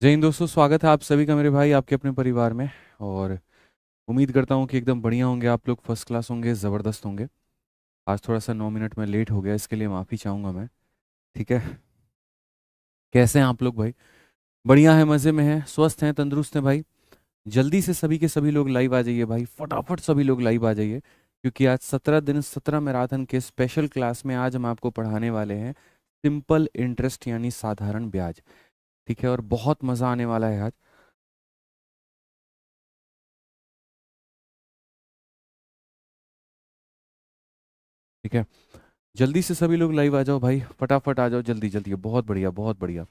जय हिंद दोस्तों, स्वागत है आप सभी का मेरे भाई आपके अपने परिवार में। और उम्मीद करता हूँ कि एकदम बढ़िया होंगे आप लोग, फर्स्ट क्लास होंगे, ज़बरदस्त होंगे। आज थोड़ा सा 9 मिनट में लेट हो गया, इसके लिए माफ़ी चाहूँगा मैं। ठीक है। कैसे हैं आप लोग भाई? बढ़िया है, मज़े में हैं, स्वस्थ हैं, तंदुरुस्त हैं भाई। जल्दी से सभी के सभी लोग लाइव आ जाइए भाई, फटाफट सभी लोग लाइव आ जाइए, क्योंकि आज 17 दिन 17 मैराथन के स्पेशल क्लास में आज हम आपको पढ़ाने वाले हैं सिंपल इंटरेस्ट यानी साधारण ब्याज। ठीक है, और बहुत मज़ा आने वाला है आज। ठीक है, जल्दी से सभी लोग लाइव आ जाओ भाई, फटाफट आ जाओ, जल्दी जल्दी, बहुत बढ़िया बहुत बढ़िया।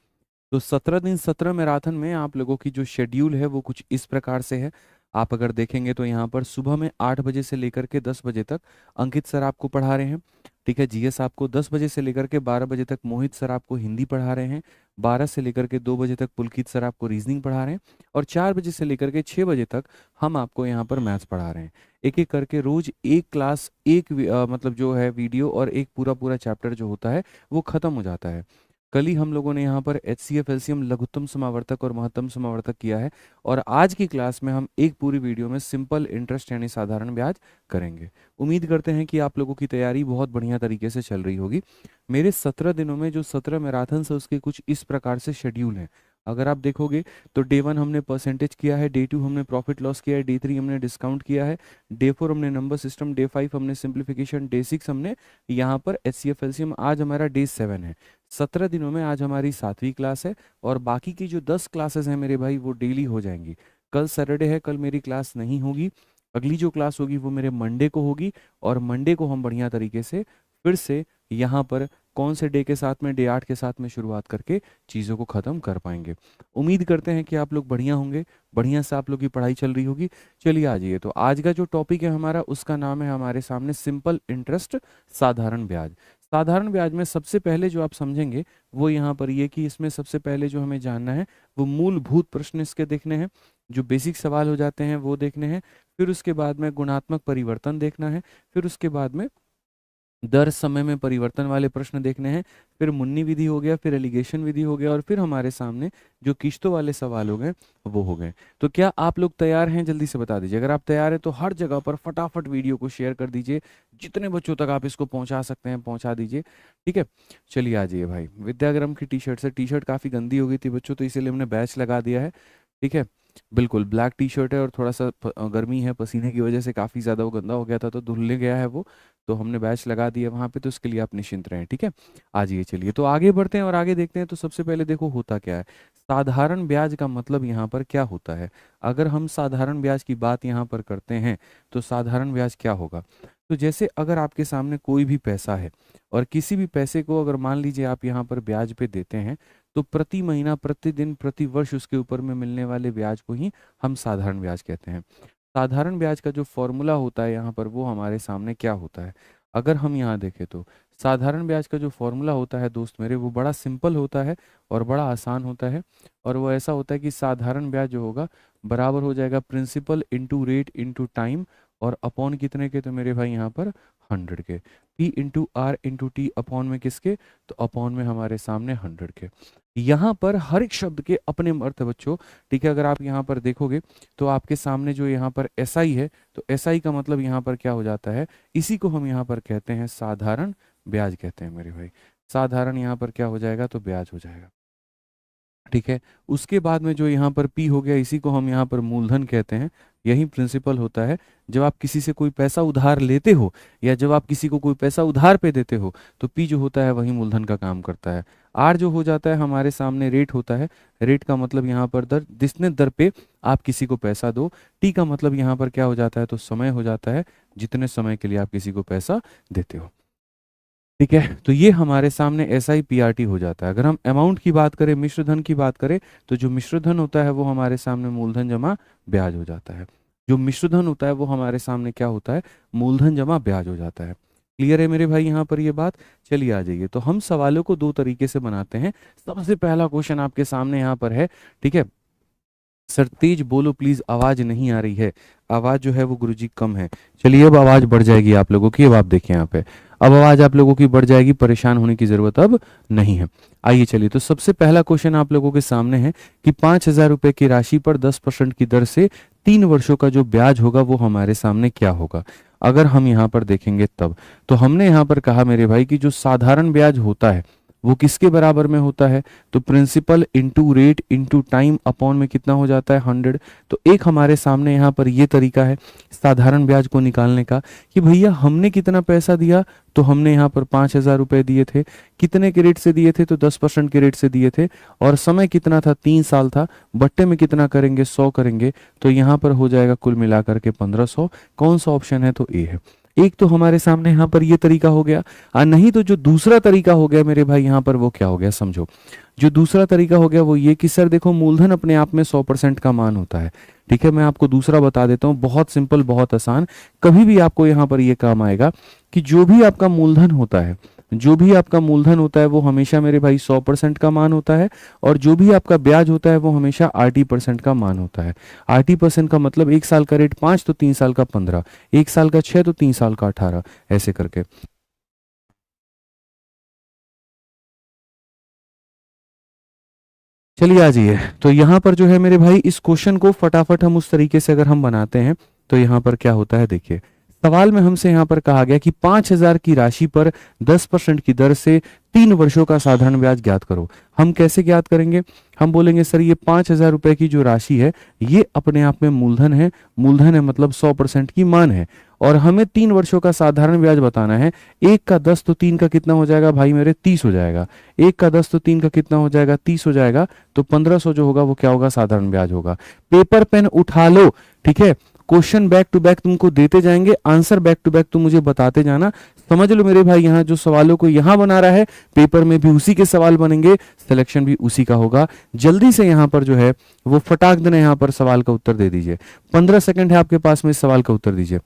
तो 17 दिन 17 मैराथन में आप लोगों की जो शेड्यूल है वो कुछ इस प्रकार से है। आप अगर देखेंगे तो यहाँ पर सुबह में 8 बजे से लेकर के 10 बजे तक अंकित सर आपको पढ़ा रहे हैं। ठीक है, जीएस आपको 10 बजे से लेकर के 12 बजे तक मोहित सर आपको हिंदी पढ़ा रहे हैं। 12 से लेकर के 2 बजे तक पुलकित सर आपको रीजनिंग पढ़ा रहे हैं। और 4 बजे से लेकर के 6 बजे तक हम आपको यहाँ पर मैथ्स पढ़ा रहे हैं। एक एक करके रोज एक क्लास, एक मतलब जो है वीडियो और एक पूरा पूरा चैप्टर जो होता है वो खत्म हो जाता है। कल ही हम लोगों ने यहाँ पर एच सी एफ एलसीएम लघुत्तम समावर्तक और महत्तम समावर्तक किया है। और आज की क्लास में हम एक पूरी वीडियो में सिंपल इंटरेस्ट यानी साधारण ब्याज करेंगे। उम्मीद करते हैं कि आप लोगों की तैयारी बहुत बढ़िया तरीके से चल रही होगी। मेरे 17 दिनों में जो 17 मैराथन है उसके कुछ इस प्रकार से शेड्यूल हैं। अगर आप देखोगे तो डे 1 हमने परसेंटेज किया है, डे 2 हमने प्रॉफिट लॉस किया है, डे 3 हमने डिस्काउंट किया है, डे 4 हमने नंबर सिस्टम, डे 5 हमने सिंप्लीफिकेशन, डे 6 हमने यहाँ पर एच सी एफ एलसीएम। आज हमारा डे 7 है। 17 दिनों में आज हमारी 7वीं क्लास है। और बाकी की जो 10 क्लासेस हैं मेरे भाई वो डेली हो जाएंगी। कल सैटरडे है, कल मेरी क्लास नहीं होगी। अगली जो क्लास होगी वो मेरे मंडे को होगी। और मंडे को हम बढ़िया तरीके से फिर से यहाँ पर कौन से डे के साथ में, डे 8 के साथ में शुरुआत करके चीज़ों को ख़त्म कर पाएंगे। उम्मीद करते हैं कि आप लोग बढ़िया होंगे, बढ़िया से आप लोग की पढ़ाई चल रही होगी। चलिए आ जाइए, तो आज का जो टॉपिक है हमारा उसका नाम है हमारे सामने सिंपल इंटरेस्ट, साधारण ब्याज। साधारण ब्याज में सबसे पहले जो आप समझेंगे वो यहाँ पर ये कि इसमें सबसे पहले जो हमें जानना है वो मूलभूत प्रश्न इसके देखने हैं, जो बेसिक सवाल हो जाते हैं वो देखने हैं। फिर उसके बाद में गुणात्मक परिवर्तन देखना है। फिर उसके बाद में दर समय में परिवर्तन वाले प्रश्न देखने हैं। फिर मुन्नी विधि हो गया, फिर एलिगेशन विधि हो गया, और फिर हमारे सामने जो किश्तों वाले सवाल हो गए वो हो गए। तो क्या आप लोग तैयार हैं? जल्दी से बता दीजिए। अगर आप तैयार हैं तो हर जगह पर फटाफट वीडियो को शेयर कर दीजिए, जितने बच्चों तक आप इसको पहुंचा सकते हैं पहुंचा दीजिए। ठीक है, चलिए आ जाइए भाई। विद्यागरम की टी शर्ट से, टी शर्ट काफ़ी गंदी हो गई थी बच्चों, तो इसीलिए हमने बैच लगा दिया है। ठीक है, बिल्कुल ब्लैक टी शर्ट है और थोड़ा सा गर्मी है, पसीने की वजह से काफ़ी ज़्यादा वो गंदा हो गया था, तो धुलने गया है वो। तो हमने बैच लगा दिया वहाँ पे, तो उसके लिए आप निश्चिंत रहें। ठीक है, आ जाइए, चलिए तो आगे बढ़ते हैं और आगे देखते हैं। तो सबसे पहले देखो होता क्या है, साधारण ब्याज का मतलब यहाँ पर क्या होता है। अगर हम साधारण ब्याज की बात यहाँ पर करते हैं तो साधारण ब्याज क्या होगा। तो जैसे अगर आपके सामने कोई भी पैसा है और किसी भी पैसे को अगर मान लीजिए आप यहाँ पर ब्याज पे देते हैं, तो प्रति महीना, प्रतिदिन, प्रति वर्ष उसके ऊपर में मिलने वाले ब्याज को ही हम साधारण ब्याज कहते हैं। साधारण ब्याज का जो फॉर्मूला होता है यहाँ पर वो हमारे सामने क्या होता है। अगर हम यहाँ देखें तो साधारण ब्याज का जो फॉर्मूला होता है दोस्त मेरे, वो बड़ा सिंपल होता है और बड़ा आसान होता है। और वो ऐसा होता है कि साधारण ब्याज जो होगा बराबर हो जाएगा principal into rate into time, और अपॉन कितने के, तो मेरे भाई यहाँ पर 100 के। P into R into T, upon में किसके, तो अपॉन में हमारे सामने 100 के। यहाँ पर हर एक शब्द के अपने अर्थ है बच्चों। ठीक है, अगर आप यहाँ पर देखोगे तो आपके सामने जो यहाँ पर एसआई है, तो एसआई का मतलब यहाँ पर क्या हो जाता है, इसी को हम यहाँ पर कहते हैं साधारण ब्याज कहते हैं मेरे भाई। साधारण यहाँ पर क्या हो जाएगा, तो ब्याज हो जाएगा। ठीक है, उसके बाद में जो यहाँ पर पी हो गया, इसी को हम यहाँ पर मूलधन कहते हैं। यही प्रिंसिपल होता है। जब आप किसी से कोई पैसा उधार लेते हो या जब आप किसी को कोई पैसा उधार पे देते हो, तो पी जो होता है वही मूलधन का काम करता है। आर जो हो जाता है हमारे सामने रेट होता है। रेट का मतलब यहाँ पर दर, जितने दर पे आप किसी को पैसा दो। टी का मतलब यहाँ पर क्या हो जाता है, तो समय हो जाता है, जितने समय के लिए आप किसी को पैसा देते हो। ठीक है, तो ये हमारे सामने S I P R T हो जाता है। अगर हम अमाउंट की बात करें, मिश्र धन की बात करें, तो जो मिश्र धन होता है वो हमारे सामने मूलधन जमा ब्याज हो जाता है। जो मिश्र धन होता है वो हमारे सामने क्या होता है, मूलधन जमा ब्याज हो जाता है। क्लियर है मेरे भाई यहाँ पर ये बात? चलिए आ जाइए, तो हम सवालों को दो तरीके से बनाते हैं। सबसे पहला क्वेश्चन आपके सामने यहाँ पर है। ठीक है, सर तेज बोलो प्लीज, आवाज नहीं आ रही है। आवाज जो है वो गुरुजी कम है। चलिए अब आवाज बढ़ जाएगी आप लोगों की। अब आप देखिए यहाँ पे, अब आवाज आप लोगों की बढ़ जाएगी, परेशान होने की जरूरत अब नहीं है। आइए चलिए, तो सबसे पहला क्वेश्चन आप लोगों के सामने है कि 5,000 रुपए की राशि पर 10% की दर से 3 वर्षों का जो ब्याज होगा वो हमारे सामने क्या होगा। अगर हम यहाँ पर देखेंगे तब, तो हमने यहाँ पर कहा मेरे भाई कि जो साधारण ब्याज होता है वो किसके बराबर में होता है, तो principal into rate into time upon में कितना हो जाता है 100। तो एक हमारे सामने यहाँ पर ये तरीका है साधारण ब्याज को निकालने का कि भैया हमने कितना पैसा दिया, तो हमने यहाँ पर 5,000 रुपए दिए थे, कितने के रेट से दिए थे, तो 10% के रेट से दिए थे, और समय कितना था 3 साल था, बट्टे में कितना करेंगे 100 करेंगे, तो यहाँ पर हो जाएगा कुल मिलाकर के 1500। कौन सा ऑप्शन है, तो ए है। एक तो हमारे सामने यहाँ पर ये तरीका हो गया, और नहीं तो जो दूसरा तरीका हो गया मेरे भाई यहाँ पर वो क्या हो गया समझो। जो दूसरा तरीका हो गया वो ये कि सर देखो मूलधन अपने आप में 100% का मान होता है। ठीक है, मैं आपको दूसरा बता देता हूँ, बहुत सिंपल बहुत आसान, कभी भी आपको यहाँ पर ये काम आएगा कि जो भी आपका मूलधन होता है, जो भी आपका मूलधन होता है वो हमेशा मेरे भाई 100% का मान होता है, और जो भी आपका ब्याज होता है वो हमेशा 80% का मान होता है। 80% का मतलब 1 साल का रेट 5 तो 3 साल का 15, 1 साल का 6 तो 3 साल का 18, ऐसे करके। चलिए आ जाइए, तो यहाँ पर जो है मेरे भाई इस क्वेश्चन को फटाफट हम उस तरीके से अगर हम बनाते हैं तो यहाँ पर क्या होता है देखिए। सवाल में हमसे यहाँ पर कहा गया कि 5,000 की राशि पर 10% की दर से 3 वर्षों का साधारण ब्याज ज्ञात करो। हम कैसे ज्ञात करेंगे, हम बोलेंगे सर ये 5,000 रुपए की जो राशि है ये अपने आप में मूलधन है, मूलधन है मतलब 100% की मान है, और हमें 3 वर्षों का साधारण ब्याज बताना है। 1 का 10 तो 3 का कितना हो जाएगा भाई मेरे 30 हो जाएगा, 1 का 10 तो 3 का कितना हो जाएगा 30 हो जाएगा, तो 1500 जो होगा वो क्या होगा साधारण ब्याज होगा। पेपर पेन उठा लो, ठीक है, क्वेश्चन बैक टू बैक तुमको देते जाएंगे, आंसर बैक टू बैक तुम मुझे बताते जाना। समझ लो मेरे भाई, यहाँ जो सवालों को यहाँ बना रहा है पेपर में भी उसी के सवाल बनेंगे, सिलेक्शन भी उसी का होगा। जल्दी से यहाँ पर जो है वो फटाक देना यहाँ पर सवाल का उत्तर दे दीजिए। 15 सेकंड है आपके पास में, इस सवाल का उत्तर दीजिए।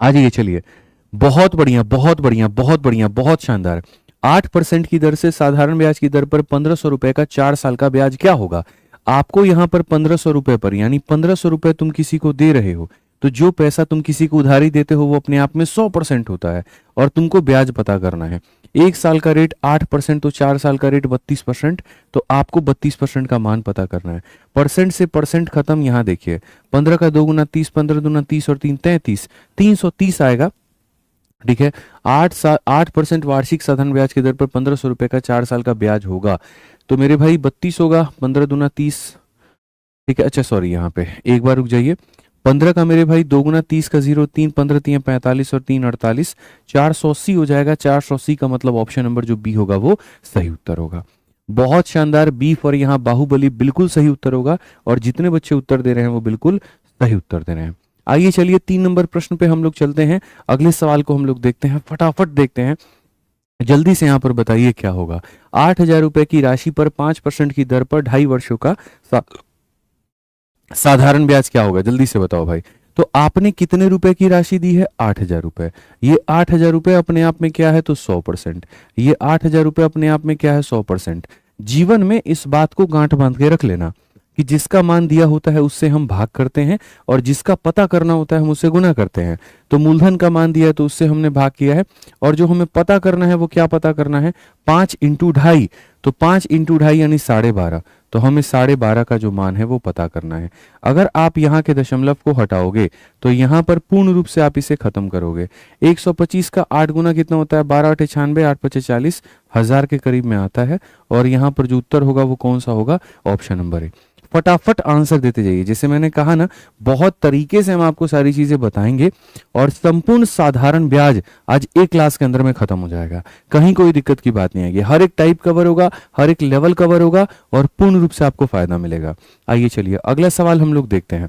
आ जाइए चलिए, बहुत बढ़िया बहुत बढ़िया बहुत बढ़िया, बहुत शानदार। 8% की दर से साधारण ब्याज की दर पर 1,500 रुपए का 4 साल का ब्याज क्या होगा। आपको यहाँ पर 1,500 रुपए पर, यानी 1,500 रुपए तुम किसी को दे रहे हो, तो जो पैसा तुम किसी को उधारी देते हो वो अपने आप में 100% होता है, और तुमको ब्याज पता करना है। 1 साल का रेट 8% तो 4 साल का रेट 32%, तो आपको 32% का मान पता करना है। परसेंट से परसेंट खत्म, यहाँ देखिए 15 का 2 गुना 30, 15 दूना 30 और 3 33, 330 आएगा। ठीक है, 8% वार्षिक साधारण ब्याज की दर पर 1,500 रुपए का 4 साल का ब्याज होगा, तो मेरे भाई 32 होगा, 15 दूना 30। ठीक है, अच्छा सॉरी यहाँ पे एक बार रुक जाइए। 15 का मेरे भाई 2 गुना 30 का 0, 3 15 3 45 और 3 48, 480 हो जाएगा। 480 का मतलब ऑप्शन नंबर जो बी होगा वो सही उत्तर होगा। बहुत शानदार, बी फॉर यहाँ बाहुबली बिल्कुल सही उत्तर होगा, और जितने बच्चे उत्तर दे रहे हैं वो बिल्कुल सही उत्तर दे रहे हैं। आइए चलिए 3 नंबर प्रश्न पे हम लोग चलते हैं, अगले सवाल को हम लोग देखते हैं, फटाफट देखते हैं, जल्दी से यहाँ पर बताइए क्या होगा। 8,000 रुपए की राशि पर 5% की दर पर 2.5 वर्षों का साधारण ब्याज क्या होगा, जल्दी से बताओ भाई। तो आपने कितने रुपए की राशि दी है, 8,000 रुपए। ये 8,000 रुपए अपने आप में क्या है, तो 100%। ये 8,000 रुपए अपने आप में क्या है, 100%। जीवन में इस बात को गांठ बांध के रख लेना कि जिसका मान दिया होता है उससे हम भाग करते हैं, और जिसका पता करना होता है हम उससे गुना करते हैं। तो मूलधन का मान दिया है तो उससे हमने भाग किया है, और जो हमें पता करना है वो क्या पता करना है, 5 इंटू 2.5, तो 5 इंटू 2.5 यानी 12.5, तो हमें 12.5 का जो मान है वो पता करना है। अगर आप यहाँ के दशमलव को हटाओगे तो यहाँ पर पूर्ण रूप से आप इसे खत्म करोगे। 125 का 8 गुना कितना होता है, 12 8 96, 8 5 40, 1000 के करीब में आता है, और यहाँ पर जो उत्तर होगा वो कौन सा होगा, ऑप्शन नंबर है। फटाफट आंसर देते जाइए, जैसे मैंने कहा ना बहुत तरीके से हम आपको सारी चीजें बताएंगे, और संपूर्ण साधारण ब्याज आज एक क्लास के अंदर में खत्म हो जाएगा। कहीं कोई दिक्कत की बात नहीं आएगी, हर एक टाइप कवर होगा, हर एक लेवल कवर होगा, और पूर्ण रूप से आपको फायदा मिलेगा। आइए चलिए अगला सवाल हम लोग देखते हैं,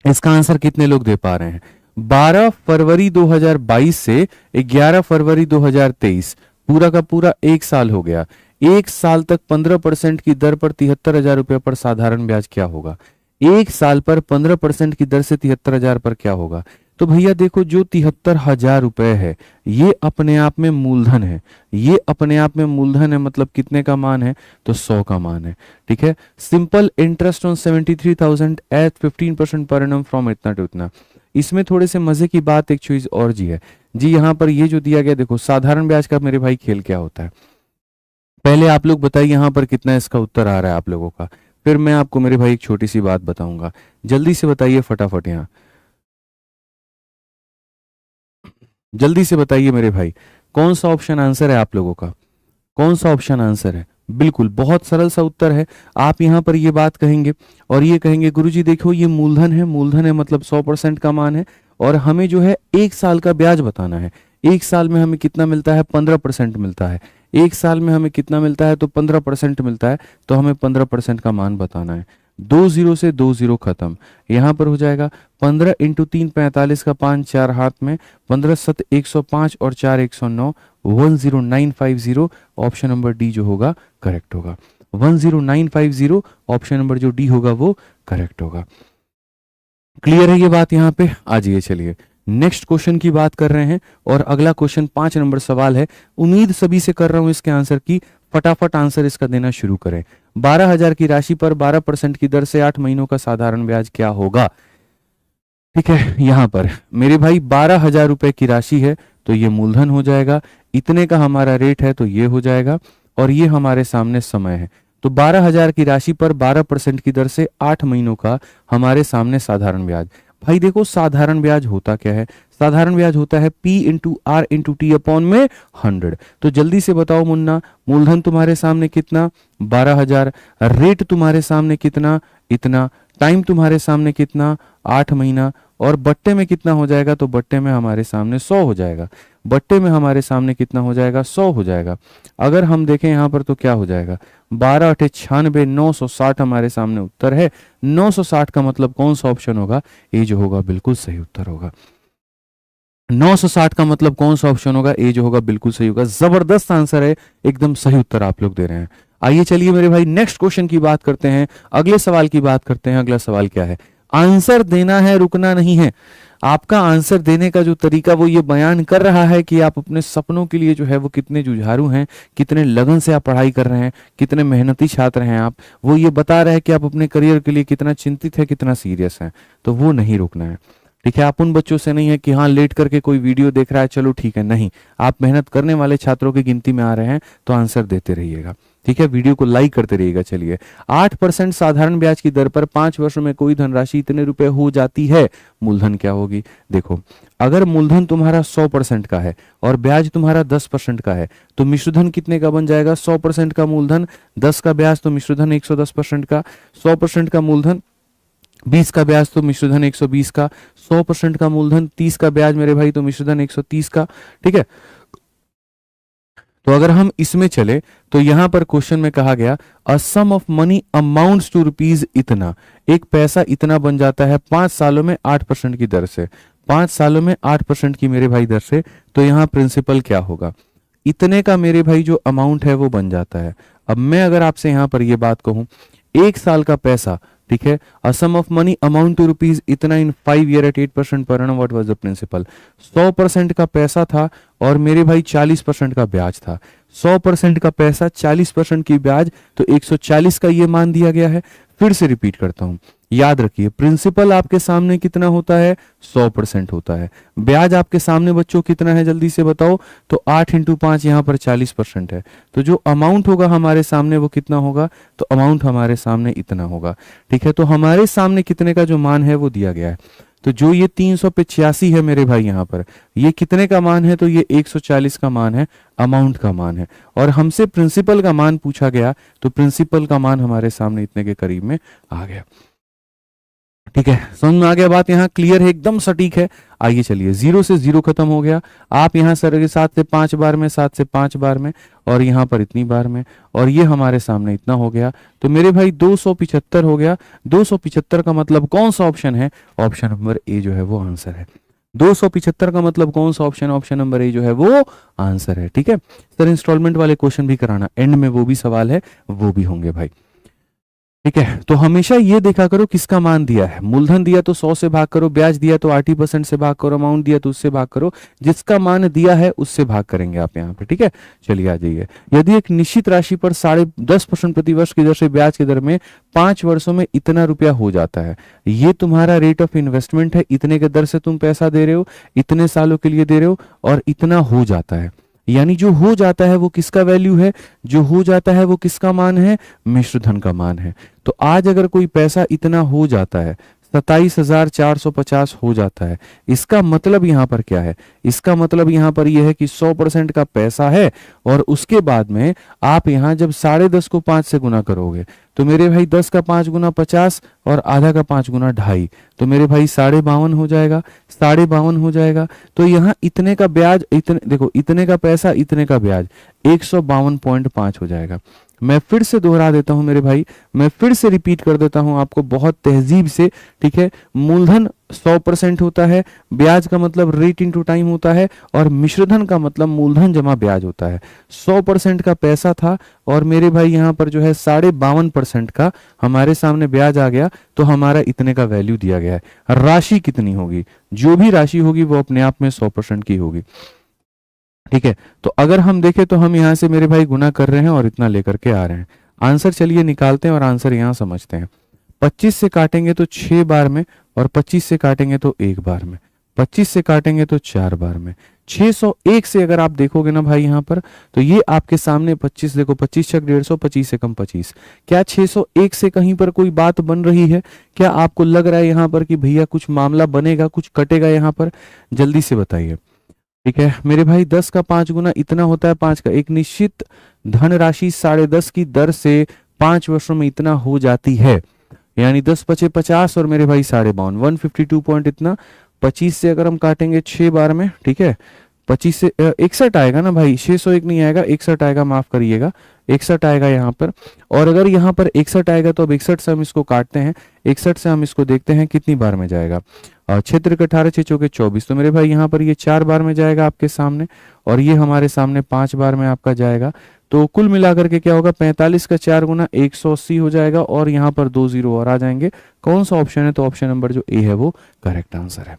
इसका आंसर कितने लोग दे पा रहे हैं। 12 फरवरी 2022 से 11 फरवरी 2023, पूरा का पूरा 1 साल हो गया। 1 साल तक 15% की दर पर 73,000 रुपए पर साधारण ब्याज क्या होगा। 1 साल पर 15% की दर से 73,000 पर क्या होगा। तो भैया देखो जो 73,000 रुपए है ये अपने आप में मूलधन है, ये अपने आप में मूलधन है, मतलब कितने का मान है, तो 100 का मान है। ठीक है, simple interest on 73,000 eight 15% per annum from इतना टू इतना। इसमें थोड़े से मजे की बात एक चीज और जी है जी, यहाँ पर ये जो दिया गया, देखो साधारण ब्याज का मेरे भाई खेल क्या होता है, पहले आप लोग बताइए यहाँ पर कितना इसका उत्तर आ रहा है आप लोगों का, फिर मैं आपको मेरे भाई एक छोटी सी बात बताऊंगा। जल्दी से बताइए फटाफट, यहाँ जल्दी से बताइए मेरे भाई, कौन सा ऑप्शन आंसर है आप लोगों का, कौन सा ऑप्शन आंसर है। बिल्कुल बहुत सरल सा उत्तर है। आप यहाँ पर ये बात कहेंगे और ये कहेंगे गुरुजी देखो ये मूलधन है, मूलधन है मतलब 100% का मान है, और हमें जो है 1 साल का ब्याज बताना है। 1 साल में हमें कितना मिलता है, 15% मिलता है। 1 साल में हमें कितना मिलता है, तो 15% मिलता है, तो हमें 15% का मान बताना है। 2 0 से 2 0 खत्म, यहाँ पर हो जाएगा 15 × 3 45 का 5 4 हाथ में, 15 7 105 और 4 109, 10950 ऑप्शन नंबर डी जो होगा करेक्ट होगा। 10950 ऑप्शन नंबर जो डी होगा वो करेक्ट होगा। क्लियर है ये बात यहाँ पे? आ जाइए, चलिए नेक्स्ट क्वेश्चन की बात कर रहे हैं, और अगला क्वेश्चन 5 नंबर सवाल है। उम्मीद सभी से कर रहा हूं इसके आंसर की, फटाफट आंसर इसका देना शुरू करें। 12,000 की राशि पर 12% की दर से 8 महीनों का साधारण ब्याज क्या होगा? ठीक है, यहां पर मेरे भाई 12,000 रुपए की राशि है तो ये मूलधन हो जाएगा, इतने का हमारा रेट है तो ये हो जाएगा, और ये हमारे सामने समय है। तो 12,000 की राशि पर 12% की दर से 8 महीनों का हमारे सामने साधारण ब्याज। भाई देखो साधारण ब्याज होता क्या है, साधारण ब्याज होता है P × R × T अपॉन में 100। तो जल्दी से बताओ मुन्ना, मूलधन तुम्हारे सामने कितना, 12,000, रेट तुम्हारे सामने कितना, इतना, टाइम तुम्हारे सामने कितना, 8 महीना, और बट्टे में कितना हो जाएगा, तो बट्टे में हमारे सामने 100 हो जाएगा। बट्टे में हमारे सामने कितना हो जाएगा, 100 हो जाएगा। अगर हम देखें यहाँ पर तो क्या हो जाएगा, 12 × 8 = 96, 960 हमारे सामने उत्तर है। 960 का मतलब कौन सा ऑप्शन होगा, ए जो होगा बिल्कुल सही उत्तर होगा। 960 का मतलब कौन सा ऑप्शन होगा, ए जो होगा बिल्कुल सही होगा। जबरदस्त आंसर है, एकदम सही उत्तर आप लोग दे रहे हैं। आइए चलिए मेरे भाई नेक्स्ट क्वेश्चन की बात करते हैं, अगले सवाल की बात करते हैं। अगला सवाल क्या है, आंसर देना है, रुकना नहीं है। आपका आंसर देने का जो तरीका वो ये बयान कर रहा है कि आप अपने सपनों के लिए जो है वो कितने जुझारू हैं, कितने लगन से आप पढ़ाई कर रहे हैं, कितने मेहनती छात्र हैं आप। वो ये बता रहे हैं कि आप अपने करियर के लिए कितना चिंतित है, कितना सीरियस है। तो वो नहीं रुकना है। ठीक है, आप उन बच्चों से नहीं है कि हाँ लेट करके कोई वीडियो देख रहा है चलो ठीक है, नहीं, आप मेहनत करने वाले छात्रों की गिनती में आ रहे हैं, तो आंसर देते रहिएगा। ठीक है, वीडियो को लाइक करते रहिएगा। चलिए, 8% साधारण ब्याज की दर पर 5 वर्षों में कोई धनराशि इतने रुपए हो जाती है, मूलधन क्या होगी? देखो, अगर मूलधन तुम्हारा 100% का है और ब्याज तुम्हारा 10% का है, तो मिश्रधन कितने का बन जाएगा? 100% का मूलधन, 10 का ब्याज, तो मिश्रधन 110% का। 100% का मूलधन, 20 का ब्याज, तो मिश्रधन 120 का। 100% का मूलधन, 30 का ब्याज मेरे भाई, तो मिश्रधन 130 का। ठीक है, तो अगर हम इसमें चले तो यहां पर क्वेश्चन में कहा गया a sum of money amounts to rupees इतना, एक पैसा इतना बन जाता है 5 सालों में 8% की दर से। 5 सालों में 8% की मेरे भाई दर से, तो यहाँ प्रिंसिपल क्या होगा, इतने का मेरे भाई जो अमाउंट है वो बन जाता है। अब मैं अगर आपसे यहाँ पर ये बात कहूं, 1 साल का पैसा, ठीक है, a sum of money amount to rupees इतना in 5 year at 8% per annum, what was the principal? 100% का पैसा था और मेरे भाई 40% का ब्याज था। 100% का पैसा, 40% की ब्याज, तो 140 का ये मान दिया गया है। फिर से रिपीट करता हूं, याद रखिए प्रिंसिपल आपके सामने कितना होता है, 100% होता है। ब्याज आपके सामने बच्चों कितना है, जल्दी से बताओ, तो 8 × 5 यहाँ पर 40% है। तो जो अमाउंट होगा हमारे सामने वो कितना होगा, तो अमाउंट हमारे सामने इतना होगा। ठीक है, तो हमारे सामने कितने का जो मान है वो दिया गया है। तो जो ये 385 है मेरे भाई, यहाँ पर ये कितने का मान है, तो ये 140 का मान है, अमाउंट का मान है। और हमसे प्रिंसिपल का मान पूछा गया, तो प्रिंसिपल का मान हमारे सामने इतने के करीब में आ गया। ठीक है, समझ में आ गया बात, यहाँ क्लियर है, एकदम सटीक है। आइए चलिए, 0 से 0 खत्म हो गया। आप यहाँ सर के 7 से 5 बार में, 7 से 5 बार में, और यहाँ पर इतनी बार में, और ये हमारे सामने इतना हो गया। तो मेरे भाई 275 हो गया। 275 का मतलब कौन सा ऑप्शन है, ऑप्शन नंबर ए जो है वो आंसर है। 275 का मतलब कौन सा ऑप्शन, ऑप्शन नंबर ए जो है वो आंसर है। ठीक है सर, इंस्टॉलमेंट वाले क्वेश्चन भी कराना, एंड में वो भी सवाल है, वो भी होंगे भाई। ठीक है, तो हमेशा ये देखा करो किसका मान दिया है। मूलधन दिया तो 100 से भाग करो, ब्याज दिया तो 80% से भाग करो, अमाउंट दिया तो उससे भाग करो, जिसका मान दिया है उससे भाग करेंगे आप यहाँ पे। ठीक है, चलिए आ जाइए। यदि एक निश्चित राशि पर 10.5% प्रतिवर्ष की दर से ब्याज की दर में 5 वर्षों में इतना रुपया हो जाता है, ये तुम्हारा रेट ऑफ इन्वेस्टमेंट है, इतने के दर से तुम पैसा दे रहे हो, इतने सालों के लिए दे रहे हो, और इतना हो जाता है। यानी जो हो जाता है वो किसका वैल्यू है, जो हो जाता है वो किसका मान है, मिश्रधन का मान है। तो आज अगर कोई पैसा इतना हो जाता है, 27,450 हो जाता है, इसका मतलब यहां पर क्या है, इसका मतलब यहां पर यह है कि 100% का पैसा है, और उसके बाद में आप यहां जब 10.5 को 5 से गुना करोगे तो मेरे भाई 10 का 5 गुना 50 और आधा का 5 गुना 2.5, तो मेरे भाई 52.5 हो जाएगा, 52.5 हो जाएगा। तो यहाँ इतने का ब्याज, इतने देखो, इतने का पैसा इतने का ब्याज 152.5 हो जाएगा। मैं फिर से दोहरा देता हूं मेरे भाई, मैं फिर से रिपीट कर देता हूं आपको बहुत तहजीब से। ठीक है, मूलधन 100% होता है, ब्याज का मतलब रेट इनटू टाइम होता है, और मिश्रधन का मतलब मूलधन जमा ब्याज होता है। 100% का पैसा था और मेरे भाई यहाँ पर जो है 52.5% का हमारे सामने ब्याज आ गया, तो हमारा इतने का वैल्यू दिया गया है। राशि कितनी होगी, जो भी राशि होगी वो अपने आप में 100% की होगी। ठीक है, तो अगर हम देखें तो हम यहां से मेरे भाई गुना कर रहे हैं और इतना लेकर के आ रहे हैं। आंसर चलिए निकालते हैं और आंसर यहां समझते हैं। 25 से काटेंगे तो 6 बार में, और 25 से काटेंगे तो 1 बार में, 25 से काटेंगे तो 4 बार में। 601 से अगर आप देखोगे ना भाई यहां पर, तो ये आपके सामने 25, देखो 25 छक 150, 25 से कम 25। क्या 601 से कहीं पर कोई बात बन रही है? क्या आपको लग रहा है यहां पर कि भैया कुछ मामला बनेगा, कुछ कटेगा यहां पर? जल्दी से बताइए। ठीक है मेरे भाई, 10 का 5 गुना इतना होता है 5 का। एक निश्चित धनराशि 10.5 की दर से 5 वर्षों में इतना हो जाती है, यानी 10 पचे 50 और मेरे भाई 52, 152 पॉइंट इतना। 25 से अगर हम काटेंगे 6 बार में, ठीक है, 25 से 61 आएगा ना भाई, 601 नहीं आएगा, 61 आएगा, माफ करिएगा, 61 आएगा यहाँ पर। और अगर यहाँ पर 61 आएगा तो अब 61 से हम इसको काटते हैं, 61 से हम इसको देखते हैं कितनी बार में जाएगा। क्षेत्र के 18 6 चौके 24, तो मेरे भाई यहाँ पर ये 4 बार में जाएगा आपके सामने, और ये हमारे सामने 5 बार में आपका जाएगा। तो कुल मिलाकर के क्या होगा, 45 का 4 गुना 180 हो जाएगा, और यहाँ पर 2 जीरो और आ जाएंगे। कौन सा ऑप्शन है? तो ऑप्शन नंबर जो ए है वो करेक्ट आंसर है।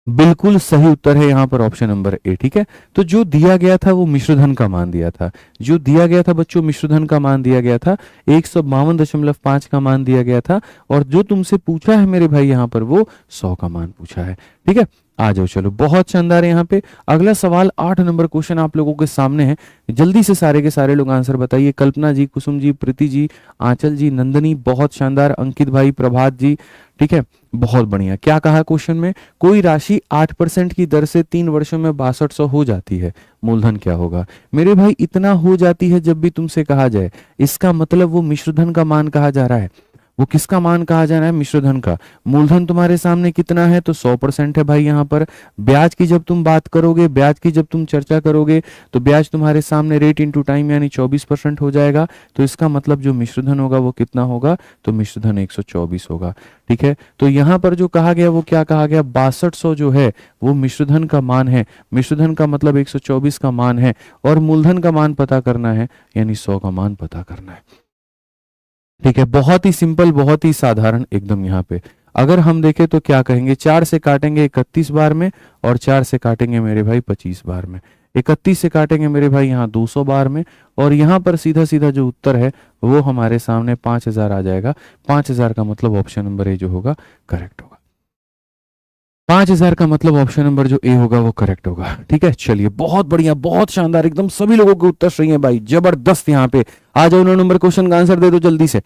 बिल्कुल सही उत्तर है यहाँ पर ऑप्शन नंबर ए। ठीक है, तो जो दिया गया था वो मिश्रधन का मान दिया था, जो दिया गया था बच्चों मिश्रधन का मान दिया गया था, 152.5 का मान दिया गया था, और जो तुमसे पूछा है मेरे भाई यहाँ पर वो 100 का मान पूछा है। ठीक है, आ जाओ, चलो बहुत शानदार है। यहाँ पे अगला सवाल 8 नंबर क्वेश्चन आप लोगों के सामने है, जल्दी से सारे के सारे लोग आंसर बताइए। कल्पना जी, कुसुम जी, प्रीति जी, आंचल जी, नंदनी, बहुत शानदार, अंकित भाई, प्रभात जी। ठीक है, बहुत बढ़िया। क्या कहा क्वेश्चन में? कोई राशि 8% की दर से 3 वर्षों में 6200 हो जाती है, मूलधन क्या होगा? मेरे भाई इतना हो जाती है जब भी तुमसे कहा जाए, इसका मतलब वो मिश्रधन का मान कहा जा रहा है। वो किसका मान कहा जा रहा है? मिश्रधन का। मूलधन तुम्हारे सामने कितना है? तो 100% है भाई यहाँ पर। ब्याज की जब तुम बात करोगे, ब्याज की जब तुम चर्चा करोगे, तो ब्याज तुम्हारे सामने रेट इनटू टाइम यानी 24% हो जाएगा। तो इसका मतलब जो मिश्रधन होगा वो कितना होगा? तो मिश्रधन 124 होगा। ठीक है, तो यहाँ पर जो कहा गया वो क्या कहा गया? 6200 जो है वो मिश्रधन का मान है। मिश्रधन का मतलब 124 का मान है, और मूलधन का मान पता करना है, यानी 100 का मान पता करना है। ठीक है, बहुत ही सिंपल, बहुत ही साधारण एकदम। यहाँ पे अगर हम देखें तो क्या कहेंगे? 4 से काटेंगे 31 बार में, और 4 से काटेंगे मेरे भाई 25 बार में। 31 से काटेंगे मेरे भाई यहाँ 200 बार में, और यहाँ पर सीधा सीधा जो उत्तर है वो हमारे सामने 5000 आ जाएगा। 5000 का मतलब ऑप्शन नंबर ए जो होगा करेक्ट होगा। 5000 का मतलब ऑप्शन नंबर जो ए होगा वो करेक्ट होगा। ठीक है, चलिए बहुत बढ़िया, बहुत शानदार, एकदम सभी लोगों के उत्तर सही है भाई, जबरदस्त। यहाँ पे आ जाओ, 9 नंबर क्वेश्चन का आंसर दे दो जल्दी से।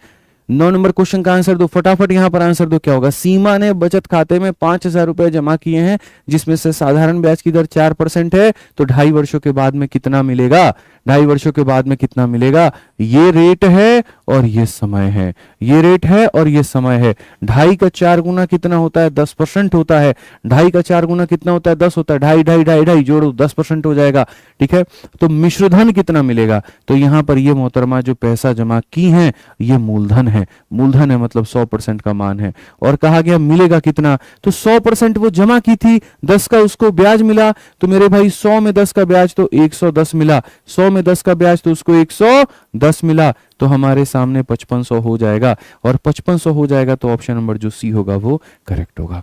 9 नंबर क्वेश्चन का आंसर दो फटाफट, यहाँ पर आंसर दो। क्या होगा? सीमा ने बचत खाते में 5000 रुपए जमा किए हैं, जिसमें से साधारण ब्याज की दर 4% है, तो 2.5 वर्षों के बाद में कितना मिलेगा? 2.5 वर्षों के बाद में कितना मिलेगा? ये रेट है और ये समय है, ये रेट है और ये समय है। 2.5 का 4 गुना कितना होता है? 10% होता है। 2.5 का 4 गुना कितना होता है? 10 होता है। 2.5 2.5 2.5 2.5 जोड़ो, 10% हो जाएगा। ठीक है, तो मिश्रधन कितना मिलेगा? तो यहाँ पर ये मोहतरमा जो पैसा जमा की है ये मूलधन है। मूलधन है मतलब 100% का मान है। और कहा गया मिलेगा कितना? तो 100% वो जमा की थी, 10 का उसको ब्याज मिला, तो मेरे भाई 100 में 10 का ब्याज तो 110 मिला, 100 में 10 का ब्याज तो उसको 110 मिला। तो हमारे सामने 5500 हो जाएगा, और 5500 हो जाएगा तो ऑप्शन नंबर जो सी होगा वो करेक्ट होगा।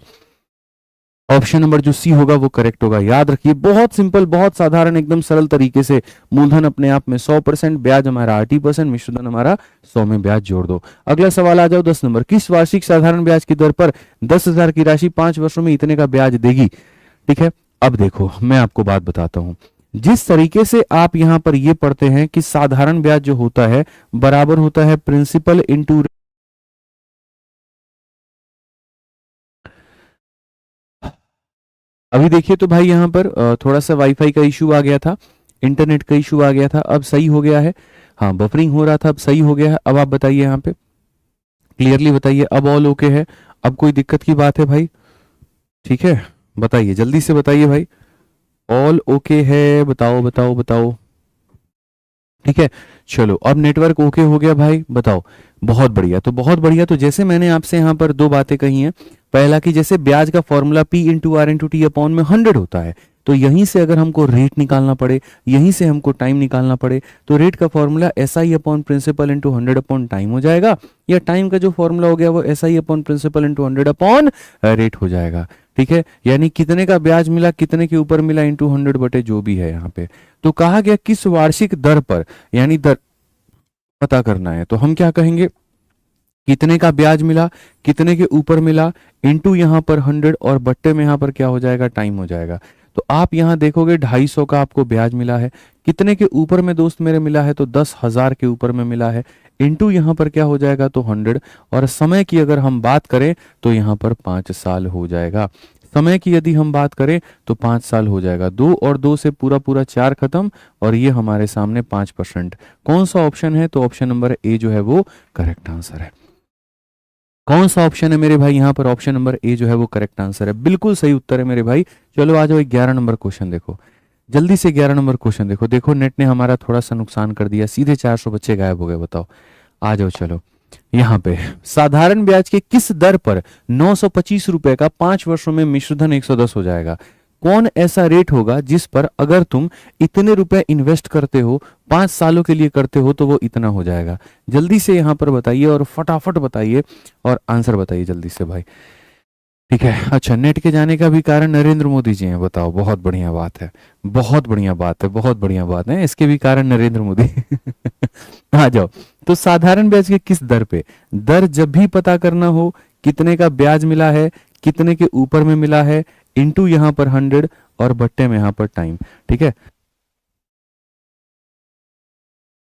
ऑप्शन नंबर जो सी होगा वो करेक्ट होगा। याद रखिए, बहुत सिंपल, बहुत साधारण, एकदम सरल तरीके से मूलधन अपने आप में 100%, ब्याज हमारा 80%, मिश्रधन हमारा 100 में ब्याज जोड़ दो। अगला सवाल आ जाओ 10 नंबर। किस वार्षिक साधारण ब्याज की दर पर 10,000 की राशि 5 वर्षों में इतने का ब्याज देगी? ठीक है, अब देखो मैं आपको बात बताता हूं। जिस तरीके से आप यहां पर ये पढ़ते हैं कि साधारण ब्याज जो होता है बराबर होता है प्रिंसिपल इंटू, अभी देखिए तो भाई यहां पर थोड़ा सा वाईफाई का इशू आ गया था, इंटरनेट का इशू आ गया था, अब सही हो गया है। हाँ, बफरिंग हो रहा था, अब सही हो गया है। अब आप बताइए यहाँ पे, क्लियरली बताइए, अब ऑल ओके है? अब कोई दिक्कत की बात है भाई? ठीक है, बताइए, जल्दी से बताइए भाई, ऑल ओके है? बताओ बताओ बताओ। ठीक है, चलो अब नेटवर्क ओके हो गया भाई, बताओ। बहुत बढ़िया, तो बहुत बढ़िया। तो जैसे मैंने आपसे यहाँ पर दो बातें कही हैं, पहला कि जैसे ब्याज का formula P into R into T upon में 100 होता है, तो यहीं से अगर हमको रेट निकालना पड़े, यहीं से हमको टाइम निकालना पड़े, तो रेट का formula S I upon principal into 100 upon time हो जाएगा, या टाइम का जो फॉर्मूला हो गया वो S I upon principal into 100 upon rate हो जाएगा। ठीक है, यानी कितने का ब्याज मिला, कितने के ऊपर मिला, इंटू 100 बटे जो भी है यहाँ पे। तो कहा गया किस वार्षिक दर पर, यानी दर पता करना है, तो हम क्या कहेंगे, कितने का ब्याज मिला, कितने के ऊपर मिला, इंटू यहाँ पर 100, और बट्टे में यहाँ पर क्या हो जाएगा, टाइम हो जाएगा। तो आप यहाँ देखोगे 250 का आपको ब्याज मिला है, कितने के ऊपर में दोस्त मेरे मिला है, तो 10,000 के ऊपर में मिला है, इंटू यहाँ पर क्या हो जाएगा, तो 100, और समय की अगर हम बात करें तो यहाँ पर 5 साल हो जाएगा। समय की यदि हम बात करें तो 5 साल हो जाएगा। 2 और 2 से पूरा पूरा 4 खत्म, और ये हमारे सामने 5%। कौन सा ऑप्शन है, तो ऑप्शन नंबर ए जो है वो करेक्ट आंसर है। कौन सा ऑप्शन है मेरे भाई, यहाँ पर ऑप्शन नंबर ए जो है वो करेक्ट आंसर है, बिल्कुल सही उत्तर है मेरे भाई। चलो आ जाओ 11 नंबर क्वेश्चन देखो, जल्दी से 11 नंबर क्वेश्चन देखो। देखो नेट ने हमारा थोड़ा सा नुकसान कर दिया, सीधे 400 बच्चे गायब हो गए, बताओ। आ जाओ चलो यहाँ पे, साधारण ब्याज के किस दर पर 925 रुपए का 5 वर्षों में मिश्रधन 110 हो जाएगा? कौन ऐसा रेट होगा जिस पर अगर तुम इतने रुपए इन्वेस्ट करते हो, 5 सालों के लिए करते हो, तो वो इतना हो जाएगा? जल्दी से यहां पर बताइए, और फटाफट बताइए, और आंसर बताइए जल्दी से भाई। ठीक है, अच्छा, नेट के जाने का भी कारण नरेंद्र मोदी जी हैं, बताओ। बहुत बढ़िया बात है, बहुत बढ़िया बात है, बहुत बढ़िया बात है, इसके भी कारण नरेंद्र मोदी। आ जाओ, तो साधारण ब्याज के किस दर पे, दर जब भी पता करना हो, कितने का ब्याज मिला है, कितने के ऊपर में मिला है, इंटू यहाँ पर 100, और बट्टे में यहाँ पर टाइम। ठीक है,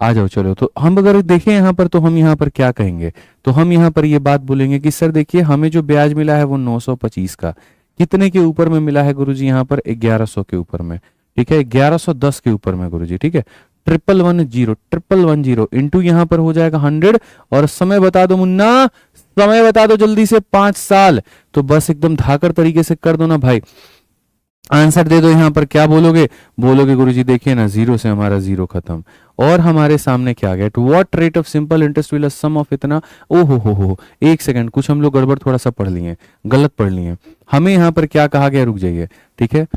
आ जाओ चलो। तो हम अगर देखें यहाँ पर, तो हम यहाँ पर क्या कहेंगे, तो हम यहाँ पर ये बात बोलेंगे कि सर देखिए, हमें जो ब्याज मिला है वो 925 का, कितने के ऊपर में मिला है गुरुजी, यहाँ पर 1100 के ऊपर में। ठीक है, 1110 के ऊपर में गुरुजी। ठीक है, 1110 इंटू यहाँ पर हो जाएगा 100, और समय बता दो मुन्ना, समय बता दो जल्दी से, 5 साल। तो बस एकदम धाकर तरीके से कर दो ना भाई, आंसर दे दो। यहाँ पर क्या बोलोगे, बोलोगे गुरुजी देखिए ना, जीरो से हमारा जीरो खत्म, और हमारे सामने क्या आ गया, to what rate of simple interest will sum of इतना। ओ हो, एक सेकंड, कुछ हम लोग गड़बड़ थोड़ा सा पढ़ लिए, गलत पढ़ लिए। हमें यहाँ पर क्या कहा गया, रुक जाइए। ठीक है,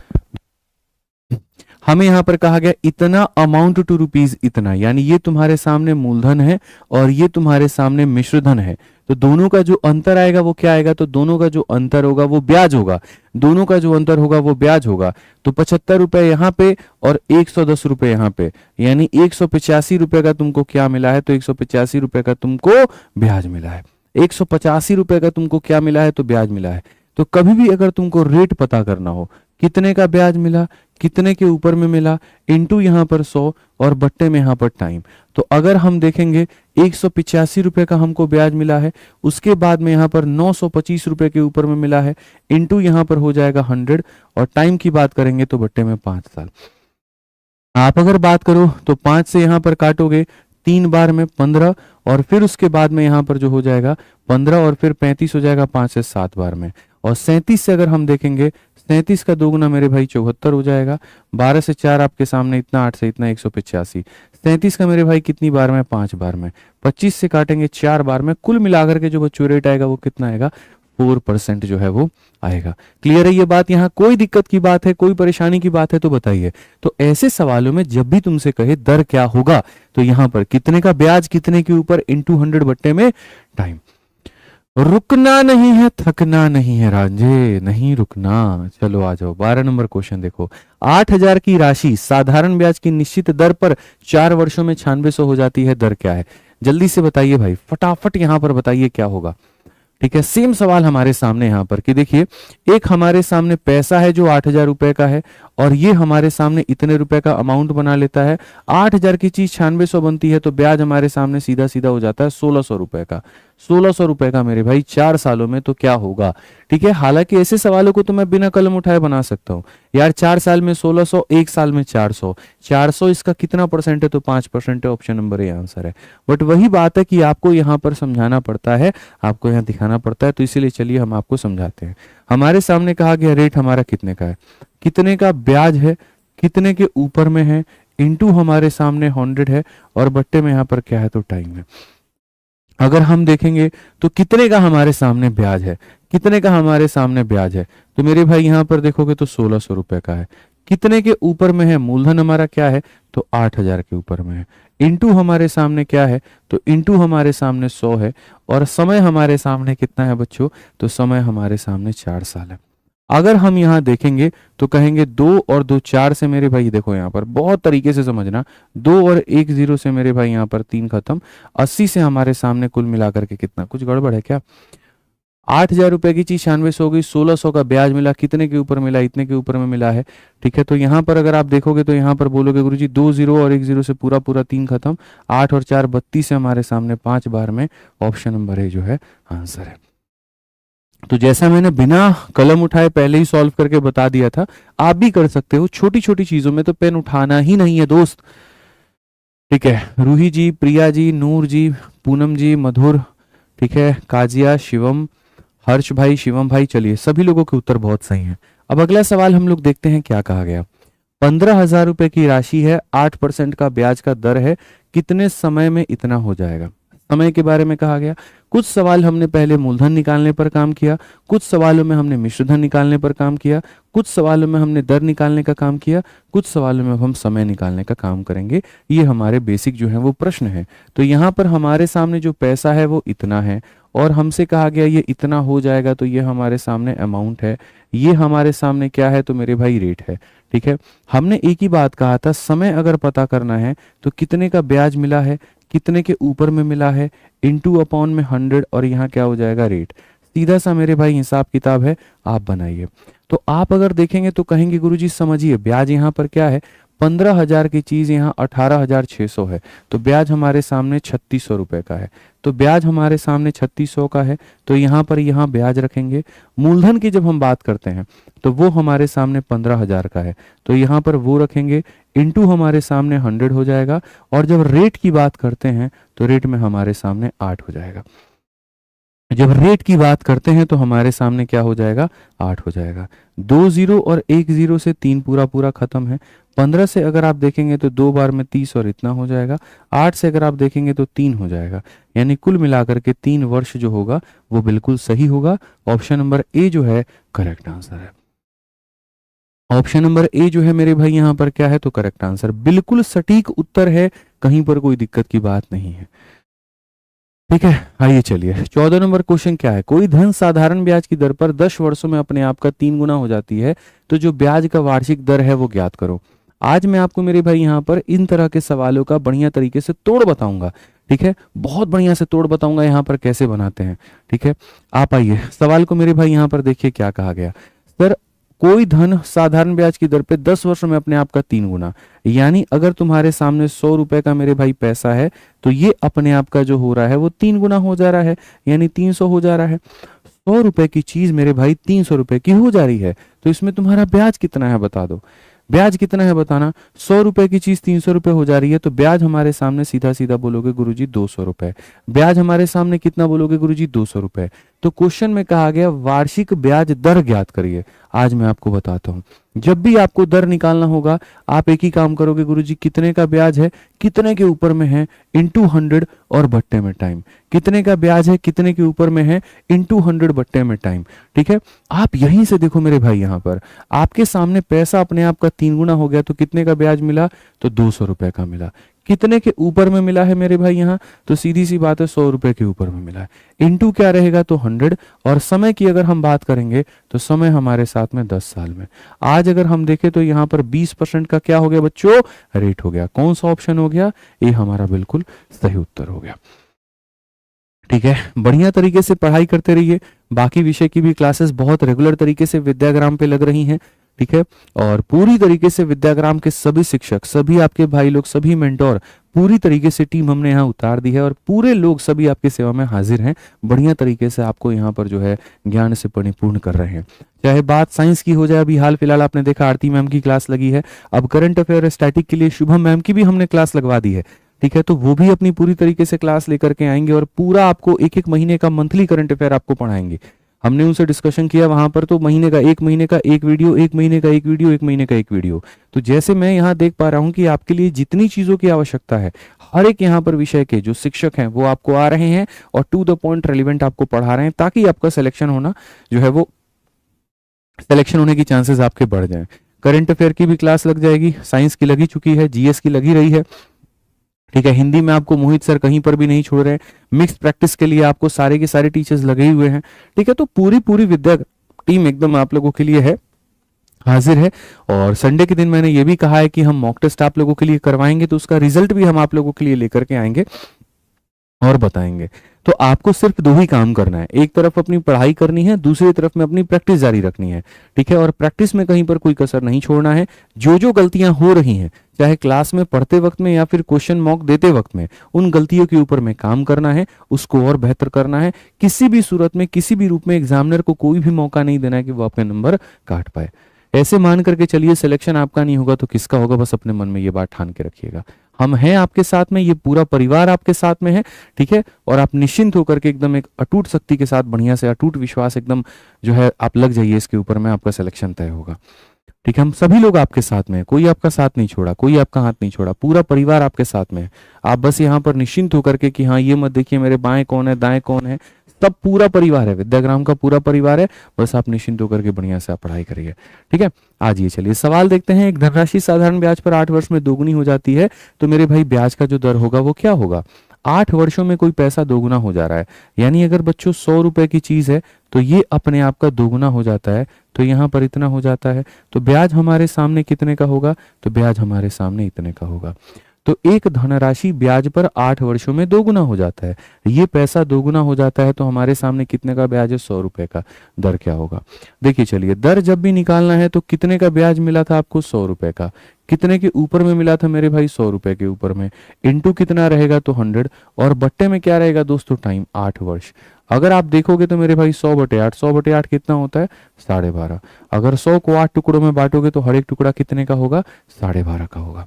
हमें यहां पर कहा गया इतना अमाउंट टू रुपीज इतना, यानी ये तुम्हारे सामने मूलधन है और ये तुम्हारे सामने मिश्रधन है, तो दोनों का जो अंतर आएगा वो क्या आएगा, तो दोनों का जो अंतर होगा वो ब्याज होगा, दोनों का जो अंतर होगा वो ब्याज होगा। तो 75 रुपए यहाँ पे और 110 रुपए यहाँ पे, यानी 185 रुपए का तुमको क्या मिला है, तो 185 रुपए का तुमको ब्याज मिला है। 185 रुपए का तुमको क्या मिला है, तो ब्याज मिला है। तो कभी भी अगर तुमको रेट पता करना हो, कितने का ब्याज मिला, कितने के ऊपर में मिला, इंटू यहाँ पर 100 और बट्टे में यहाँ पर टाइम, तो अगर हम देखेंगे 185 रुपए का हमको ब्याज मिला है, उसके बाद में यहाँ पर 925 रुपए के ऊपर में मिला है, इंटू यहाँ पर हो जाएगा 100, और टाइम की बात करेंगे तो बट्टे में 5 साल। आप अगर बात करो तो 5 से यहाँ पर काटोगे 3 बार में 15, और फिर उसके बाद में यहाँ पर जो हो जाएगा 15, और फिर 35 हो जाएगा 5 से 7 बार में, और 37 से अगर हम देखेंगे, 37 का दोगुना मेरे भाई 74 हो जाएगा, 12 से 4 आपके सामने इतना, 8 से इतना 185, 37 का मेरे भाई कितनी बार में, 5 बार में, 25 से काटेंगे 4 बार में, कुल मिलाकर के जो बच्चों रेट आएगा वो कितना आएगा, 4% जो है वो आएगा। क्लियर है ये बात? यहाँ कोई दिक्कत की बात है, कोई परेशानी की बात है तो बताइए। तो ऐसे सवालों में जब भी तुमसे कहे दर क्या होगा, तो यहाँ पर कितने का ब्याज कितने के ऊपर इंटू 100 बट्टे में टाइम। रुकना नहीं है, थकना नहीं है रांझे, नहीं रुकना। चलो आ जाओ 12 नंबर क्वेश्चन देखो। 8,000 की राशि साधारण ब्याज की निश्चित दर पर 4 वर्षों में 9600 हो जाती है, दर क्या है? जल्दी से बताइए भाई, फटाफट यहां पर बताइए क्या होगा। ठीक है, सेम सवाल हमारे सामने यहाँ पर कि देखिए, एक हमारे सामने पैसा है जो 8,000 रुपए का है, और ये हमारे सामने इतने रुपए का अमाउंट बना लेता है। 8,000 की चीज 9600 बनती है, तो ब्याज हमारे सामने सीधा सीधा हो जाता है 1600 रुपए का। 1600 रुपए का मेरे भाई 4 सालों में, तो क्या होगा? ठीक है, हालांकि ऐसे सवालों को तो मैं बिना कलम उठाए बना सकता हूँ यार। 4 साल में 1600, 1 साल में 400, 400 इसका कितना परसेंट है? तो 5% है। ऑप्शन नंबर ए आंसर है। बट वही बात है कि आपको यहाँ पर समझाना पड़ता है, आपको यहाँ दिखाना पड़ता है, तो इसीलिए चलिए हम आपको समझाते हैं। हमारे सामने कहा गया रेट हमारा कितने का है, कितने का ब्याज है, कितने के ऊपर में है, इंटू हमारे सामने 100 है, और बट्टे में यहाँ पर क्या है? तो टाइम है। अगर हम देखेंगे तो कितने का हमारे सामने ब्याज है, कितने का हमारे सामने ब्याज है, तो मेरे भाई यहां पर देखोगे तो 1600 रुपए का है। कितने के ऊपर में है? मूलधन हमारा क्या है? तो 8,000 के ऊपर में है। इंटू हमारे सामने क्या है? तो इंटू हमारे सामने 100 है, और समय हमारे सामने कितना है बच्चों? तो समय हमारे सामने 4 साल है। अगर हम यहाँ देखेंगे तो कहेंगे 2 और 2 4 से मेरे भाई, देखो यहाँ पर बहुत तरीके से समझना, 2 और 1 0 से मेरे भाई यहाँ पर 3 खत्म, 80 से हमारे सामने कुल मिलाकर के कितना? कुछ गड़बड़ है क्या? 8,000 रुपए की चीज 9600 हो गई, 1600 का ब्याज मिला, कितने के ऊपर मिला? इतने के ऊपर में मिला है। ठीक है, तो यहाँ पर अगर आप देखोगे तो यहाँ पर बोलोगे गुरुजी 2 0 और 1 0 से पूरा पूरा 3 खत्म, 8 और 4 32 से हमारे सामने 5 बार में ऑप्शन नंबर ए जो है आंसर है। तो जैसा मैंने बिना कलम उठाए पहले ही सॉल्व करके बता दिया था, आप भी कर सकते हो। छोटी छोटी चीजों में तो पेन उठाना ही नहीं है दोस्त। ठीक है, रूही जी, प्रिया जी, नूर जी, पूनम जी, मधुर, ठीक है, काजिया, शिवम, हर्ष भाई, शिवम भाई, चलिए सभी लोगों के उत्तर बहुत सही हैं। अब अगला सवाल हम लोग देखते हैं क्या कहा गया। 15,000 रुपए की राशि है, 8% का ब्याज का दर है, कितने समय में इतना हो जाएगा? समय के बारे में कहा गया। कुछ सवाल हमने पहले मूलधन निकालने पर काम किया, कुछ सवालों में हमने मिश्रधन निकालने पर काम किया, कुछ सवालों में हमने दर निकालने का काम किया, कुछ सवालों में हम समय निकालने का काम करेंगे। ये हमारे बेसिक जो है वो प्रश्न है। तो यहाँ पर हमारे सामने जो पैसा है वो इतना है, और हमसे कहा गया ये इतना हो जाएगा, तो ये हमारे सामने अमाउंट है। ये हमारे सामने क्या है? तो मेरे भाई रेट है। ठीक है, हमने एक ही बात कहा था, समय अगर पता करना है तो कितने का ब्याज मिला है, कितने के ऊपर में मिला है, इंटू अपॉन में 100, और यहाँ क्या हो जाएगा? रेट। सीधा सा मेरे भाई हिसाब किताब है, आप बनाइए। तो आप अगर देखेंगे तो कहेंगे गुरुजी समझिए, ब्याज यहाँ पर क्या है? 15,000 की चीज यहाँ 18,600 है, तो ब्याज हमारे सामने 3600 रुपए का है। तो ब्याज हमारे सामने 3600 का है, तो यहाँ पर यहाँ ब्याज रखेंगे। मूलधन की जब हम बात करते हैं तो वो हमारे सामने 15,000 का है, तो यहाँ पर वो रखेंगे, इंटू हमारे सामने 100 हो जाएगा। और जब रेट की बात करते हैं तो रेट में हमारे सामने 8 हो जाएगा। जब रेट की बात करते हैं तो हमारे सामने क्या हो जाएगा? 8 हो जाएगा। 2 0 और 1 0 से 3 पूरा पूरा खत्म है। 15 से अगर आप देखेंगे तो 2 बार में 30 और इतना हो जाएगा। 8 से अगर आप देखेंगे तो 3 हो जाएगा, यानी कुल मिलाकर के 3 वर्ष जो होगा वो बिल्कुल सही होगा। ऑप्शन नंबर ए जो है करेक्ट आंसर है। ऑप्शन नंबर ए जो है मेरे भाई यहाँ पर क्या है? तो करेक्ट आंसर, बिल्कुल सटीक उत्तर है, कहीं पर कोई दिक्कत की बात नहीं है। ठीक है, आइए चलिए 14 नंबर क्वेश्चन क्या है। कोई धन साधारण ब्याज की दर पर 10 वर्षों में अपने आप का 3 गुना हो जाती है, तो जो ब्याज का वार्षिक दर है वो ज्ञात करो। आज मैं आपको मेरे भाई यहाँ पर इन तरह के सवालों का बढ़िया तरीके से तोड़ बताऊंगा। ठीक है, बहुत बढ़िया से तोड़ बताऊंगा यहाँ पर कैसे बनाते हैं। ठीक है, आप आइए सवाल को मेरे भाई यहाँ पर देखिए क्या कहा गया। सर, कोई धन साधारण ब्याज की दर पे 10 वर्षों में अपने आप का 3 गुना, यानी अगर तुम्हारे सामने 100 रुपए का मेरे भाई पैसा है, तो ये अपने आप का जो हो रहा है वो 3 गुना हो जा रहा है, यानी 300 हो जा रहा है। 100 रुपए की चीज मेरे भाई 300 रुपए की हो जा रही है, तो इसमें तुम्हारा ब्याज कितना है बता दो। ब्याज कितना है बताना। 100 रुपए की चीज 300 रुपए हो जा रही है, तो ब्याज हमारे सामने सीधा सीधा बोलोगे गुरुजी 200 रुपए। ब्याज हमारे सामने कितना बोलोगे गुरुजी? 200 रुपए। तो क्वेश्चन में कहा गया वार्षिक ब्याज दर ज्ञात करिए। आज मैं आपको बताता हूं, जब भी आपको दर निकालना होगा आप एक ही काम करोगे, गुरुजी कितने का ब्याज है, कितने के ऊपर में है, इंटू 100 और बट्टे में टाइम, कितने का ब्याज है, कितने के ऊपर में है, इंटू 100 बट्टे में टाइम। ठीक है, आप यहीं से देखो मेरे भाई, यहां पर आपके सामने पैसा अपने आप का 3 गुना हो गया, तो कितने का ब्याज मिला, तो 200 रुपए का मिला। कितने के ऊपर में मिला है मेरे भाई यहाँ, तो सीधी सी बात है 100 रुपए के ऊपर में मिला है। इंटू क्या रहेगा, तो 100। और समय की अगर हम बात करेंगे तो समय हमारे साथ में 10 साल में। आज अगर हम देखें तो यहाँ पर 20% का क्या हो गया बच्चों, रेट हो गया। कौन सा ऑप्शन हो गया, ये हमारा बिल्कुल सही उत्तर हो गया। ठीक है, बढ़िया तरीके से पढ़ाई करते रहिए। बाकी विषय की भी क्लासेस बहुत रेगुलर तरीके से विद्याग्राम पे लग रही हैं। ठीक है, और पूरी तरीके से विद्याग्राम के सभी शिक्षक, सभी आपके भाई लोग, सभी मेंटोर, पूरी तरीके से टीम हमने यहाँ उतार दी है और पूरे लोग सभी आपकी सेवा में हाजिर हैं। बढ़िया तरीके से आपको यहाँ पर जो है ज्ञान से परिपूर्ण कर रहे हैं। चाहे बात साइंस की हो जाए, अभी हाल फिलहाल आपने देखा आरती मैम की क्लास लगी है। अब करंट अफेयर स्टैटिक के लिए शुभम मैम की भी हमने क्लास लगवा दी है। ठीक है, तो वो भी अपनी पूरी तरीके से क्लास लेकर के आएंगे और पूरा आपको एक एक महीने का मंथली करंट अफेयर आपको पढ़ाएंगे। हमने उनसे डिस्कशन किया वहां पर, तो महीने का एक वीडियो, एक महीने का एक वीडियो, एक महीने का एक वीडियो। तो जैसे मैं यहाँ देख पा रहा हूँ कि आपके लिए जितनी चीजों की आवश्यकता है, हर एक यहाँ पर विषय के जो शिक्षक हैं वो आपको आ रहे हैं और टू द पॉइंट रेलिवेंट आपको पढ़ा रहे हैं, ताकि आपका सिलेक्शन होना जो है वो सिलेक्शन होने की चांसेस आपके बढ़ जाएं। करंट अफेयर की भी क्लास लग जाएगी, साइंस की लगी चुकी है, जीएस की लगी रही है। ठीक है, हिंदी में आपको मोहित सर कहीं पर भी नहीं छोड़ रहे हैं। मिक्स प्रैक्टिस के लिए आपको सारे के सारे टीचर्स लगे हुए हैं। ठीक है, तो पूरी विद्या टीम एकदम आप लोगों के लिए है, हाजिर है। और संडे के दिन मैंने ये भी कहा है कि हम मॉक टेस्ट आप लोगों के लिए करवाएंगे, तो उसका रिजल्ट भी हम आप लोगों के लिए लेकर के आएंगे और बताएंगे। तो आपको सिर्फ 2 ही काम करना है, एक तरफ अपनी पढ़ाई करनी है, दूसरी तरफ में अपनी प्रैक्टिस जारी रखनी है। ठीक है, और प्रैक्टिस में कहीं पर कोई कसर नहीं छोड़ना है। जो जो गलतियां हो रही हैं, चाहे क्लास में पढ़ते वक्त में या फिर क्वेश्चन मॉक देते वक्त में, उन गलतियों के ऊपर में काम करना है, उसको और बेहतर करना है। किसी भी सूरत में, किसी भी रूप में एग्जामिनर को कोई भी मौका नहीं देना है कि वो आपके नंबर काट पाए। ऐसे मान करके चलिए सिलेक्शन आपका नहीं होगा तो किसका होगा, बस अपने मन में ये बात ठान के रखिएगा। हम हैं आपके साथ में, ये पूरा परिवार आपके साथ में है। ठीक है, और आप निश्चिंत होकर के एकदम एक अटूट शक्ति के साथ, बढ़िया से अटूट विश्वास एकदम जो है आप लग जाइए इसके ऊपर में, आपका सिलेक्शन तय होगा। ठीक है, हम सभी लोग आपके साथ में हैं, कोई आपका साथ नहीं छोड़ा, कोई आपका हाथ नहीं छोड़ा, पूरा परिवार आपके साथ में है। आप बस यहाँ पर निश्चिंत होकर के कि हाँ ये मत देखिए मेरे बाएं कौन है, दाएं कौन है, सब पूरा परिवार है, विद्याग्राम का पूरा परिवार है। बस आप निश्चिंत होकर के बढ़िया से आप पढ़ाई करिए। ठीक है, आज ये चलिए सवाल देखते हैं। एक धनराशि साधारण ब्याज पर 8 वर्ष में दोगुनी हो जाती है, तो मेरे भाई ब्याज का जो दर होगा वो क्या होगा। 8 वर्षों में कोई पैसा दोगुना हो जा रहा है, यानी अगर बच्चों 100 रुपए की चीज है तो ये अपने आप का दोगुना हो जाता है, तो यहाँ पर इतना हो जाता है। तो ब्याज हमारे सामने कितने का होगा, तो ब्याज हमारे सामने इतने का होगा। तो एक धनराशि ब्याज पर 8 वर्षों में दोगुना हो जाता है, ये पैसा दोगुना हो जाता है, तो हमारे सामने कितने का ब्याज है, 100 रुपए का। दर क्या होगा, देखिए चलिए, दर जब भी निकालना है तो कितने का ब्याज मिला था आपको, 100 रुपए का। कितने के ऊपर में मिला था मेरे भाई, 100 रुपए के ऊपर में। इंटू कितना रहेगा, तो 100, और बट्टे में क्या रहेगा दोस्तों, टाइम, 8 वर्ष। अगर आप देखोगे तो मेरे भाई 100/8, 100/8 कितना होता है, 12.5। अगर 100 को 8 टुकड़ों में बांटोगे तो हर एक टुकड़ा कितने का होगा, 12.5 का होगा।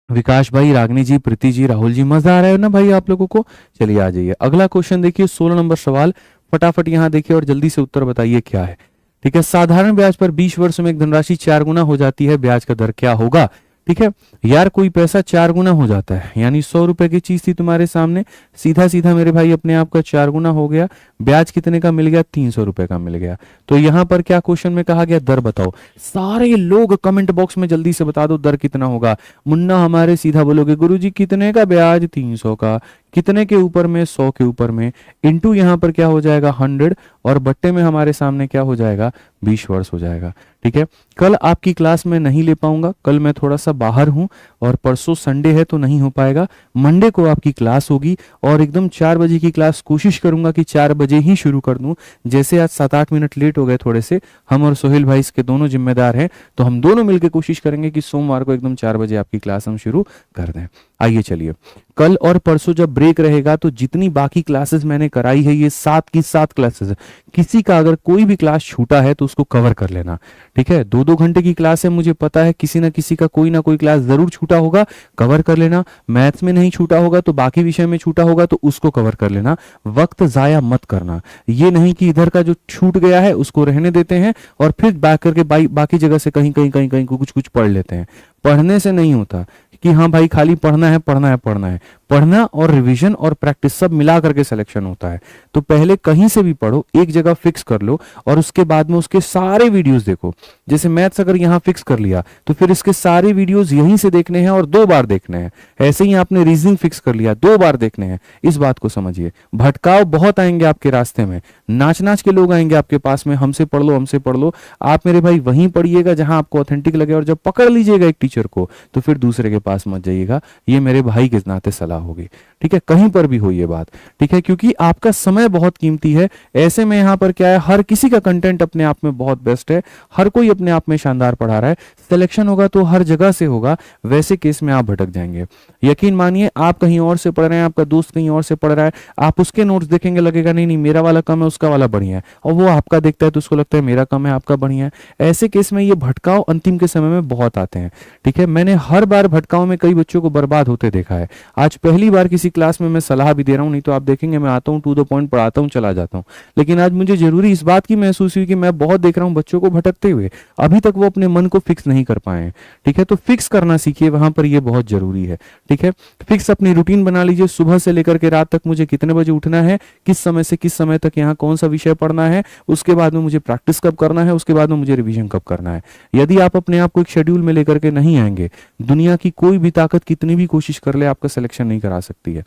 विकास भाई, रागनी जी, प्रीति जी, राहुल जी, मजा आ रहा है ना भाई आप लोगों को। चलिए आ जाइए, अगला क्वेश्चन देखिए, 16 नंबर सवाल। फटाफट यहाँ देखिए और जल्दी से उत्तर बताइए क्या है। ठीक है, साधारण ब्याज पर 20 वर्ष में एक धनराशि 4 गुना हो जाती है, ब्याज का दर क्या होगा। ठीक है यार, कोई पैसा 4 गुना हो जाता है, यानी 100 रुपए की चीज थी तुम्हारे सामने, सीधा सीधा मेरे भाई अपने आप का 4 गुना हो गया। ब्याज कितने का मिल गया, 300 रुपए का मिल गया। तो यहाँ पर क्या क्वेश्चन में कहा गया, दर बताओ। सारे लोग कमेंट बॉक्स में जल्दी से बता दो दर कितना होगा। मुन्ना हमारे सीधा बोलोगे, गुरुजी कितने का ब्याज, 300 का। कितने के ऊपर में, 100 के ऊपर में। इंटू यहाँ पर क्या हो जाएगा, 100, और बट्टे में हमारे सामने क्या हो जाएगा, 20 वर्ष हो जाएगा। ठीक है, कल आपकी क्लास में नहीं ले पाऊंगा, कल मैं थोड़ा सा बाहर हूं, और परसों संडे है तो नहीं हो पाएगा। मंडे को आपकी क्लास होगी, और एकदम 4 बजे की क्लास कोशिश करूंगा कि 4 बजे ही शुरू कर दूं। जैसे आज 7-8 मिनट लेट हो गए थोड़े से, हम और सोहेल भाई इसके दोनों जिम्मेदार हैं, तो हम दोनों मिलकर कोशिश करेंगे कि सोमवार को एकदम 4 बजे आपकी क्लास हम शुरू कर दें। आइए चलिए, कल और परसों जब ब्रेक रहेगा तो जितनी बाकी क्लासेस मैंने कराई है, ये 7 की 7 क्लासेस है, किसी का अगर कोई भी क्लास छूटा है तो उसको कवर कर लेना, ठीक है। 2-2 घंटे की क्लास है, मुझे पता है किसी ना किसी का कोई ना कोई क्लास जरूर छूटा होगा, कवर कर लेना। मैथ्स में नहीं छूटा होगा तो बाकी विषय में छूटा होगा तो उसको कवर कर लेना। वक्त जाया मत करना, ये नहीं कि इधर का जो छूट गया है उसको रहने देते हैं और फिर बैक करके बाकी जगह से कहीं कहीं कहीं कहीं कुछ कुछ पढ़ लेते हैं। पढ़ने से नहीं होता कि हाँ भाई खाली पढ़ना है पढ़ना है पढ़ना है, पढ़ना और रिवीजन और प्रैक्टिस सब मिला करके सिलेक्शन होता है। तो पहले कहीं से भी पढ़ो, एक जगह फिक्स कर लो और उसके बाद में उसके सारे वीडियोस देखो। जैसे मैथ्स अगर यहाँ फिक्स कर लिया तो फिर इसके सारे वीडियोस यहीं से देखने हैं और 2 बार देखने हैं। ऐसे ही आपने रीजनिंग फिक्स कर लिया, 2 बार देखने हैं। इस बात को समझिए। भटकाव बहुत आएंगे आपके रास्ते में, नाच नाच के लोग आएंगे आपके पास में, हमसे पढ़ लो हमसे पढ़ लो। आप मेरे भाई वहीं पढ़िएगा जहां आपको ऑथेंटिक लगे, और जब पकड़ लीजिएगा एक टीचर को तो फिर दूसरे के पास मत जाइएगा। ये मेरे भाई के नाते सलाह होगी, ठीक है। कहीं पर भी हो ये बात, ठीक है, क्योंकि आपका समय बहुत कीमती है। ऐसे में यहाँ पर क्या है, हर किसी का कंटेंट अपने आप में बहुत बेस्ट है, हर कोई अपने आप में शानदार पढ़ा रहा है। सिलेक्शन होगा तो हर जगह से होगा, वैसे केस में आप भटक जाएंगे। यकीन मानिए, आप कहीं और से पढ़ रहे हैं, आपका दोस्त कहीं और से पढ़ रहा है, आप उसके नोट्स देखेंगे, लगेगा नहीं नहीं मेरा वाला कम है उसका वाला बढ़िया है, और वो आपका देखता है तो उसको लगता है मेरा कम है आपका बढ़िया है। ऐसे केस में ये भटकाव अंतिम के समय में बहुत आते हैं, ठीक है। मैंने हर बार भटकाव में कई बच्चों को बर्बाद होते देखा है। आज पहली बार किसी क्लास में मैं सलाह भी दे रहा हूं, नहीं तो आप देखेंगे मैं आता हूं, टू द पॉइंट पढ़ाता हूं, चला जाता हूं। लेकिन आज मुझे जरूरी इस बात की महसूस हुई कि मैं बहुत देख रहा हूं बच्चों को भटकते हुए, अभी तक वो अपने मन को फिक्स नहीं कर पाए हैं, ठीक है। तो फिक्स करना सीखिए, वहां पर ये बहुत जरूरी है, ठीक है। फिक्स अपनी रूटीन बना लीजिए, सुबह से लेकर के रात तक मुझे कितने बजे उठना है, किस समय से किस समय तक यहाँ कौन सा विषय पढ़ना है, उसके बाद में मुझे प्रैक्टिस कब करना है, उसके बाद में मुझे रिवीजन कब करना है। यदि आप अपने आप को एक शेड्यूल में लेकर के नहीं आएंगे, दुनिया की कोई भी ताकत कितनी भी कोशिश कर ले आपका सिलेक्शन नहीं करा सकती है।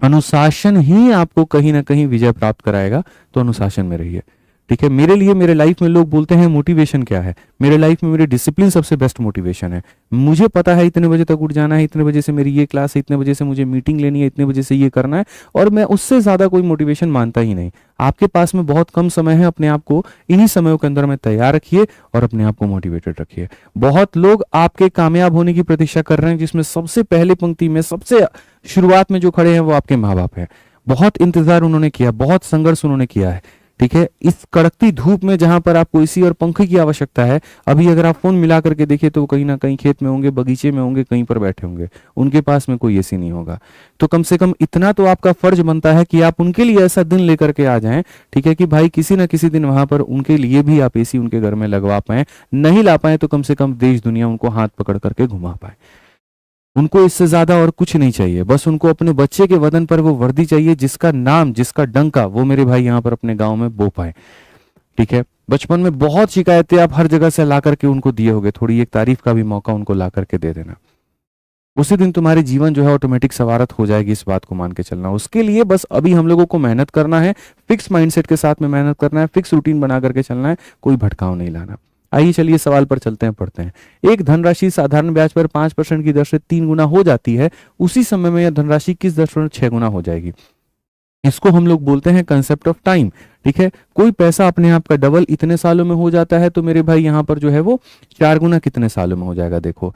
अनुशासन ही आपको कहीं ना कहीं विजय प्राप्त कराएगा, तो अनुशासन में रहिए, ठीक है। मेरे लिए, मेरे लाइफ में लोग बोलते हैं मोटिवेशन क्या है, मेरे लाइफ में मेरे डिसिप्लिन सबसे बेस्ट मोटिवेशन है। मुझे पता है इतने बजे तक उठ जाना है, इतने बजे से मेरी ये क्लास है, इतने बजे से मुझे मीटिंग लेनी है, इतने बजे से ये करना है, और मैं उससे ज्यादा कोई मोटिवेशन मानता ही नहीं। आपके पास में बहुत कम समय है, अपने आप को इन्हीं समयों के अंदर में तैयार रखिए और अपने आप को मोटिवेटेड रखिए। बहुत लोग आपके कामयाब होने की प्रतीक्षा कर रहे हैं, जिसमें सबसे पहले पंक्ति में सबसे शुरुआत में जो खड़े हैं वो आपके माँ बाप हैं। बहुत इंतजार उन्होंने किया, बहुत संघर्ष उन्होंने किया है, ठीक है। इस कड़कती धूप में जहां पर आपको एसी और पंखे की आवश्यकता है, अभी अगर आप फोन मिला करके देखिए तो कहीं ना कहीं खेत में होंगे, बगीचे में होंगे, कहीं पर बैठे होंगे, उनके पास में कोई एसी नहीं होगा। तो कम से कम इतना तो आपका फर्ज बनता है कि आप उनके लिए ऐसा दिन लेकर के आ जाएं, ठीक है, कि भाई किसी ना किसी दिन वहां पर उनके लिए भी आप एसी उनके घर में लगवा पाए। नहीं ला पाए तो कम से कम देश दुनिया उनको हाथ पकड़ करके घुमा पाए। उनको इससे ज्यादा और कुछ नहीं चाहिए, बस उनको अपने बच्चे के बदन पर वो वर्दी चाहिए जिसका नाम, जिसका डंका वो मेरे भाई यहाँ पर अपने गांव में बो पाए, ठीक है। बचपन में बहुत शिकायतें आप हर जगह से ला करके उनको दिए होंगे, थोड़ी एक तारीफ का भी मौका उनको ला करके दे देना। उसी दिन तुम्हारे जीवन जो है ऑटोमेटिक सवारत हो जाएगी, इस बात को मान के चलना। उसके लिए बस अभी हम लोगों को मेहनत करना है, फिक्स माइंडसेट के साथ में मेहनत करना है, फिक्स रूटीन बना करके चलना है, कोई भटकाव नहीं लाना। आइए चलिए सवाल पर चलते हैं, पढ़ते हैं। एक धनराशि साधारण ब्याज पर 5% की दर से 3 गुना हो जाती है, उसी समय में यह धनराशि किस दर पर 6 गुना हो जाएगी? इसको हम लोग बोलते हैं कंसेप्ट ऑफ टाइम, ठीक है। कोई पैसा अपने आप का डबल इतने सालों में हो जाता है, तो मेरे भाई यहाँ पर जो है वो 4 गुना कितने सालों में हो जाएगा? देखो,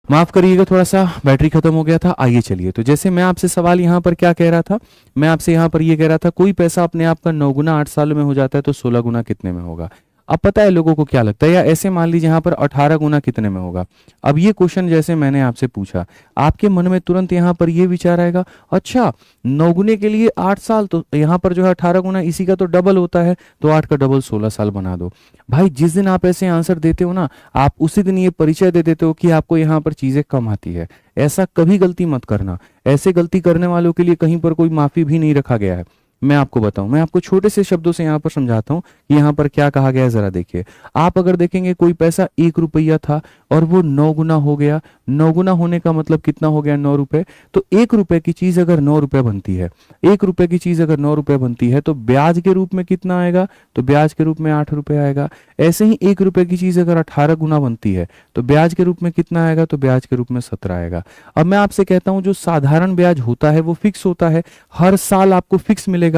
माफ करिएगा थोड़ा सा बैटरी खत्म हो गया था। आइए चलिए, तो जैसे मैं आपसे सवाल यहाँ पर क्या कह रहा था, मैं आपसे यहाँ पर ये कह रहा था कोई पैसा अपने आप का 9 गुना 8 सालों में हो जाता है तो 16 गुना कितने में होगा? अब पता है लोगों को क्या लगता है, या ऐसे मान लीजिए यहाँ पर 18 गुना कितने में होगा। अब ये क्वेश्चन जैसे मैंने आपसे पूछा, आपके मन में तुरंत यहाँ पर ये विचार आएगा, अच्छा 9 गुने के लिए 8 साल, तो यहाँ पर जो है 18 गुना इसी का तो डबल होता है, तो 8 का डबल 16 साल बना दो। भाई जिस दिन आप ऐसे आंसर देते हो ना, आप उसी दिन ये परिचय दे देते हो कि आपको यहाँ पर चीजें कम आती है। ऐसा कभी गलती मत करना। ऐसे गलती करने वालों के लिए कहीं पर कोई माफी भी नहीं रखा गया है। मैं आपको बताऊं, मैं आपको छोटे से शब्दों से यहाँ पर समझाता हूँ कि यहाँ पर क्या कहा गया है, जरा देखिए। आप अगर देखेंगे कोई पैसा 1 रुपया था और वो 9 गुना हो गया। 9 गुना होने का मतलब कितना हो गया, 9 रुपए। तो 1 रुपए की चीज अगर 9 रुपए बनती है, 1 रुपए की चीज अगर 9 रुपए बनती है, तो ब्याज के रूप में कितना आएगा, तो ब्याज के रूप में 8 रुपए आएगा। ऐसे ही 1 रुपए की चीज अगर 18 गुना बनती है, तो ब्याज के रूप में कितना आएगा, तो ब्याज के रूप में 17 आएगा। अब मैं आपसे कहता हूं, जो साधारण ब्याज होता है वो फिक्स होता है, हर साल आपको फिक्स मिलेगा,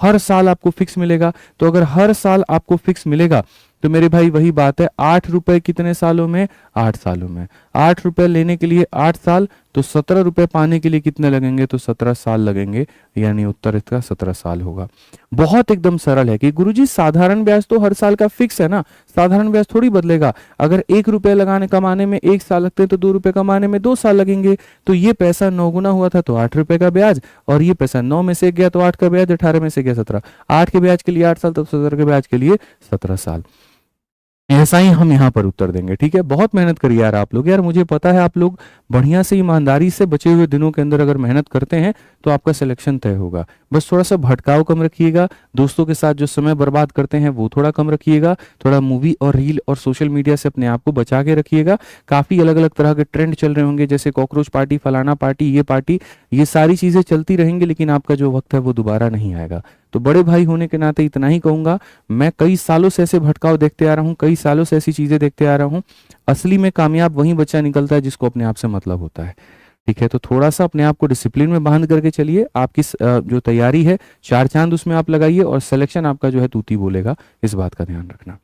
हर साल आपको फिक्स मिलेगा। तो अगर हर साल आपको फिक्स मिलेगा, तो मेरे भाई वही बात है, 8 रुपए कितने सालों में, 8 सालों में। 8 रुपए लेने के लिए 8 साल, तो 17 रुपए पाने के लिए कितने लगेंगे, तो 17 साल लगेंगे, यानी उत्तर इसका 17 साल होगा। बहुत एकदम सरल है कि गुरुजी साधारण ब्याज तो हर साल का फिक्स है ना, साधारण ब्याज थोड़ी बदलेगा। अगर 1 रुपए लगाने कमाने में 1 साल लगते हैं, तो 2 रुपए कमाने में 2 साल लगेंगे। तो ये पैसा 9 गुना हुआ था तो 8 रुपए का ब्याज, और ये पैसा 9 में से गया तो 8 का ब्याज, 18 में से गया 17, 8 के ब्याज के लिए 8 साल, तो 17 के ब्याज के लिए 17 साल। ऐसा ही हम यहाँ पर उत्तर देंगे। ठीक है, बहुत मेहनत करिए यार आप लोग। यार मुझे पता है आप लोग बढ़िया से ईमानदारी से बचे हुए दिनों के अंदर अगर मेहनत करते हैं तो आपका सिलेक्शन तय होगा। बस थोड़ा सा भटकाव कम रखिएगा, दोस्तों के साथ जो समय बर्बाद करते हैं वो थोड़ा कम रखिएगा, थोड़ा मूवी और रील और सोशल मीडिया से अपने आप को बचा के रखिएगा। काफ़ी अलग अलग तरह के ट्रेंड चल रहे होंगे, जैसे कॉकरोच पार्टी, फलाना पार्टी, ये सारी चीज़ें चलती रहेंगी, लेकिन आपका जो वक्त है वो दोबारा नहीं आएगा। तो बड़े भाई होने के नाते इतना ही कहूंगा, मैं कई सालों से ऐसे भटकाव देखते आ रहा हूँ, कई सालों से ऐसी चीजें देखते आ रहा हूँ। असली में कामयाब वही बच्चा निकलता है जिसको अपने आप से मतलब होता है। ठीक है, तो थोड़ा सा अपने आप को डिसिप्लिन में बांध करके चलिए। आपकी जो तैयारी है 4 चांद उसमें आप लगाइए, और सिलेक्शन आपका जो है तूती बोलेगा, इस बात का ध्यान रखना।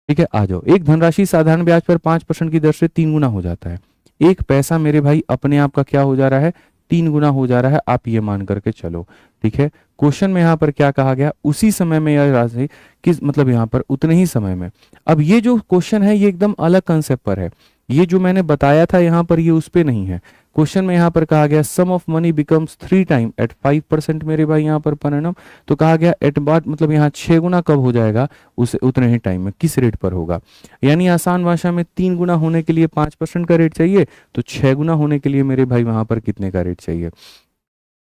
ठीक है, आ जाओ। एक धनराशि साधारण ब्याज पर 5% की दर से 3 गुना हो जाता है। एक पैसा मेरे भाई अपने आप का क्या हो जा रहा है, 3 गुना हो जा रहा है, आप ये मान करके चलो। ठीक है, क्वेश्चन में यहाँ पर क्या कहा गया, उसी समय में यह राशि किस, मतलब यहाँ पर उतने ही समय में। अब ये जो क्वेश्चन है ये एकदम अलग कंसेप्ट पर है। ये जो मैंने बताया था यहाँ पर ये उस पे नहीं है। क्वेश्चन में यहाँ पर कहा गया sum of money becomes 3 time at 5% मेरे भाई यहाँ पर परिणाम। तो कहा गया एट बात, मतलब यहाँ 6 गुना कब हो जाएगा, उसे उतने ही टाइम में, किस रेट पर होगा। यानी आसान भाषा में 3 गुना होने के लिए 5% का रेट चाहिए, तो 6 गुना होने के लिए मेरे भाई वहां पर कितने का रेट चाहिए।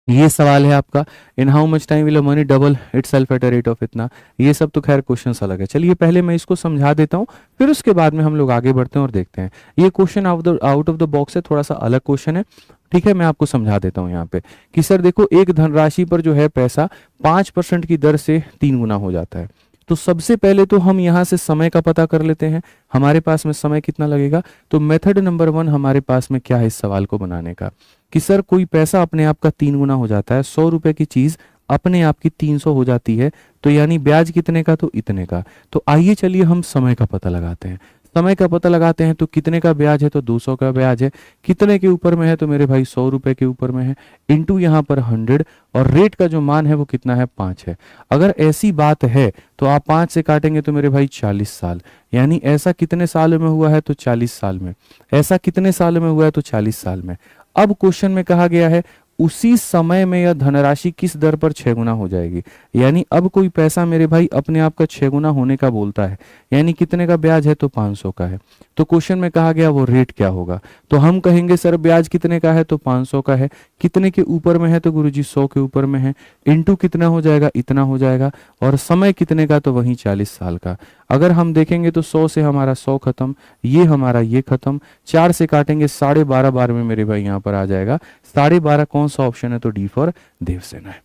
ये सवाल है आपका, in how much time will a money double itself at a rate of इतना। ये सब तो खैर क्वेश्चन अलग है। चलिए पहले मैं इसको समझा देता हूँ, फिर उसके बाद में हम लोग आगे बढ़ते हैं और देखते हैं। ये question out of the box है, थोड़ा सा अलग क्वेश्चन है। ठीक है, मैं आपको समझा देता हूँ यहाँ पे कि सर देखो, एक धनराशि पर जो है पैसा 5% की दर से 3 गुना हो जाता है। तो सबसे पहले तो हम यहाँ से समय का पता कर लेते हैं, हमारे पास में समय कितना लगेगा। तो मेथड नंबर 1 हमारे पास में क्या है इस सवाल को बनाने का, कि सर कोई पैसा अपने आप का 3 गुना हो जाता है, 100 रुपए की चीज अपने आप की 300 हो जाती है, तो यानी ब्याज कितने का, तो इतने का। तो आइए चलिए हम समय का पता लगाते हैं। समय का पता लगाते हैं, तो कितने का ब्याज है, तो 200 का ब्याज है। कितने के ऊपर में है, तो मेरे भाई 100 रुपए के ऊपर में है, इंटू यहाँ पर 100, और रेट का जो मान है वो कितना है, 5 है। अगर ऐसी बात है तो आप 5 से काटेंगे तो मेरे भाई 40 साल, यानी ऐसा कितने साल में हुआ है, तो 40 साल में। ऐसा कितने साल में हुआ है, तो 40 साल में। अब क्वेश्चन में कहा गया है उसी समय में यह धनराशि किस दर पर 6 गुना हो जाएगी। यानी अब कोई पैसा मेरे भाई अपने आप का 6 गुना होने का बोलता है, यानी कितने का ब्याज है, तो 500 का है। तो क्वेश्चन में कहा गया वो रेट क्या होगा, तो हम कहेंगे सर ब्याज कितने का है, तो 500 का है। कितने के ऊपर में है, तो गुरुजी 100 के ऊपर में है, इंटू कितना हो जाएगा, इतना हो जाएगा, और समय कितने का, तो वही 40 साल का। अगर हम देखेंगे तो 100 से हमारा 100 खत्म, ये हमारा ये खत्म, 4 से काटेंगे 12.5 बार में मेरे भाई यहाँ पर आ जाएगा 12.5। कौन सा ऑप्शन है, तो डी फॉर देवसेना है।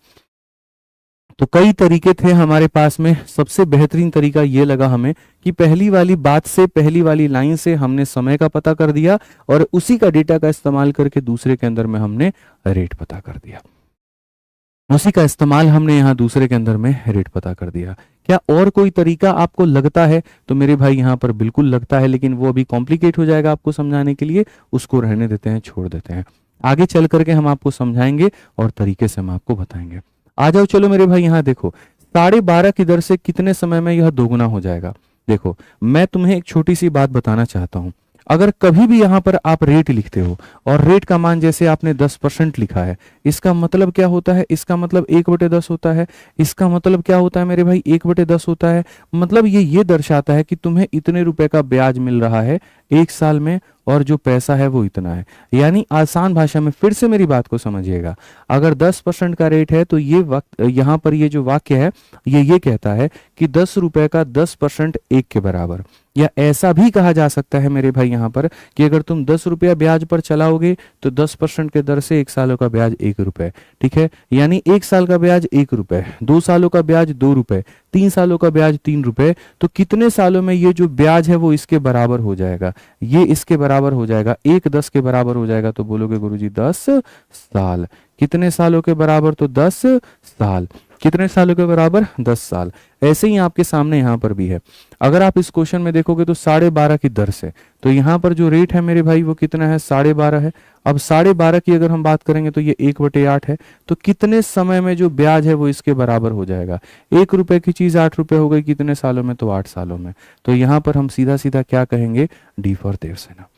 तो कई तरीके थे हमारे पास में, सबसे बेहतरीन तरीका ये लगा हमें कि पहली वाली बात से, पहली वाली लाइन से हमने समय का पता कर दिया, और उसी का डेटा का इस्तेमाल करके दूसरे के अंदर में हमने रेट पता कर दिया। उसी का इस्तेमाल हमने यहाँ दूसरे के अंदर में रेट पता कर दिया। क्या और कोई तरीका आपको लगता है, तो मेरे भाई यहाँ पर बिल्कुल लगता है, लेकिन वो अभी कॉम्प्लिकेट हो जाएगा आपको समझाने के लिए, उसको रहने देते हैं, छोड़ देते हैं। आगे चल करके हम आपको समझाएंगे और तरीके से हम आपको बताएंगे। आ जाओ चलो मेरे भाई, यहाँ देखो 12.5 की दर से कितने समय में यह दोगुना हो जाएगा। देखो, मैं तुम्हें एक छोटी सी बात बताना चाहता हूं। अगर कभी भी यहां पर आप रेट लिखते हो और रेट का मान जैसे आपने 10% लिखा है, इसका मतलब क्या होता है? इसका मतलब 1/10 होता है। इसका मतलब क्या होता है मेरे भाई? 1/10 होता है। मतलब ये दर्शाता है कि तुम्हें इतने रुपए का ब्याज मिल रहा है 1 साल में, और जो पैसा है वो इतना है। यानी आसान भाषा में फिर से मेरी बात को समझिएगा, अगर 10% का रेट है तो ये वक्त यहाँ पर ये जो वाक्य है ये कहता है कि 10 रुपए का 10% 1 के बराबर। या ऐसा भी कहा जा सकता है मेरे भाई यहाँ पर कि अगर तुम 10 रुपया ब्याज पर चलाओगे तो 10% के दर से 1 सालों का ब्याज 1 रुपए। ठीक है, यानी 1 साल का ब्याज 1 रुपए, 2 सालों का ब्याज 2 रुपए, 3 सालों का ब्याज 3 रुपए। तो कितने सालों में ये जो ब्याज है वो इसके बराबर हो जाएगा? ये इसके बराबर हो जाएगा, 1 10 के बराबर हो जाएगा। तो बोलोगे गुरुजी 10 साल। कितने सालों के बराबर? तो 10 साल। कितने सालों के बराबर? 10 साल। ऐसे ही आपके सामने यहां पर भी है। अगर आप इस क्वेश्चन में देखोगे तो 12.5 की दर से, तो यहां पर जो रेट है मेरे भाई वो कितना है? 12.5 है। अब 12.5 की अगर हम बात करेंगे तो ये 1/8 है। तो कितने समय में जो ब्याज है वो इसके बराबर हो जाएगा? 1 रुपए की चीज 8 रुपए हो गई, कितने सालों में? तो 8 सालों में। तो यहां पर हम सीधा सीधा क्या कहेंगे? D for Devsena.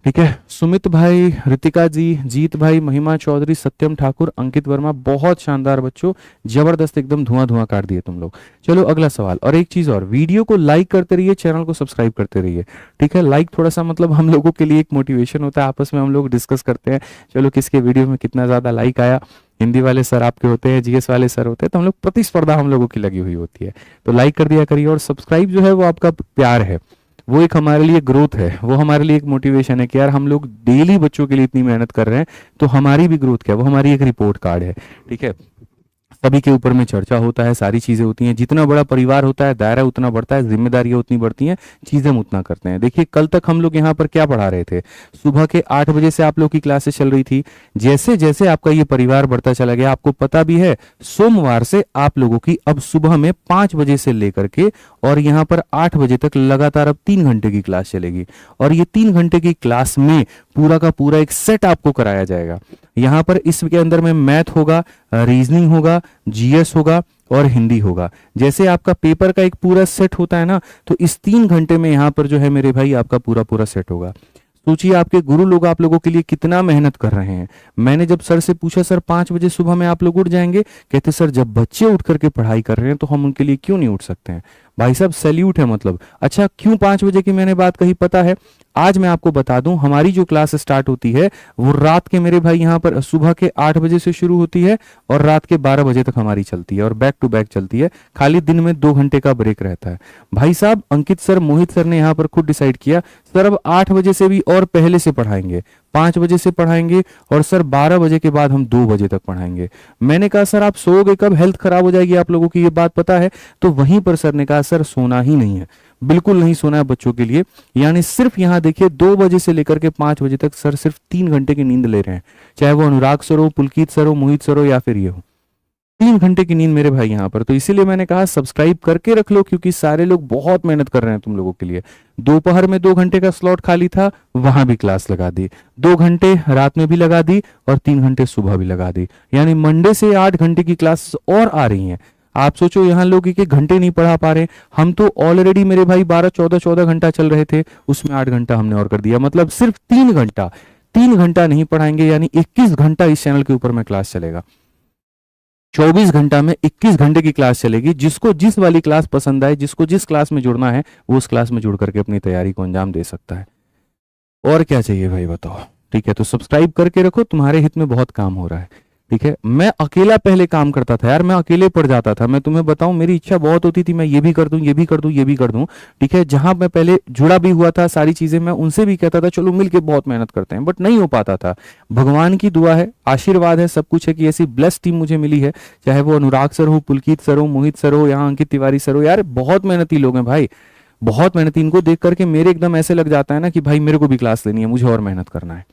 ठीक है, सुमित भाई, रितिका जी, जीत भाई, महिमा चौधरी, सत्यम ठाकुर, अंकित वर्मा, बहुत शानदार बच्चों, जबरदस्त, एकदम धुआं धुआं काट दिए तुम लोग। चलो अगला सवाल। और एक चीज और, वीडियो को लाइक करते रहिए, चैनल को सब्सक्राइब करते रहिए। ठीक है, लाइक थोड़ा सा मतलब हम लोगों के लिए एक मोटिवेशन होता है, आपस में हम लोग डिस्कस करते हैं, चलो किसके वीडियो में कितना ज्यादा लाइक आया। हिंदी वाले सर आपके होते हैं, जीएस वाले सर होते हैं, तो हम लोग प्रतिस्पर्धा हम लोगों की लगी हुई होती है। तो लाइक कर दिया करिए, और सब्सक्राइब जो है वो आपका प्यार है, वो एक हमारे लिए ग्रोथ है, वो हमारे लिए एक मोटिवेशन है कि यार हम लोग डेली बच्चों के लिए इतनी मेहनत कर रहे हैं, तो हमारी भी ग्रोथ क्या है? वो हमारी एक रिपोर्ट कार्ड है। ठीक है, सभी के ऊपर में चर्चा होता है, सारी चीजें होती हैं, जितना बड़ा परिवार होता है दायरा उतना बढ़ता है, जिम्मेदारियां उतनी बढ़ती हैं, चीजें हम उतना करते हैं। देखिए कल तक हम लोग यहाँ पर क्या पढ़ा रहे थे? सुबह के 8 बजे से आप लोग की क्लासेस चल रही थी। जैसे जैसे आपका ये परिवार बढ़ता चला गया, आपको पता भी है सोमवार से आप लोगों की अब सुबह में 5 बजे से लेकर के और यहाँ पर 8 बजे तक लगातार अब 3 घंटे की क्लास चलेगी। और ये 3 घंटे की क्लास में पूरा का पूरा एक सेट आपको कराया जाएगा। यहाँ पर इसके अंदर में मैथ होगा, रीजनिंग होगा, जीएस होगा और हिंदी होगा। जैसे आपका पेपर का एक पूरा सेट होता है ना, तो इस 3 घंटे में यहाँ पर जो है मेरे भाई आपका पूरा पूरा सेट होगा। सोचिए आपके गुरु लोग आप लोगों के लिए कितना मेहनत कर रहे हैं। मैंने जब सर से पूछा सर 5 बजे सुबह में आप लोग उठ जाएंगे? कहते सर जब बच्चे उठ करके पढ़ाई कर रहे हैं तो हम उनके लिए क्यों नहीं उठ सकते हैं? भाई साहब सैल्यूट है। मतलब अच्छा क्यों 5 बजे की मैंने बात कही पता है? आज मैं आपको बता दूं, हमारी जो क्लास स्टार्ट होती है वो रात के मेरे भाई यहाँ पर सुबह के 8 बजे से शुरू होती है और रात के 12 बजे तक हमारी चलती है और बैक टू बैक चलती है। खाली दिन में 2 घंटे का ब्रेक रहता है। भाई साहब अंकित सर, मोहित सर ने यहाँ पर खुद डिसाइड किया सर अब 8 बजे से भी और पहले से पढ़ाएंगे, 5 बजे से पढ़ाएंगे और सर 12 बजे के बाद हम 2 बजे तक पढ़ाएंगे। मैंने कहा सर आप सोओगे कब? हेल्थ खराब हो जाएगी आप लोगों की, ये बात पता है? तो वहीं पर सर ने कहा सर सोना ही नहीं है, बिल्कुल नहीं सोना है बच्चों के लिए। यानी सिर्फ यहाँ देखिए 2 बजे से लेकर के 5 बजे तक सर सिर्फ 3 घंटे की नींद ले रहे हैं, चाहे वो अनुराग सर हो, पुलकित सर हो, मोहित सर हो या फिर ये हो। 3 घंटे की नींद मेरे भाई यहाँ पर। तो इसीलिए मैंने कहा सब्सक्राइब करके रख लो, क्योंकि सारे लोग बहुत मेहनत कर रहे हैं तुम लोगों के लिए। दोपहर में 2 घंटे का स्लॉट खाली था, वहां भी क्लास लगा दी, 2 घंटे रात में भी लगा दी और 3 घंटे सुबह भी लगा दी। यानी मंडे से 8 घंटे की क्लास और आ रही हैं। आप सोचो यहाँ लोग 1-1 घंटे नहीं पढ़ा पा रहे, हम तो ऑलरेडी मेरे भाई 12-14 घंटा चल रहे थे, उसमें 8 घंटा हमने और कर दिया। मतलब सिर्फ 3 घंटा नहीं पढ़ाएंगे, यानी 21 घंटा इस चैनल के ऊपर में क्लास चलेगा। 24 घंटा में 21 घंटे की क्लास चलेगी। जिसको जिस वाली क्लास पसंद आए, जिसको जिस क्लास में जुड़ना है, वो उस क्लास में जुड़ करके अपनी तैयारी को अंजाम दे सकता है। और क्या चाहिए भाई बताओ? ठीक है, तो सब्सक्राइब करके रखो, तुम्हारे हित में बहुत काम हो रहा है। ठीक है, मैं अकेला पहले काम करता था यार, मैं अकेले पढ़ जाता था। मैं तुम्हें बताऊं मेरी इच्छा बहुत होती थी, मैं ये भी कर दूं, ये भी कर दूं, ये भी कर दूं। ठीक है, जहां मैं पहले जुड़ा भी हुआ था, सारी चीजें मैं उनसे भी कहता था चलो मिलके बहुत मेहनत करते हैं, बट नहीं हो पाता था। भगवान की दुआ है, आशीर्वाद है, सब कुछ है कि ऐसी ब्लेस्ड टीम मुझे मिली है, चाहे वो अनुराग सर हो, पुलकित सर हो, मोहित सर हो, यहाँ अंकित तिवारी सर हो। यार बहुत मेहनती लोग हैं भाई, बहुत मेहनती। इनको देख करके मेरे एकदम ऐसे लग जाता है ना कि भाई मेरे को भी क्लास लेनी है, मुझे और मेहनत करना है।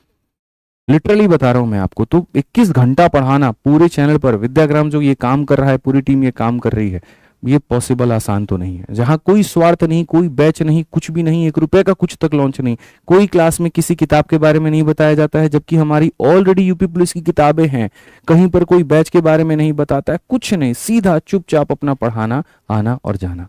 लिटरली बता रहा हूं मैं आपको। तो 21 घंटा पढ़ाना पूरे चैनल पर, विद्याग्राम जो ये काम कर रहा है, पूरी टीम ये काम कर रही है, ये पॉसिबल आसान तो नहीं है। जहां कोई स्वार्थ नहीं, कोई बैच नहीं, कुछ भी नहीं, 1 रुपए का कुछ तक लॉन्च नहीं, कोई क्लास में किसी किताब के बारे में नहीं बताया जाता है, जबकि हमारी ऑलरेडी यूपी पुलिस की किताबें हैं। कहीं पर कोई बैच के बारे में नहीं बताता है, कुछ नहीं, सीधा चुपचाप अपना पढ़ाना, आना और जाना।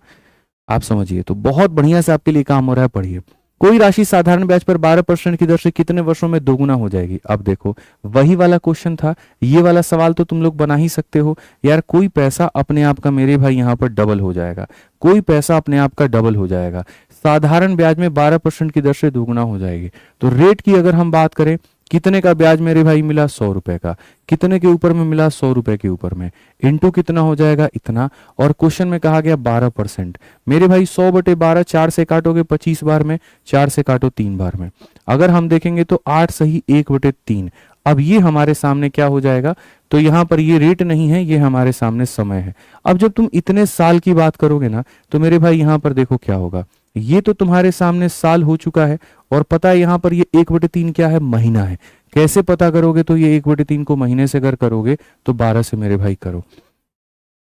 आप समझिए, तो बहुत बढ़िया से आपके लिए काम हो रहा है, पढ़िए। कोई राशि साधारण ब्याज पर 12% की दर से कितने वर्षों में दोगुना हो जाएगी? अब देखो, वही वाला क्वेश्चन था, ये वाला सवाल तो तुम लोग बना ही सकते हो यार। कोई पैसा अपने आप का मेरे भाई यहाँ पर डबल हो जाएगा, कोई पैसा अपने आप का डबल हो जाएगा। साधारण ब्याज में 12% की दर से दोगुना हो जाएगी। तो रेट की अगर हम बात करें, कितने का ब्याज मेरे भाई मिला? 100 रुपए का। कितने के ऊपर में मिला? 100 रुपए के ऊपर में। इंटू कितना हो जाएगा? इतना। और क्वेश्चन में कहा गया 12%। मेरे भाई 100/12, 4 से काटोगे 25 बार में, 4 से काटो 3 बार में। अगर हम देखेंगे तो 8 सही 1/3। अब ये हमारे सामने क्या हो जाएगा? तो यहाँ पर ये रेट नहीं है, ये हमारे सामने समय है। अब जब तुम इतने साल की बात करोगे ना, तो मेरे भाई यहाँ पर देखो क्या होगा। ये तो तुम्हारे सामने साल हो चुका है, और पता है यहाँ पर ये 1/3 क्या है? महीना है। कैसे पता करोगे? तो ये 1/3 को महीने से अगर करोगे तो 12 से मेरे भाई करो।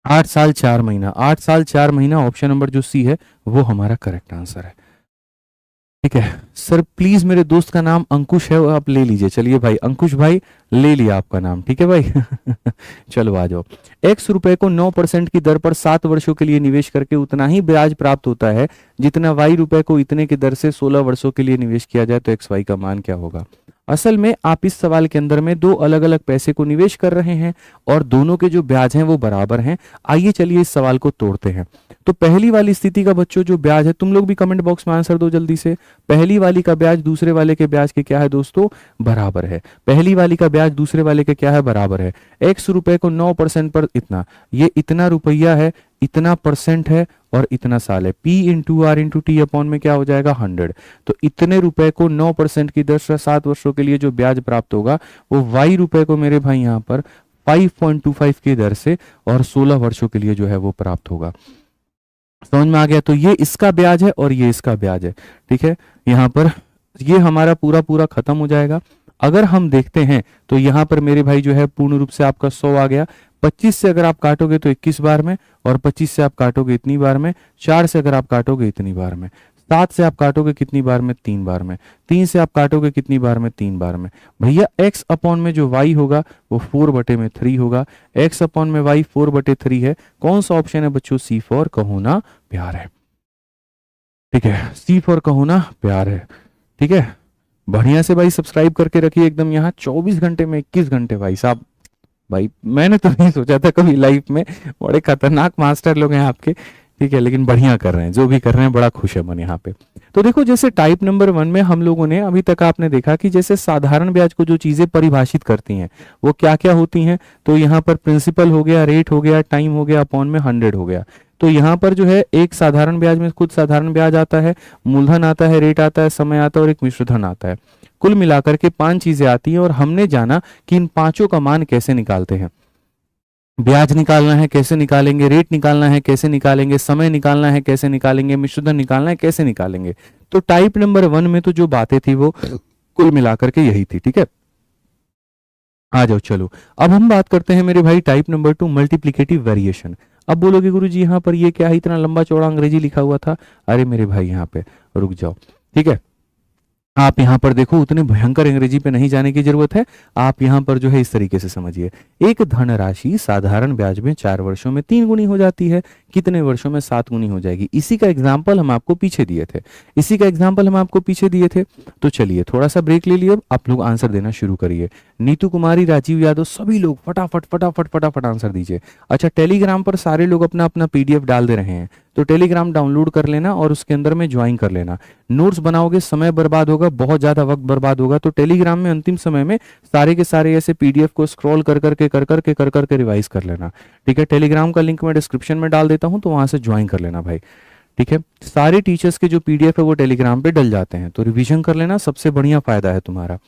8 साल 4 महीना, 8 साल 4 महीना, ऑप्शन नंबर जो सी है वो हमारा करेक्ट आंसर है। ठीक है सर, प्लीज मेरे दोस्त का नाम अंकुश है, वो आप ले लीजिए। चलिए भाई, अंकुश भाई ले लिया आपका नाम, ठीक है भाई। चलो आ जाओ। x रुपए को 9% की दर पर 7 वर्षों के लिए निवेश करके उतना ही ब्याज प्राप्त होता है जितना y रुपए को इतने की दर से 16 वर्षों के लिए निवेश किया जाए, तो xy का मान क्या होगा? असल में आप इस सवाल के अंदर में दो अलग अलग पैसे को निवेश कर रहे हैं और दोनों के जो ब्याज हैं वो बराबर हैं। आइए चलिए इस सवाल को तोड़ते हैं। तो पहली वाली स्थिति का बच्चों जो ब्याज है, तुम लोग भी कमेंट बॉक्स में आंसर दो जल्दी से। पहली वाली का ब्याज दूसरे वाले के ब्याज के क्या है दोस्तों? बराबर है। पहली वाली का ब्याज दूसरे वाले के क्या है? बराबर है। x रुपए को 9% पर इतना, ये इतना रुपया है, इतना परसेंट है और इतना साल है। P into R into T upon में क्या हो जाएगा? 100। तो इतने रुपए को 9% की दर से 7 वर्षों के लिए जो ब्याज प्राप्त होगा वो y रुपए को मेरे भाई यहाँ पर 5.25 की दर से और 16 वर्षों के लिए जो है वो प्राप्त होगा। समझ में आ गया? तो ये इसका ब्याज है और ये इसका ब्याज है। ठीक है, यहाँ पर ये हमारा पूरा पूरा खत्म हो जाएगा। अगर हम देखते हैं तो यहाँ पर मेरे भाई जो है पूर्ण रूप से आपका 100 आ गया। 25 से अगर आप काटोगे तो 21 बार में, और 25 से आप काटोगे इतनी बार में, 4 से अगर आप काटोगे इतनी बार में, 7 से आप काटोगे कितनी बार में? 3 बार में, 3 से आप काटोगे कितनी बार में? 3 बार में। भैया x अपॉन में जो y होगा वो 4/3 होगा। x अपॉन में y 4/3 है। कौन सा ऑप्शन है बच्चों? C फॉर कहो ना प्यार है। ठीक है, C फॉर कहो ना प्यार है। ठीक है, बढ़िया से भाई सब्सक्राइब करके रखिए एकदम। यहाँ 24 घंटे में 21 घंटे भाई साहब, भाई मैंने तो नहीं सोचा था कभी लाइफ में, बड़े खतरनाक मास्टर लोग हैं आपके। ठीक है, लेकिन बढ़िया कर रहे हैं, जो भी कर रहे हैं बड़ा खुश है मन यहाँ पे। तो देखो, जैसे टाइप नंबर 1 में हम लोगों ने अभी तक आपने देखा कि जैसे साधारण ब्याज को जो चीजें परिभाषित करती हैं वो क्या क्या होती हैं। तो यहाँ पर प्रिंसिपल हो गया, रेट हो गया, टाइम हो गया, अपॉन में 100 हो गया। तो यहाँ पर जो है एक साधारण ब्याज में खुद साधारण ब्याज आता है, मूलधन आता है, रेट आता है, समय आता है और एक मिश्रधन आता है। कुल मिलाकर के 5 चीजें आती हैं और हमने जाना कि इन पांचों का मान कैसे निकालते हैं। ब्याज निकालना है कैसे निकालेंगे, रेट निकालना है कैसे निकालेंगे, समय निकालना है कैसे निकालेंगे, मिश्रधन निकालना है कैसे निकालेंगे। तो टाइप नंबर 1 में तो जो बातें थी वो कुल मिलाकर के यही थी। ठीक है, आ जाओ चलो। अब हम बात करते हैं मेरे भाई टाइप नंबर 2, मल्टीप्लिकेटिव वेरिएशन। अब बोलोगे गुरुजी यहाँ पर ये क्या है, इतना लंबा चौड़ा अंग्रेजी लिखा हुआ था। अरे मेरे भाई यहाँ पे रुक जाओ। ठीक है, आप यहाँ पर देखो, उतने भयंकर अंग्रेजी पे नहीं जाने की जरूरत है। आप यहाँ पर जो है इस तरीके से समझिए। एक धनराशि साधारण ब्याज में 4 वर्षों में 3 गुनी हो जाती है, कितने वर्षों में 7 गुनी हो जाएगी? इसी का एग्जाम्पल हम आपको पीछे दिए थे, इसी का एग्जाम्पल हम आपको पीछे दिए थे। तो चलिए थोड़ा सा ब्रेक ले लिए, आप लोग आंसर देना शुरू करिए। नीतू कुमारी, राजीव यादव, सभी लोग फटाफट फटाफट फटाफट आंसर दीजिए। अच्छा, टेलीग्राम पर सारे लोग अपना अपना PDF डाल दे रहे हैं, तो टेलीग्राम डाउनलोड कर लेना और उसके अंदर में ज्वाइन कर लेना। नोट्स बनाओगे, समय बर्बाद होगा, बहुत ज्यादा वक्त बर्बाद होगा। तो टेलीग्राम में अंतिम समय में सारे के सारे ऐसे PDF को स्क्रॉल कर करके रिवाइज कर लेना। ठीक है, टेलीग्राम का लिंक मैं डिस्क्रिप्शन में डाल देता हूं, तो वहां से ज्वाइन कर लेना भाई। ठीक है, सारे टीचर्स के जो PDF है वो टेलीग्राम पे डल जाते हैं, तो रिवीजन कर लेना, सबसे बढ़िया फायदा है तुम्हारा।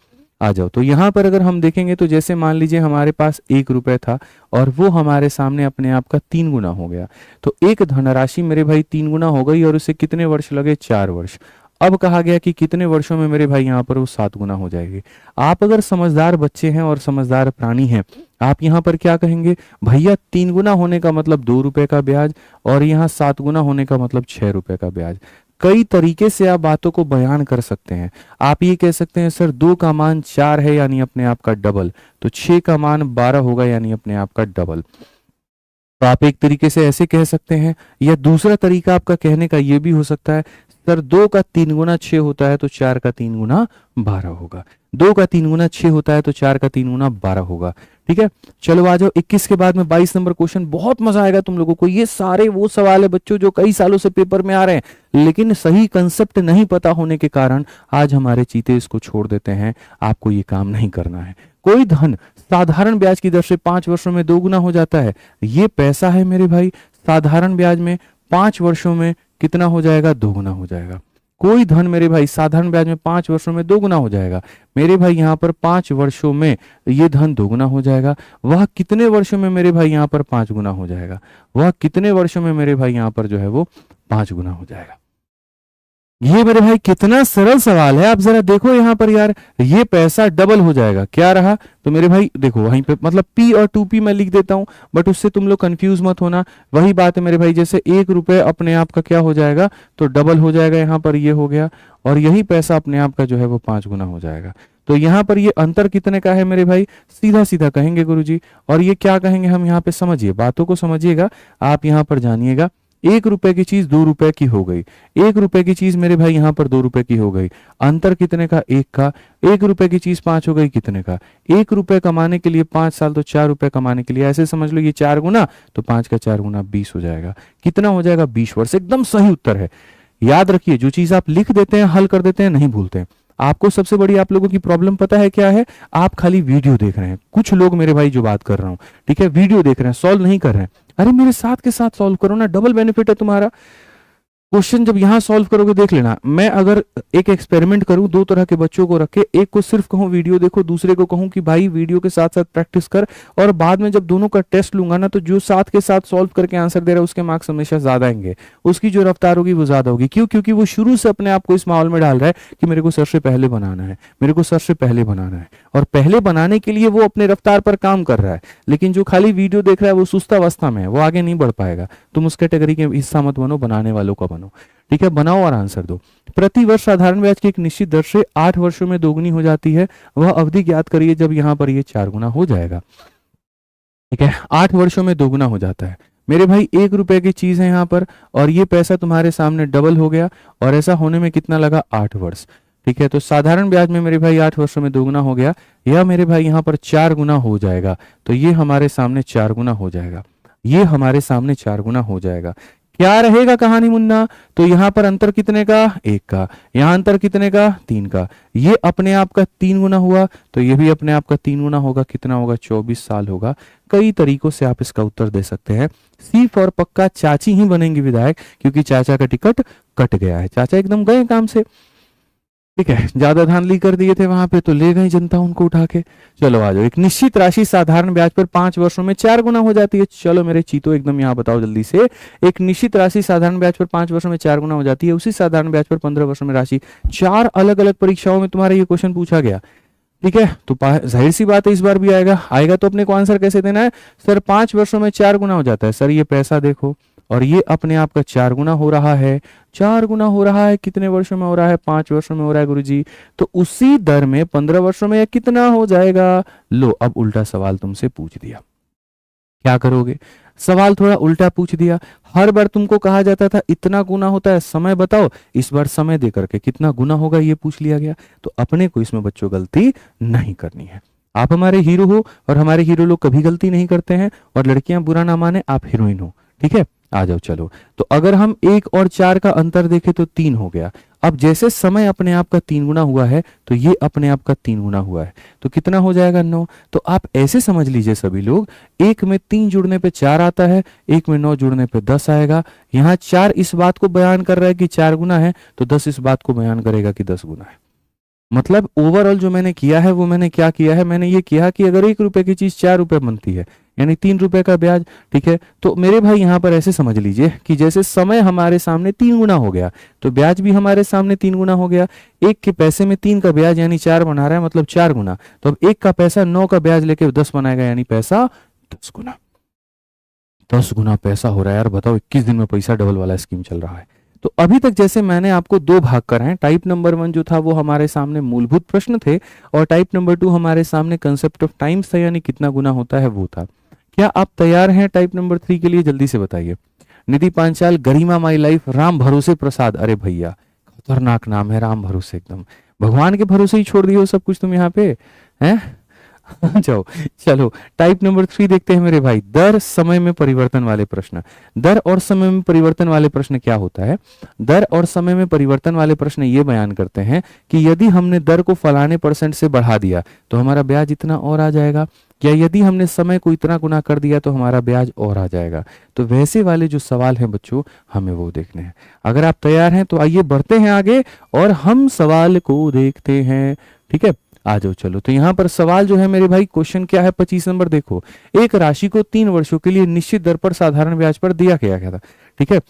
आ जाओ। तो यहाँ पर अगर हम देखेंगे तो जैसे मान लीजिए हमारे पास 1 रुपए था और वो हमारे सामने अपने आप का 3 गुना हो गया। तो एक धनराशि मेरे भाई 3 गुना हो गई और उसे कितने वर्ष लगे? 4 वर्ष। अब कहा गया कि कितने वर्षों में मेरे भाई यहाँ पर वो 7 गुना हो जाएगी। आप अगर समझदार बच्चे हैं और समझदार प्राणी हैं, आप यहाँ पर क्या कहेंगे? भैया 3 गुना होने का मतलब 2 रुपए का ब्याज और यहाँ 7 गुना होने का मतलब 6 रुपए का ब्याज। कई तरीके से आप बातों को बयान कर सकते हैं। आप ये कह सकते हैं सर 2 का मान 4 है यानी अपने आप का डबल, तो 6 का मान 12 होगा यानी अपने आप का डबल। तो आप एक तरीके से ऐसे कह सकते हैं, या दूसरा तरीका आपका कहने का ये भी हो सकता है, सर 2 का 3 गुना 6 होता है तो 4 का 3 गुना 12 होगा। 2 का 3 गुना 6 होता है तो 4 का 3 गुना 12 होगा। ठीक है, चलो आ जाओ 21 के बाद में 22 नंबर क्वेश्चन। बहुत मजा आएगा तुम लोगों को। ये सारे वो सवाल है बच्चों जो कई सालों से पेपर में आ रहे हैं, लेकिन सही कंसेप्ट नहीं पता होने के कारण आज हमारे चीते इसको छोड़ देते हैं। आपको ये काम नहीं करना है। कोई धन साधारण ब्याज की दर से 5 वर्षों में 2 गुना हो जाता है। ये पैसा है मेरे भाई, साधारण ब्याज में 5 वर्षों में कितना हो जाएगा? 2 गुना हो जाएगा। कोई धन मेरे भाई साधारण ब्याज में 5 वर्षों में 2 गुना हो जाएगा। मेरे भाई यहाँ पर 5 वर्षों में ये धन 2 गुना हो जाएगा। वह कितने वर्षों में मेरे भाई यहाँ पर 5 गुना हो जाएगा? वह कितने वर्षों में मेरे भाई यहाँ पर जो है वो 5 गुना हो जाएगा? ये मेरे भाई कितना सरल सवाल है। आप जरा देखो यहाँ पर यार, ये पैसा डबल हो जाएगा। क्या रहा? तो मेरे भाई देखो वहीं पे मतलब P और 2P मैं लिख देता हूं, बट उससे तुम लोग कंफ्यूज मत होना। वही बात है मेरे भाई, जैसे 1 रुपए अपने आप का क्या हो जाएगा तो डबल हो जाएगा, यहाँ पर ये हो गया, और यही पैसा अपने आप का जो है वो 5 गुना हो जाएगा। तो यहाँ पर ये अंतर कितने का है मेरे भाई? सीधा सीधा कहेंगे गुरुजी। और ये क्या कहेंगे हम यहाँ पे? समझिए, बातों को समझिएगा आप। यहाँ पर जानिएगा, 1 रुपए की चीज 2 रुपए की हो गई। 1 रुपए की चीज मेरे भाई यहाँ पर 2 रुपए की हो गई। अंतर कितने का? 1 का। 1 रुपए की चीज 5 हो गई, कितने का? 1 रुपए कमाने के लिए 5 साल, तो 4 रुपए कमाने के लिए ऐसे समझ लो ये 4 गुना, तो 5 का 4 गुना 20 हो जाएगा। कितना हो जाएगा? 20 वर्ष। एकदम सही उत्तर है। याद रखिए, जो चीज आप लिख देते हैं, हल कर देते हैं, नहीं भूलते हैं। आपको सबसे बड़ी आप लोगों की प्रॉब्लम पता है क्या है? आप खाली वीडियो देख रहे हैं। कुछ लोग मेरे भाई जो बात कर रहा हूं, ठीक है, वीडियो देख रहे हैं, सॉल्व नहीं कर रहे हैं। अरे मेरे साथ के साथ सॉल्व करो ना, डबल बेनिफिट है तुम्हारा। क्वेश्चन जब यहां सॉल्व करोगे, देख लेना, मैं अगर एक एक्सपेरिमेंट करूं, 2 तरह के बच्चों को रखे, एक को सिर्फ कहूं वीडियो देखो, दूसरे को कहूं कि भाई वीडियो के साथ साथ प्रैक्टिस कर, और बाद में जब दोनों का टेस्ट लूंगा ना, तो जो साथ के साथ सॉल्व करके आंसर दे रहा है उसके मार्क्स हमेशा ज्यादा आएंगे, उसकी जो रफ्तार होगी वो ज्यादा होगी। क्यों? क्योंकि वो शुरू से अपने आप को इस माहौल में डाल रहा है कि मेरे को सर से पहले बनाना है, मेरे को सर से पहले बनाना है, और पहले बनाने के लिए वो अपने रफ्तार पर काम कर रहा है। लेकिन जो खाली वीडियो देख रहा है वो सुस्तावस्था में है, वो आगे नहीं बढ़ पाएगा। तुम उस कैटेगरी के हिस्सा मत बनो, बनाने वालों का बनो। ठीक है, बनाओ और आंसर दो। प्रति वर्ष साधारण ब्याज की एक निश्चित दर से 8 वर्षों में दोगुनी हो जाती है। वह अवधि ज्ञात करिए जब यहां पर ये 4 गुना हो जाएगा। ठीक है, 8 वर्षों में दोगुना हो जाता है। मेरे भाई 1 रुपए की चीज है यहाँ पर, और ये पैसा तुम्हारे सामने डबल हो गया, और ऐसा होने में कितना लगा? 8 वर्ष। ठीक है, तो साधारण ब्याज में मेरे भाई 8 वर्षों में दोगुना हो गया, या मेरे भाई यहाँ पर 4 गुना हो जाएगा। तो ये हमारे सामने 4 गुना हो जाएगा, ये हमारे सामने 4 गुना हो जाएगा। क्या रहेगा कहानी मुन्ना? तो यहां पर अंतर कितने का? 1 का। यहां अंतर कितने का? 3 का। ये अपने आप का 3 गुना हुआ, तो ये भी अपने आप का 3 गुना होगा। कितना होगा? 24 साल होगा। कई तरीकों से आप इसका उत्तर दे सकते हैं। सिर्फ और पक्का चाची ही बनेंगी विधायक, क्योंकि चाचा का टिकट कट गया है। चाचा एकदम गए काम से। ठीक है, ज्यादा धांधली कर दिए थे वहां पे, तो ले गई जनता उनको उठा के। चलो आ जाओ, एक निश्चित राशि साधारण ब्याज पर 5 वर्षों में 4 गुना हो जाती है। चलो मेरे चीतो एकदम यहाँ बताओ जल्दी से। एक निश्चित राशि साधारण ब्याज पर 5 वर्षों में 4 गुना हो जाती है। उसी साधारण ब्याज पर 15 वर्षों में राशि। 4 अलग अलग परीक्षाओं में तुम्हारा ये क्वेश्चन पूछा गया। ठीक है, तो जाहिर सी बात है इस बार भी आएगा तो अपने को आंसर कैसे देना है? सर 5 वर्षों में 4 गुना हो जाता है। सर ये पैसा देखो, और ये अपने आप का 4 गुना हो रहा है। 4 गुना हो रहा है, कितने वर्षों में हो रहा है? 5 वर्षों में हो रहा है गुरुजी। तो उसी दर में 15 वर्षों में कितना हो जाएगा? लो, अब उल्टा सवाल तुमसे पूछ दिया, क्या करोगे? सवाल थोड़ा उल्टा पूछ दिया। हर बार तुमको कहा जाता था इतना गुना होता है, समय बताओ। इस बार समय दे करके कितना गुना होगा ये पूछ लिया गया। तो अपने को इसमें बच्चों गलती नहीं करनी है। आप हमारे हीरो हो, और हमारे हीरो लोग कभी गलती नहीं करते हैं, और लड़कियां बुरा ना माने, आप हीरोइन हो। ठीक है, आ जाओ। चलो, तो अगर हम 1 और 4 का अंतर देखें तो 3 हो गया। अब जैसे समय अपने आप का 3 गुना हुआ है, तो ये अपने आप का 3 गुना हुआ है, तो कितना हो जाएगा? 9। तो आप ऐसे समझ लीजिए सभी लोग, 1 में 3 जुड़ने पे 4 आता है, 1 में 9 जुड़ने पे 10 आएगा। यहाँ 4 इस बात को बयान कर रहा है कि 4 गुना है, तो 10 इस बात को बयान करेगा कि 10 गुना है। मतलब ओवरऑल जो मैंने किया है वो मैंने क्या किया है? मैंने ये किया कि अगर 1 रुपए की चीज 4 रुपए बनती है, यानी 3 रुपए का ब्याज। ठीक है, तो मेरे भाई यहाँ पर ऐसे समझ लीजिए कि जैसे समय हमारे सामने 3 गुना हो गया, तो ब्याज भी हमारे सामने 3 गुना हो गया। 1 के पैसे में 3 का ब्याज यानी 4 बना रहा है, मतलब 4 गुना। तो अब 1 का पैसा 9 का ब्याज लेके 10 बनाएगा, यानी पैसा 10 गुना। 10 गुना पैसा हो रहा है यार। बताओ, 21 दिन में पैसा डबल वाला स्कीम चल रहा है। तो अभी तक जैसे मैंने आपको 2 भाग कराए, टाइप नंबर 1 जो था वो हमारे सामने मूलभूत प्रश्न थे, और टाइप नंबर 2 हमारे सामने कंसेप्ट ऑफ टाइम्स था, यानी कितना गुना होता है वो था। क्या आप तैयार हैं टाइप नंबर 3 के लिए? जल्दी से बताइए। निधि पांचाल, गरिमा माई लाइफ, राम भरोसे प्रसाद। अरे भैया खतरनाक नाम है राम भरोसे, एकदम भगवान के भरोसे ही छोड़ दिए हो सब कुछ तुम यहाँ पे हैं। जाओ, चलो टाइप नंबर 3 देखते हैं मेरे भाई। दर समय में परिवर्तन वाले प्रश्न। दर और समय में परिवर्तन वाले प्रश्न क्या होता है? दर और समय में परिवर्तन वाले प्रश्न ये बयान करते हैं कि यदि हमने दर को फलाने परसेंट से बढ़ा दिया तो हमारा ब्याज इतना और आ जाएगा, या यदि हमने समय को इतना गुना कर दिया तो हमारा ब्याज और आ जाएगा। तो वैसे वाले जो सवाल हैं बच्चों, हमें वो देखने हैं। अगर आप तैयार हैं तो आइए बढ़ते हैं आगे और हम सवाल को देखते हैं। ठीक है, आ जाओ। चलो, तो यहाँ पर सवाल जो है मेरे भाई, क्वेश्चन क्या है 25 नंबर देखो। एक राशि को 3 वर्षों के लिए निश्चित दर पर साधारण ब्याज पर दिया गया था। ठीक है,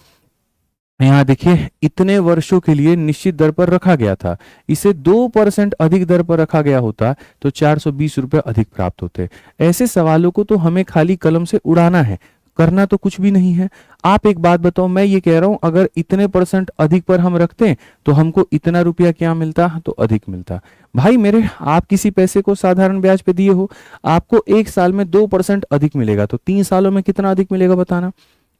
यहाँ देखिए इतने वर्षों के लिए निश्चित दर पर रखा गया था। इसे 2% अधिक दर पर रखा गया होता तो 420 रुपए अधिक प्राप्त होते। ऐसे सवालों को तो हमें खाली कलम से उड़ाना है, करना तो कुछ भी नहीं है। आप एक बात बताओ, मैं ये कह रहा हूं अगर इतने % अधिक पर हम रखते तो हमको इतना रुपया क्या मिलता? तो अधिक मिलता। भाई मेरे, आप किसी पैसे को साधारण ब्याज पे दिए हो, आपको एक साल में 2% अधिक मिलेगा, तो 3 सालों में कितना अधिक मिलेगा बताना?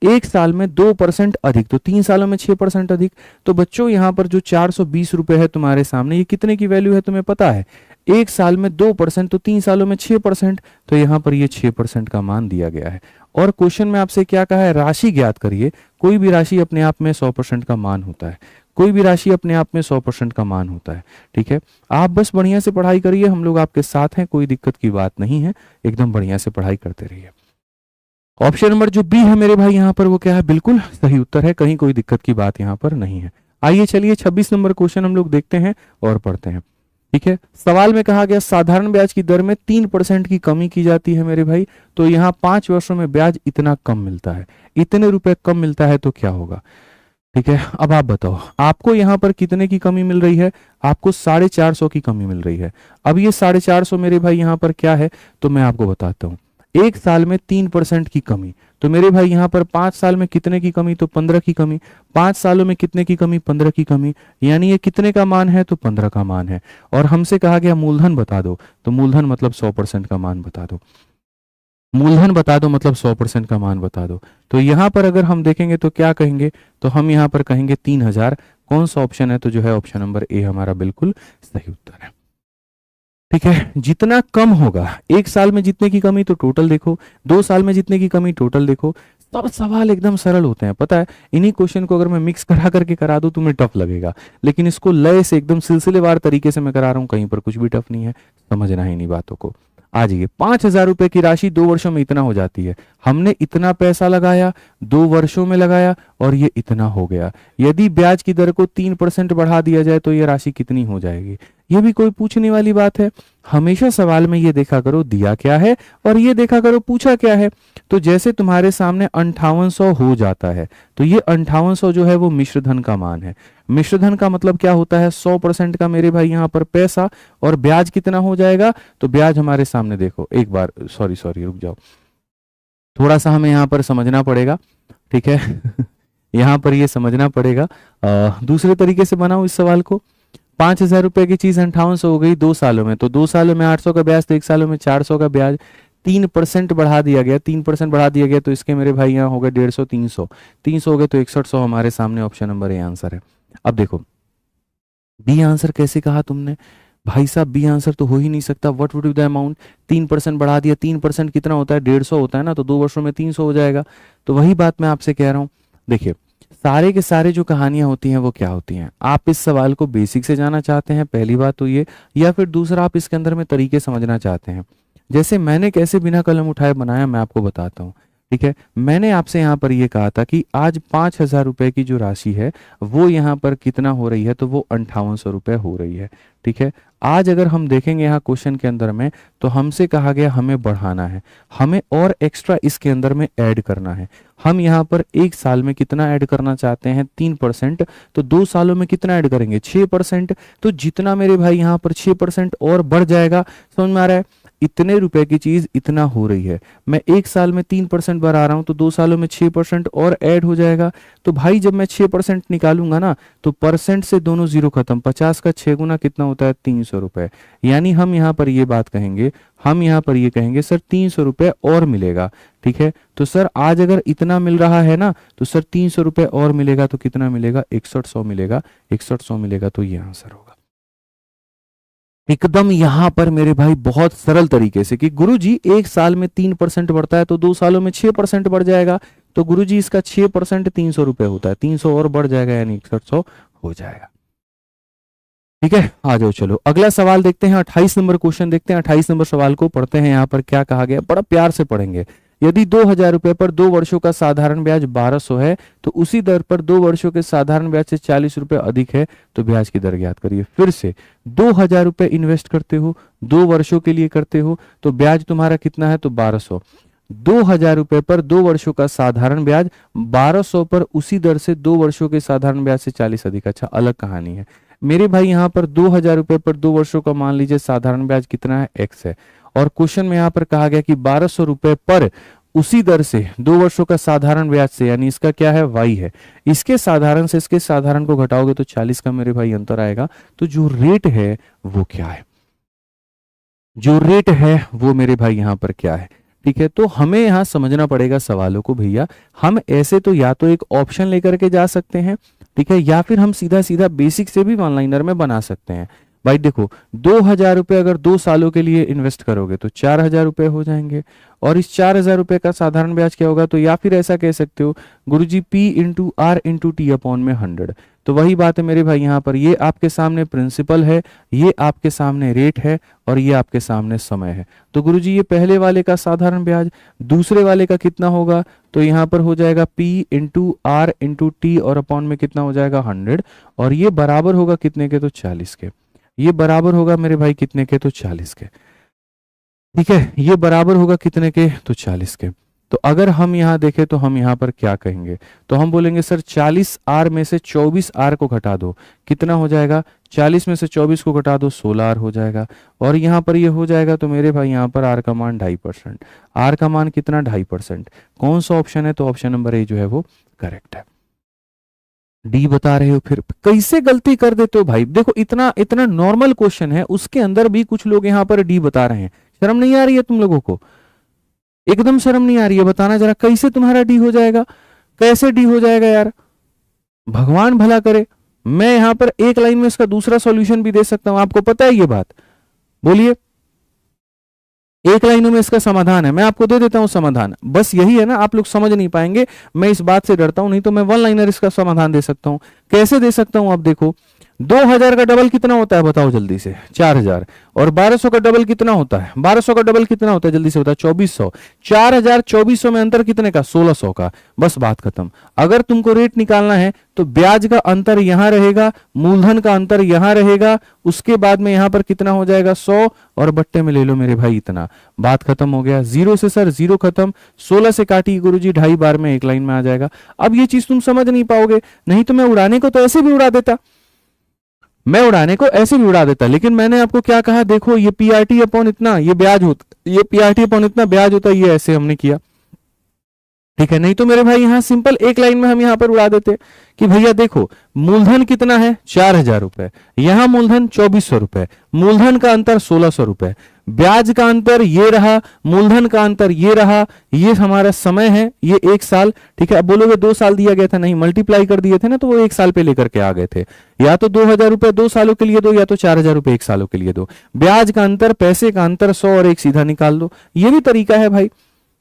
एक साल में 2% अधिक, तो 3 सालों में 6% अधिक। तो बच्चों यहाँ पर जो 420 रुपए है तुम्हारे सामने, ये कितने की वैल्यू है तुम्हें पता है? एक साल में 2% तो 3 सालों में 6%, तो यहाँ पर ये 6% का मान दिया गया है। और क्वेश्चन में आपसे क्या कहा है? राशि ज्ञात करिए। कोई भी राशि अपने आप में 100% का मान होता है। कोई भी राशि अपने आप में 100% का मान होता है। ठीक है, आप बस बढ़िया से पढ़ाई करिए, हम लोग आपके साथ हैं, कोई दिक्कत की बात नहीं है, एकदम बढ़िया से पढ़ाई करते रहिए। ऑप्शन नंबर जो बी है मेरे भाई यहाँ पर, वो क्या है? बिल्कुल सही उत्तर है, कहीं कोई दिक्कत की बात यहाँ पर नहीं है। आइए चलिए 26 नंबर क्वेश्चन हम लोग देखते हैं और पढ़ते हैं। ठीक है, सवाल में कहा गया साधारण ब्याज की दर में 3% की कमी की जाती है मेरे भाई, तो यहाँ 5 वर्षों में ब्याज इतना कम मिलता है। इतने रुपए कम मिलता है तो क्या होगा? ठीक है, अब आप बताओ आपको यहाँ पर कितने की कमी मिल रही है? आपको 450 की कमी मिल रही है। अब ये 450 मेरे भाई यहाँ पर क्या है, तो मैं आपको बताता हूँ। एक साल में 3% की कमी, तो मेरे भाई यहाँ पर 5 साल में कितने की कमी? तो 15 की कमी। 5 सालों में कितने की कमी? 15 की कमी। यानी ये कितने का मान है? तो 15 का मान है। और हमसे कहा गया मूलधन बता दो, तो मूलधन मतलब 100% का मान बता दो। मूलधन बता दो मतलब 100% का मान बता दो। तो यहाँ पर अगर हम देखेंगे तो क्या कहेंगे? तो हम यहाँ पर कहेंगे 3000। कौन सा ऑप्शन है? तो जो है ऑप्शन नंबर ए हमारा बिल्कुल सही उत्तर है। ठीक है, जितना कम होगा, एक साल में जितने की कमी तो टोटल देखो, 2 साल में जितने की कमी टोटल देखो। सब सवाल एकदम सरल होते हैं, पता है। इन्हीं क्वेश्चन को अगर मैं मिक्स करा करके करा दूं तुम्हें टफ लगेगा, लेकिन इसको लय से एकदम सिलसिलेवार तरीके से मैं करा रहा हूं, कहीं पर कुछ भी टफ नहीं है। समझना है इन्हीं बातों को। आ जाइए, 5000 रुपए की राशि 2 वर्षों में इतना हो जाती है। हमने इतना पैसा लगाया, 2 वर्षों में लगाया और ये इतना हो गया। यदि ब्याज की दर को 3% बढ़ा दिया जाए तो ये राशि कितनी हो जाएगी? ये भी कोई पूछने वाली बात है? हमेशा सवाल में ये देखा करो दिया क्या है और ये देखा करो पूछा क्या है। तो जैसे तुम्हारे सामने 5800 हो जाता है, तो ये 5800 जो है वो मिश्र धन का मान है। मिश्र धन का मतलब क्या होता है? 100% का मेरे भाई यहाँ पर पैसा, और ब्याज कितना हो जाएगा? तो ब्याज हमारे सामने देखो एक बार, सॉरी रुक जाओ, थोड़ा सा हमें यहाँ पर समझना पड़ेगा। ठीक है यहाँ पर ये समझना पड़ेगा। दूसरे तरीके से बनाओ इस सवाल को। 5000 रुपए की चीज 5800 हो गई 2 सालों में, तो 2 सालों में 800 का ब्याज, तो 1 सालों में 400 का ब्याज। 3% बढ़ा दिया गया, 3% बढ़ा दिया गया, तो इसके मेरे भाई यहाँ हो गए 150, 300, 300 हो गए तो 6100 हमारे सामने ऑप्शन नंबर ए आंसर है। अब देखो बी आंसर कैसे कहा तुमने? भाई साहब बी आंसर तो हो ही नहीं सकता। What would be the amount? 3% बढ़ा दिया, 3% कितना होता है? 150 होता है ना, तो 2 वर्षों में 300 हो जाएगा। तो वही बात मैं आपसे कह रहा हूँ। देखिए सारे के सारे जो कहानियां होती हैं वो क्या होती हैं? आप इस सवाल को बेसिक से जाना चाहते हैं, पहली बात तो ये, या फिर दूसरा आप इसके अंदर में तरीके समझना चाहते हैं। जैसे मैंने कैसे बिना कलम उठाए बनाया मैं आपको बताता हूँ। ठीक है, मैंने आपसे यहाँ पर ये कहा था कि आज 5000 रुपए की जो राशि है वो यहाँ पर कितना हो रही है? तो वो 5800 रुपए हो रही है। ठीक है, आज अगर हम देखेंगे यहाँ क्वेश्चन के अंदर में, तो हमसे कहा गया हमें बढ़ाना है, हमें और एक्स्ट्रा इसके अंदर में ऐड करना है। हम यहाँ पर एक साल में कितना ऐड करना चाहते हैं? 3%, तो 2 सालों में कितना ऐड करेंगे? 6%। तो जितना मेरे भाई यहाँ पर 6% और बढ़ जाएगा, समझ में आ रहा है? इतने रुपए की चीज इतना हो रही है, मैं 1 साल में 3% बढ़ा रहा हूं तो 2 सालों में 6% और ऐड हो जाएगा। तो भाई जब मैं 6% निकालूंगा ना तो परसेंट से दोनों जीरो खत्म, 50 का 6 गुना कितना होता है 300 रुपए। यानी हम यहाँ पर ये बात कहेंगे, हम यहाँ पर ये कहेंगे सर 300 रुपए और मिलेगा। ठीक है, तो सर आज अगर इतना मिल रहा है ना तो सर 300 रुपए और मिलेगा तो कितना मिलेगा 6100 मिलेगा, 6100 मिलेगा तो ये आंसर होगा। एकदम यहां पर मेरे भाई बहुत सरल तरीके से कि गुरुजी 1 साल में 3% बढ़ता है तो 2 सालों में 6% बढ़ जाएगा, तो गुरुजी इसका 6% 300 रुपए होता है, 300 और बढ़ जाएगा यानी 6100 हो जाएगा। ठीक है, आ जाओ चलो अगला सवाल देखते हैं, 28 नंबर क्वेश्चन देखते हैं। 28 नंबर सवाल को पढ़ते हैं, यहाँ पर क्या कहा गया, बड़ा प्यार से पढ़ेंगे। यदि 2000 रुपए पर 2 वर्षों का साधारण ब्याज 1200 है तो उसी दर पर 2 वर्षों के साधारण ब्याज से 40 रुपए अधिक है तो ब्याज की दर ज्ञात करिए। फिर से 2000 रुपए इन्वेस्ट करते हो, 2 वर्षों के लिए करते हो तो ब्याज तुम्हारा कितना है तो 1200। 2000 रुपए पर 2 वर्षों का साधारण ब्याज, 1200 पर उसी दर से 2 वर्षों के साधारण ब्याज से 40 अधिक। अच्छा, अलग कहानी है मेरे भाई, यहाँ पर 2000 रुपए पर 2 वर्षों का मान लीजिए साधारण ब्याज कितना है x है, और क्वेश्चन में यहाँ पर कहा गया कि 1200 रुपए पर उसी दर से 2 वर्षों का साधारण ब्याज से, यानी इसका क्या है y है, इसके साधारण से इसके साधारण को घटाओगे तो 40 का मेरे भाई अंतर आएगा। तो जो रेट है वो क्या है, जो रेट है वो मेरे भाई यहाँ पर क्या है। ठीक है, तो हमें यहाँ समझना पड़ेगा सवालों को भैया। हम ऐसे तो या तो एक ऑप्शन लेकर के जा सकते हैं, ठीक है, या फिर हम सीधा सीधा बेसिक से भी वन लाइनर में बना सकते हैं। भाई देखो 2000 रुपए अगर 2 सालों के लिए इन्वेस्ट करोगे तो 4000 रुपए हो जाएंगे, और इस 4000 रुपए का साधारण ब्याज क्या होगा, तो या फिर ऐसा कह सकते हो गुरुजी P into R into T upon में 100। तो वही बात है मेरे भाई, यहाँ पर ये आपके सामने प्रिंसिपल है, ये आपके सामने रेट है, और ये आपके सामने समय है। तो गुरुजी ये पहले वाले का साधारण ब्याज, दूसरे वाले का कितना होगा, तो यहाँ पर हो जाएगा P into R into T और अपॉन में कितना हो जाएगा 100, और ये बराबर होगा कितने के तो 40 के। ये बराबर होगा मेरे भाई कितने के तो 40 के। ठीक है, ये बराबर होगा कितने के तो 40 के। तो अगर हम यहाँ देखें तो हम यहाँ पर क्या कहेंगे, तो हम बोलेंगे सर 40 आर में से 24 आर को घटा दो, कितना हो जाएगा, 40 में से 24 को घटा दो 16 आर हो जाएगा, और यहाँ पर ये हो जाएगा। तो मेरे भाई यहाँ पर आर का मान 2.5%, आर का मान कितना 2.5%। कौन सा ऑप्शन है, तो ऑप्शन नंबर ए जो है वो करेक्ट है। डी बता रहे हो, फिर कैसे गलती कर देते हो भाई। देखो इतना इतना नॉर्मल क्वेश्चन है, उसके अंदर भी कुछ लोग यहाँ पर डी बता रहे हैं। शर्म नहीं आ रही है तुम लोगों को, एकदम शर्म नहीं आ रही है, बताना जरा कैसे तुम्हारा डी हो जाएगा, कैसे डी हो जाएगा यार, भगवान भला करे। मैं यहां पर एक लाइन में इसका दूसरा सॉल्यूशन भी दे सकता हूं, आपको पता है ये बात, बोलिए। एक लाइनों में इसका समाधान है, मैं आपको दे देता हूं समाधान। बस यही है ना, आप लोग समझ नहीं पाएंगे, मैं इस बात से डरता हूं, नहीं तो मैं वन लाइनर इसका समाधान दे सकता हूं। कैसे दे सकता हूं, आप देखो 2000 का डबल कितना होता है बताओ जल्दी से, 4000, और 1200 का डबल कितना होता है, 1200 का डबल कितना होता है जल्दी से बताओ 2400। 4000 2400 में अंतर कितने का 1600 का, बस बात खत्म। अगर तुमको रेट निकालना है तो ब्याज का अंतर यहां रहेगा, मूलधन का अंतर यहां रहेगा, उसके बाद में यहां पर कितना हो जाएगा 100, और बट्टे में ले लो मेरे भाई इतना, बात खत्म हो गया। जीरो से सर जीरो खत्म, 16 से काटी गुरुजी 2.5 बार में एक लाइन में आ जाएगा। अब ये चीज तुम समझ नहीं पाओगे, नहीं तो मैं उड़ाने को तो ऐसे भी उड़ा देता, मैं उड़ाने को ऐसे भी उड़ा देता, लेकिन मैंने आपको क्या कहा, देखो ये पीआरटी अपॉन इतना ये ब्याज होता, ये पीआरटी अपॉन इतना ब्याज होता है, ये ऐसे हमने किया। ठीक है, नहीं तो मेरे भाई यहां सिंपल एक लाइन में हम यहां पर उड़ा देते कि भैया देखो मूलधन कितना है 4000 रुपए, यहां मूलधन 2400 रुपए, मूलधन का अंतर 1600 रुपए, ब्याज का अंतर ये रहा, मूलधन का अंतर ये रहा, ये हमारा समय है ये 1 साल। ठीक है, अब बोलोगे 2 साल दिया गया था, नहीं मल्टीप्लाई कर दिए थे ना, तो वो 1 साल पे लेकर के आ गए थे। या तो 2000 रुपए 2 सालों के लिए दो, या तो 4000 रुपए 1 सालों के लिए दो। ब्याज का अंतर, पैसे का अंतर 100 और 1 सीधा निकाल दो, ये भी तरीका है भाई,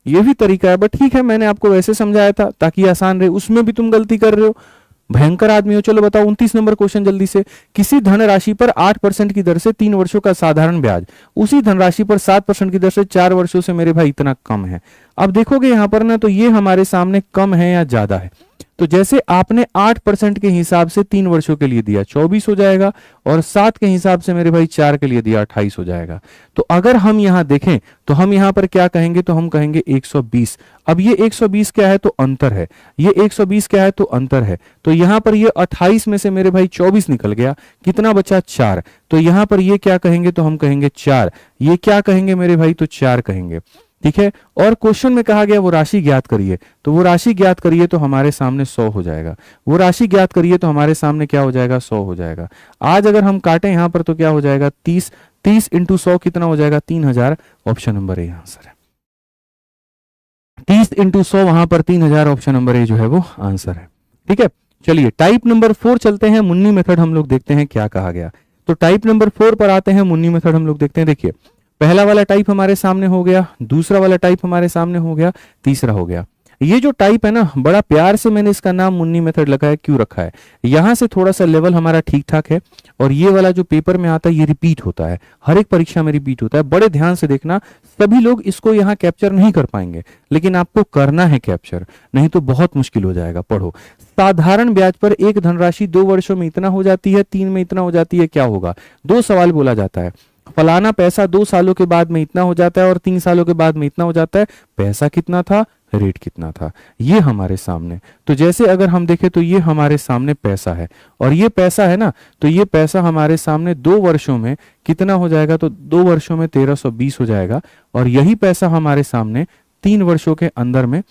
ये भी तरीका है। बट ठीक है, मैंने आपको वैसे समझाया था ताकि आसान रहे, उसमें भी तुम गलती कर रहे हो, भयंकर आदमी हो। चलो बताओ 29 नंबर क्वेश्चन जल्दी से। किसी धनराशि पर 8% की दर से 3 वर्षों का साधारण ब्याज उसी धनराशि पर 7% की दर से 4 वर्षों से मेरे भाई इतना कम है। अब देखोगे यहां पर ना, तो ये हमारे सामने कम है या ज्यादा है, तो जैसे आपने 8% के हिसाब से 3 वर्षों के लिए दिया 24 हो जाएगा, और 7 के हिसाब से मेरे भाई 4 के लिए दिया 28 हो जाएगा। तो अगर हम यहां देखें तो हम यहां पर क्या कहेंगे, तो हम कहेंगे 120। अब ये 120 क्या है, तो अंतर है। ये 120 क्या है, तो अंतर है। तो यहां पर ये 28 में से मेरे भाई 24 निकल गया, कितना बचा 4। तो यहां पर ये क्या कहेंगे, तो हम कहेंगे 4। ये क्या कहेंगे मेरे भाई, तो 4 कहेंगे। ठीक है। और क्वेश्चन में कहा गया वो राशि ज्ञात करिए, तो वो राशि ज्ञात करिए तो हमारे सामने 100 हो जाएगा। वो राशि ज्ञात करिए तो हमारे सामने क्या हो जाएगा, 100 हो जाएगा। आज अगर हम काटें यहां पर तो क्या हो जाएगा, 30। 30 इंटू 100 कितना हो जाएगा, 3000। ऑप्शन नंबर ए आंसर है। 30 इंटू 100 वहां पर 3000, ऑप्शन नंबर ए जो है वो आंसर है। ठीक है। चलिए टाइप नंबर 4 चलते हैं, मुन्नी मेथड हम लोग देखते हैं क्या कहा गया। तो टाइप नंबर 4 पर आते हैं, मुन्नी मेथड हम लोग देखते हैं। देखिए पहला वाला टाइप हमारे सामने हो गया, दूसरा वाला टाइप हमारे सामने हो गया, तीसरा हो गया। ये जो टाइप है ना, बड़ा प्यार से मैंने इसका नाम मुन्नी मेथड लगा है, क्यों रखा है, यहां से थोड़ा सा लेवल हमारा ठीक ठाक है, और ये वाला जो पेपर में आता है ये रिपीट होता है, हर एक परीक्षा में रिपीट होता है। बड़े ध्यान से देखना, सभी लोग इसको यहाँ कैप्चर नहीं कर पाएंगे, लेकिन आपको करना है कैप्चर, नहीं तो बहुत मुश्किल हो जाएगा। पढ़ो, साधारण ब्याज पर एक धनराशि 2 वर्षों में इतना हो जाती है, 3 में इतना हो जाती है, क्या होगा। 2 सवाल बोला जाता है, फलाना पैसा 2 सालों के बाद में इतना हो जाता है और 3 सालों के बाद में इतना हो जाता है, पैसा कितना था, रेट कितना था, ये हमारे सामने। तो जैसे अगर हम देखें तो ये हमारे सामने पैसा है, और ये पैसा है ना, तो ये पैसा हमारे सामने 2 वर्षों में कितना हो जाएगा, तो 2 वर्षों में 1320 हो जाएगा, और यही पैसा हमारे सामने 3 वर्षों के अंदर में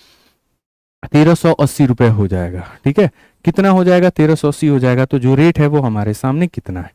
1380 रुपए हो जाएगा। ठीक है, कितना हो जाएगा, 1380 हो जाएगा। तो जो रेट है वो हमारे सामने कितना है,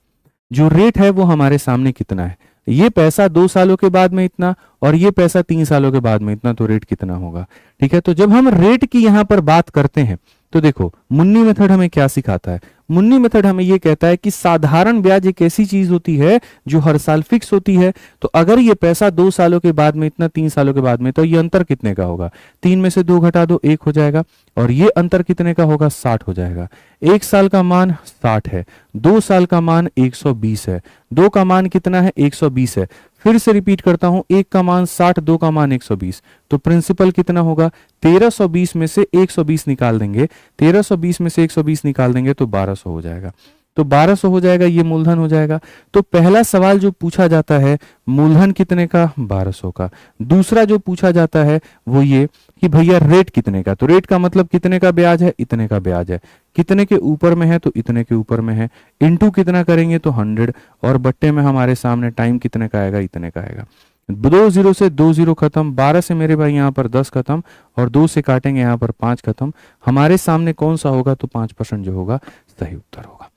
जो रेट है वो हमारे सामने कितना है। ये पैसा 2 सालों के बाद में इतना, और ये पैसा 3 सालों के बाद में इतना, तो रेट कितना होगा। ठीक है, तो जब हम रेट की यहां पर बात करते हैं तो देखो मुन्नी मेथड हमें क्या सिखाता है। मुन्नी मेथड हमें ये कहता है कि साधारण ब्याज एक ऐसी चीज होती है जो हर साल फिक्स होती है। तो अगर ये पैसा 2 सालों के बाद में इतना, 3 सालों के बाद में, तो ये अंतर कितने का होगा, 3 में से 2 घटा दो, 1 हो जाएगा, और ये अंतर कितने का होगा, 60 हो जाएगा। 1 साल का मान 60 है, 2 साल का मान 120 है, 2 का मान कितना है, 120 है। फिर से रिपीट करता हूं, 1 का मान 60, 2 का मान 120, तो प्रिंसिपल कितना होगा, 1320 में से 120 निकाल देंगे, 1320 में से 120 निकाल देंगे तो 1200 हो जाएगा। तो 1200 हो जाएगा, ये मूलधन हो जाएगा। तो पहला सवाल जो पूछा जाता है मूलधन कितने का, 1200 का। दूसरा जो पूछा जाता है वो ये कि भैया रेट कितने का, तो रेट का मतलब कितने का ब्याज है, इतने का ब्याज है, कितने के ऊपर में है, तो इतने के ऊपर में है, इनटू कितना करेंगे तो 100, और बट्टे में हमारे सामने टाइम कितने का आएगा, इतने का आएगा। 2 0 से 2 0 खत्म, 12 से मेरे भाई यहाँ पर 10 खत्म, और 2 से काटेंगे यहाँ पर 5 खत्म। हमारे सामने कौन सा होगा, तो 5% जो होगा सही उत्तर होगा।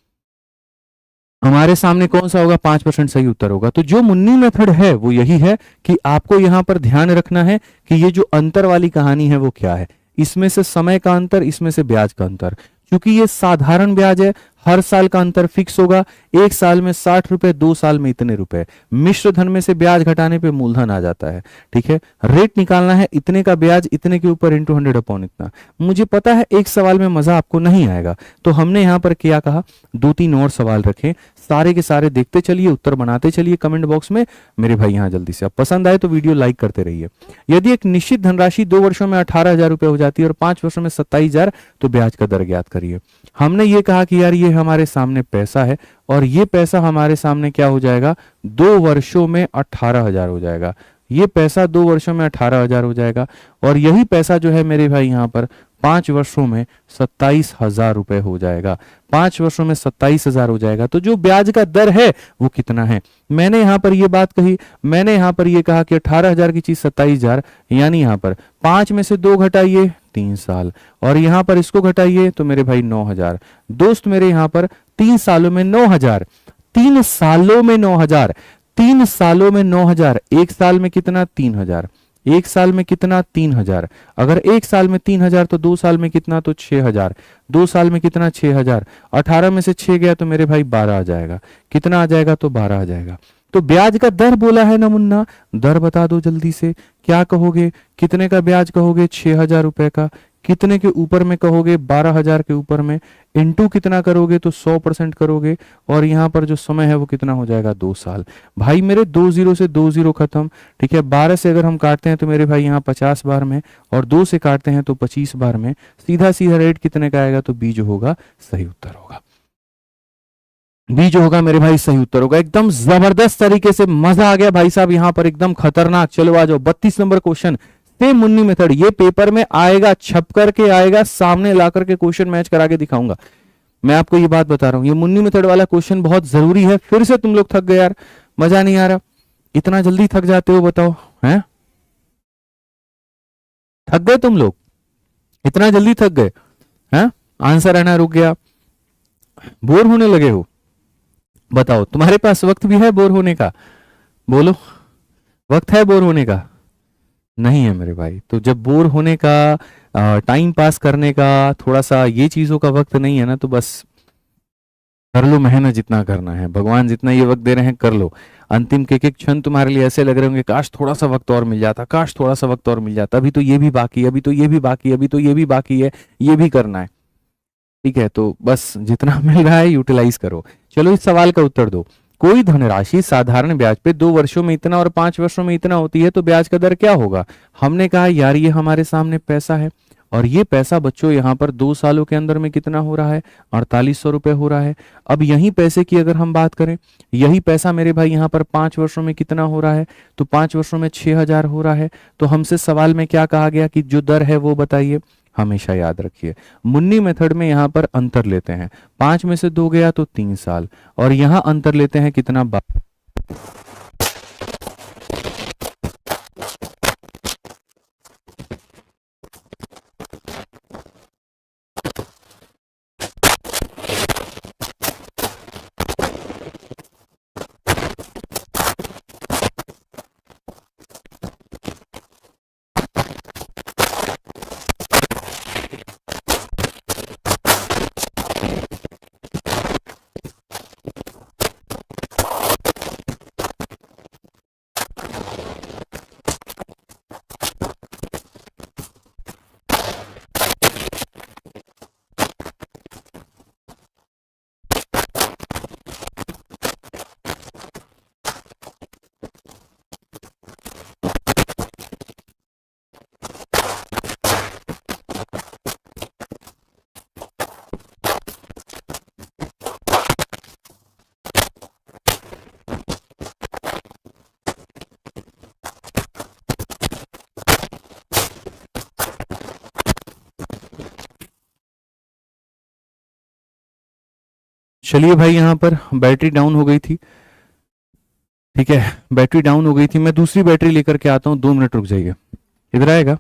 हमारे सामने कौन सा होगा, 5% सही उत्तर होगा। तो जो मुन्नी मेथड है वो यही है कि आपको यहां पर ध्यान रखना है कि ये जो अंतर वाली कहानी है वो क्या है, इसमें से समय का अंतर, इसमें से ब्याज का अंतर। क्योंकि ये साधारण ब्याज है, हर साल का अंतर फिक्स होगा, 1 साल में 60 रुपए, 2 साल में इतने रुपए। मिश्र धन में से ब्याज घटाने पे मूलधन आ जाता है। ठीक है, रेट निकालना है, इतने का ब्याज इतने के ऊपर इंटू 100 अपॉन इतना। मुझे पता है एक सवाल में मजा आपको नहीं आएगा, तो हमने यहां पर क्या कहा, 2-3 और सवाल रखें, सारे के सारे देखते चलिए, उत्तर बनाते चलिए कमेंट बॉक्स में मेरे भाई। यहाँ जल्दी से, अब पसंद आए तो वीडियो लाइक करते रहिए। यदि एक निश्चित धनराशि 2 वर्षों में 18,000 रुपए हो जाती है और 5 वर्षों में 27,000, तो ब्याज का दर ज्ञात करिए। हमने ये कहा कि यार ये हमारे सामने पैसा है, और ये पैसा हमारे सामने क्या हो जाएगा, 2 वर्षों में 18,000 हो जाएगा। ये पैसा 2 वर्षों में 18,000 हो जाएगा, और यही पैसा जो है मेरे भाई यहाँ पर 5 वर्षों में 27,000 रुपए हो जाएगा। 5 वर्षों में 27,000 हो जाएगा। तो जो ब्याज का दर है वो कितना है, मैंने यहाँ पर ये बात कही, मैंने यहाँ पर ये कहा कि 18,000 की चीज 27,000, यानी यहाँ पर 5 में से 2 घटाइए 3 साल, और यहाँ पर इसको घटाइए तो मेरे भाई 9,000। दोस्त मेरे यहाँ पर 3 सालों में 9,000, 3 सालों में 9,000, 3 सालों में 9,000, 1 साल में कितना, 3,000, 1 साल में कितना, 3,000। अगर 1 साल में 3,000 तो 2 साल में कितना, तो 6,000, 2 साल में कितना, 6,000। 18 में से 6 गया तो मेरे भाई 12 आ जाएगा, कितना आ जाएगा, तो 12 आ जाएगा। तो ब्याज का दर बोला है ना मुन्ना, दर बता दो जल्दी से, क्या कहोगे, कितने का ब्याज कहोगे, 6,000 रुपए का, कितने के ऊपर में कहोगे, 12,000 के ऊपर में, इनटू कितना करोगे तो 100% करोगे, और यहाँ पर जो समय है वो कितना हो जाएगा, 2 साल। भाई मेरे 2 जीरो से 2 जीरो खत्म। ठीक है, 12 से अगर हम काटते हैं तो मेरे भाई यहाँ 50 बार में, और 2 से काटते हैं तो 25 बार में। सीधा सीधा रेट कितने का आएगा, तो बी जो होगा सही उत्तर होगा। बी जो होगा मेरे भाई सही उत्तर होगा। एकदम जबरदस्त तरीके से मजा आ गया भाई साहब, यहां पर एकदम खतरनाक। चलो आ जाओ 32 number question, same Munni method, ये पेपर में आएगा, छप करके आएगा, सामने ला करके क्वेश्चन मैच करा के दिखाऊंगा। मैं आपको ये बात बता रहा हूं, ये मुन्नी मेथड वाला क्वेश्चन बहुत जरूरी है। फिर से तुम लोग थक गए यार, मजा नहीं आ रहा, इतना जल्दी थक जाते हो बताओ, हैं? थक गए तुम लोग, इतना जल्दी थक गए हैं? आंसर आना रुक गया, बोर होने लगे हो? बताओ, तुम्हारे पास वक्त भी है बोर होने का? बोलो, वक्त है बोर होने का? नहीं है मेरे भाई। तो जब बोर होने का, टाइम पास करने का, थोड़ा सा ये चीजों का वक्त नहीं है ना, तो बस कर लो मेहनत जितना करना है, भगवान जितना ये वक्त दे रहे हैं कर लो। अंतिम के एक क्षण तुम्हारे लिए ऐसे लग रहे होंगे, काश थोड़ा सा वक्त और मिल जाता, काश थोड़ा सा वक्त और मिल जाता, अभी तो ये भी बाकी है, अभी तो ये भी बाकी है, अभी तो ये भी बाकी है, ये भी करना है। ठीक है, तो बस जितना मिल रहा है यूटिलाइज करो। चलो इस सवाल का उत्तर दो। कोई धनराशि साधारण ब्याज पे 2 वर्षों में इतना और 5 वर्षों में इतना होती है, तो ब्याज का दर क्या होगा? हमने कहा यार ये हमारे सामने पैसा है, और ये पैसा बच्चों यहाँ पर 2 सालों के अंदर में कितना हो रहा है, 4800 रुपये हो रहा है। अब यही पैसे की अगर हम बात करें, यही पैसा मेरे भाई यहाँ पर 5 वर्षों में कितना हो रहा है, तो 5 वर्षों में 6000 हो रहा है। तो हमसे सवाल में क्या कहा गया कि जो दर है वो बताइए। हमेशा याद रखिए, मुन्नी मेथड में यहाँ पर अंतर लेते हैं, 5 में से 2 गया तो 3 साल, और यहाँ अंतर लेते हैं कितना, चलिए भाई यहाँ पर बैटरी डाउन हो गई थी। ठीक है, बैटरी डाउन हो गई थी, मैं दूसरी बैटरी लेकर के आता हूँ, 2 मिनट रुक जाइए, इधर आएगा।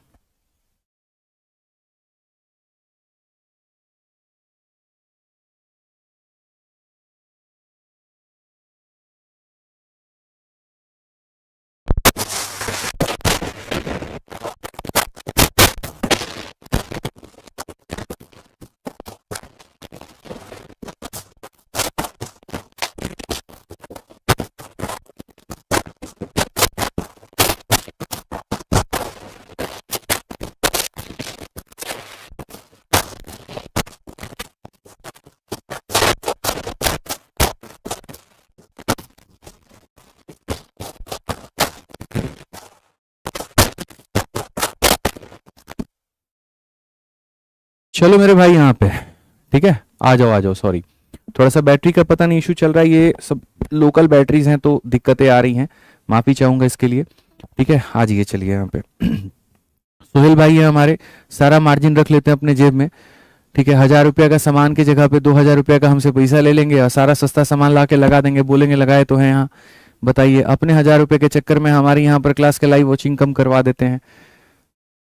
चलो मेरे भाई यहाँ पे, ठीक है, आ जाओ आ जाओ। सॉरी, थोड़ा सा बैटरी का पता नहीं इशू चल रहा है, ये सब लोकल बैटरीज हैं तो दिक्कतें आ रही हैं, माफी चाहूंगा इसके लिए। ठीक है, आ जाइए, चलिए यहाँ पे सोहेल भाई है हमारे, सारा मार्जिन रख लेते हैं अपने जेब में। ठीक है, 1000 रुपया का सामान की जगह पे 2000 रुपया का हमसे पैसा ले लेंगे, और सारा सस्ता सामान ला के लगा देंगे, बोलेंगे लगाए तो है यहाँ। बताइए, अपने 1000 रुपये के चक्कर में हमारे यहाँ पर क्लास के लाइव वॉचिंग कम करवा देते हैं।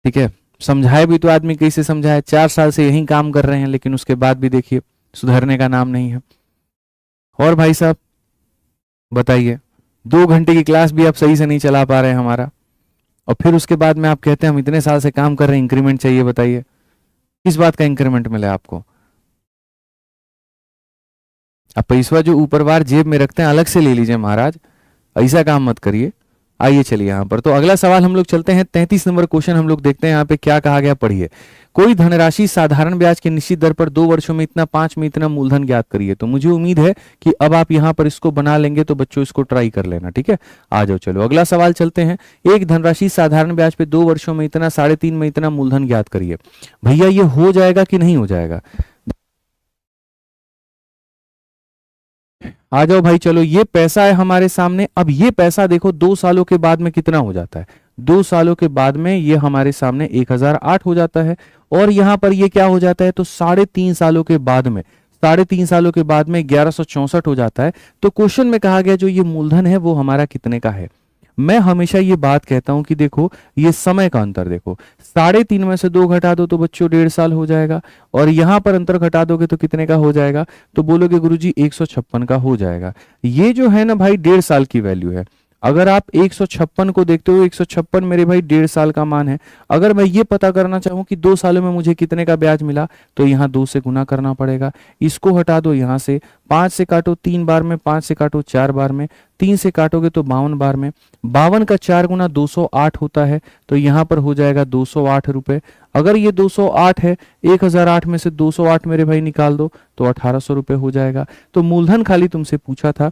ठीक है, समझाए भी तो आदमी कैसे समझाए, 4 साल से यही काम कर रहे हैं, लेकिन उसके बाद भी देखिए सुधरने का नाम नहीं है। और भाई साहब बताइए, 2 घंटे की क्लास भी आप सही से नहीं चला पा रहे हैं हमारा, और फिर उसके बाद में आप कहते हैं हम इतने साल से काम कर रहे हैं, इंक्रीमेंट चाहिए। बताइए किस बात का इंक्रीमेंट मिला आपको? आप पैसा जो ऊपरवार जेब में रखते हैं अलग से ले लीजिए महाराज, ऐसा काम मत करिए। आइए चलिए यहाँ पर तो अगला सवाल हम लोग चलते हैं 33 नंबर क्वेश्चन हम लोग देखते हैं यहाँ पे क्या कहा गया, पढ़िए। कोई धनराशि साधारण ब्याज की निश्चित दर पर 2 वर्षों में इतना, 5 में इतना मूलधन ज्ञात करिए। तो मुझे उम्मीद है कि अब आप यहाँ पर इसको बना लेंगे, तो बच्चों इसको ट्राई कर लेना, ठीक है। आ जाओ चलो अगला सवाल चलते हैं। एक धनराशि साधारण ब्याज पे 2 वर्षों में इतना, 3.5 में इतना मूलधन ज्ञात करिए। भैया ये हो जाएगा कि नहीं हो जाएगा? आ जाओ भाई चलो, ये पैसा है हमारे सामने। अब ये पैसा देखो 2 सालों के बाद में कितना हो जाता है, 2 सालों के बाद में ये हमारे सामने 1008 हो जाता है। और यहां पर ये क्या हो जाता है, तो 3.5 सालों के बाद में, 3.5 सालों के बाद में 1164 हो जाता है। तो क्वेश्चन में कहा गया जो ये मूलधन है वो हमारा कितने का है। मैं हमेशा ये बात कहता हूं कि देखो ये समय का अंतर देखो, 3.5 में से 2 घटा दो तो बच्चों 1.5 साल हो जाएगा, और यहां पर अंतर घटा दोगे तो कितने का हो जाएगा, तो बोलोगे गुरुजी 156 का हो जाएगा। ये जो है ना भाई 1.5 साल की वैल्यू है। अगर आप 156 को देखते हो, 156 मेरे भाई 1.5 साल का मान है। अगर मैं ये पता करना चाहूं कि 2 सालों में मुझे कितने का ब्याज मिला, तो यहाँ 2 से गुना करना पड़ेगा। इसको हटा दो यहाँ से, 5 से काटो 3 बार में, 5 से काटो 4 बार में, 3 से काटोगे तो 52 बार में, 52 का 4 गुना 208 होता है। तो यहाँ पर हो जाएगा 208 रुपए। अगर ये 208 है, 1008 में से 208 मेरे भाई निकाल दो तो 1800 रुपए हो जाएगा। तो मूलधन खाली तुमसे पूछा था,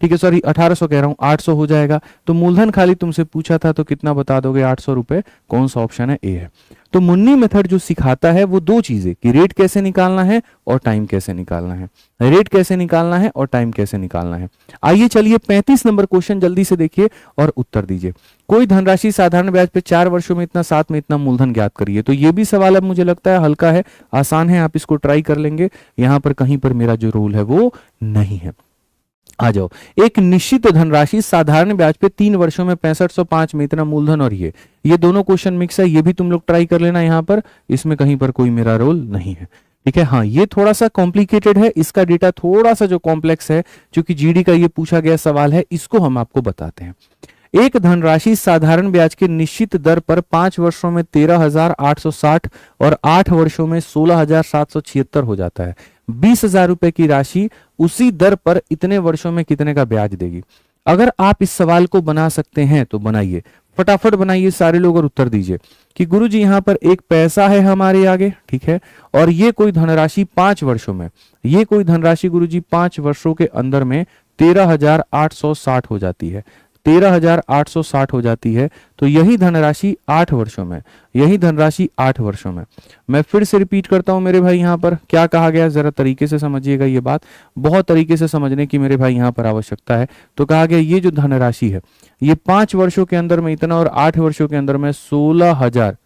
ठीक है, सॉरी 1800 कह रहा हूं, 800 हो जाएगा। तो मूलधन खाली तुमसे पूछा था तो कितना बता दोगे, 800 रुपए। कौन सा ऑप्शन है, ए है। तो मुन्नी मेथड जो सिखाता है वो 2 चीजें, कि रेट कैसे निकालना है और टाइम कैसे निकालना है, रेट कैसे निकालना है और टाइम कैसे निकालना है। आइए चलिए 35 नंबर क्वेश्चन जल्दी से देखिए और उत्तर दीजिए। कोई धनराशि साधारण ब्याज पे 4 वर्षों में इतना, 7 में इतना मूलधन ज्ञात करिए। तो ये भी सवाल अब मुझे लगता है हल्का है, आसान है, आप इसको ट्राई कर लेंगे। यहां पर कहीं पर मेरा जो रूल है वो नहीं है। आ जाओ, एक निश्चित धनराशि साधारण ब्याज पे 3 वर्षों में 6505 में इतना मूलधन, और ये दोनों क्वेश्चन मिक्स है, ये भी तुम लोग ट्राई कर लेना। यहाँ पर इसमें कहीं पर कोई मेरा रोल नहीं है, ठीक है। हाँ ये थोड़ा सा कॉम्प्लिकेटेड है, इसका डेटा थोड़ा सा जो कॉम्प्लेक्स है, क्योंकि जीडी का ये पूछा गया सवाल है, इसको हम आपको बताते हैं। एक धनराशि साधारण ब्याज की निश्चित दर पर 5 वर्षों में 13,860 और 8 वर्षों में 16,776 हो जाता है। 20,000 रुपए की राशि उसी दर पर इतने वर्षों में कितने का ब्याज देगी। अगर आप इस सवाल को बना सकते हैं तो बनाइए, फटाफट बनाइए सारे लोग और उत्तर दीजिए कि गुरुजी यहाँ पर एक पैसा है हमारे आगे, ठीक है, और ये कोई धनराशि 5 वर्षों में, ये कोई धनराशि गुरुजी 5 वर्षों के अंदर में 13,860 हो जाती है, 13,860 हो जाती है। तो यही धनराशि 8 वर्षों में, यही धनराशि 8 वर्षों में। मैं फिर से रिपीट करता हूं मेरे भाई, यहां पर क्या कहा गया जरा तरीके से समझिएगा, ये बात बहुत तरीके से समझने की मेरे भाई यहां पर आवश्यकता है। तो कहा गया ये जो धनराशि है ये 5 वर्षों के अंदर में इतना और 8 वर्षों के अंदर में 16,000।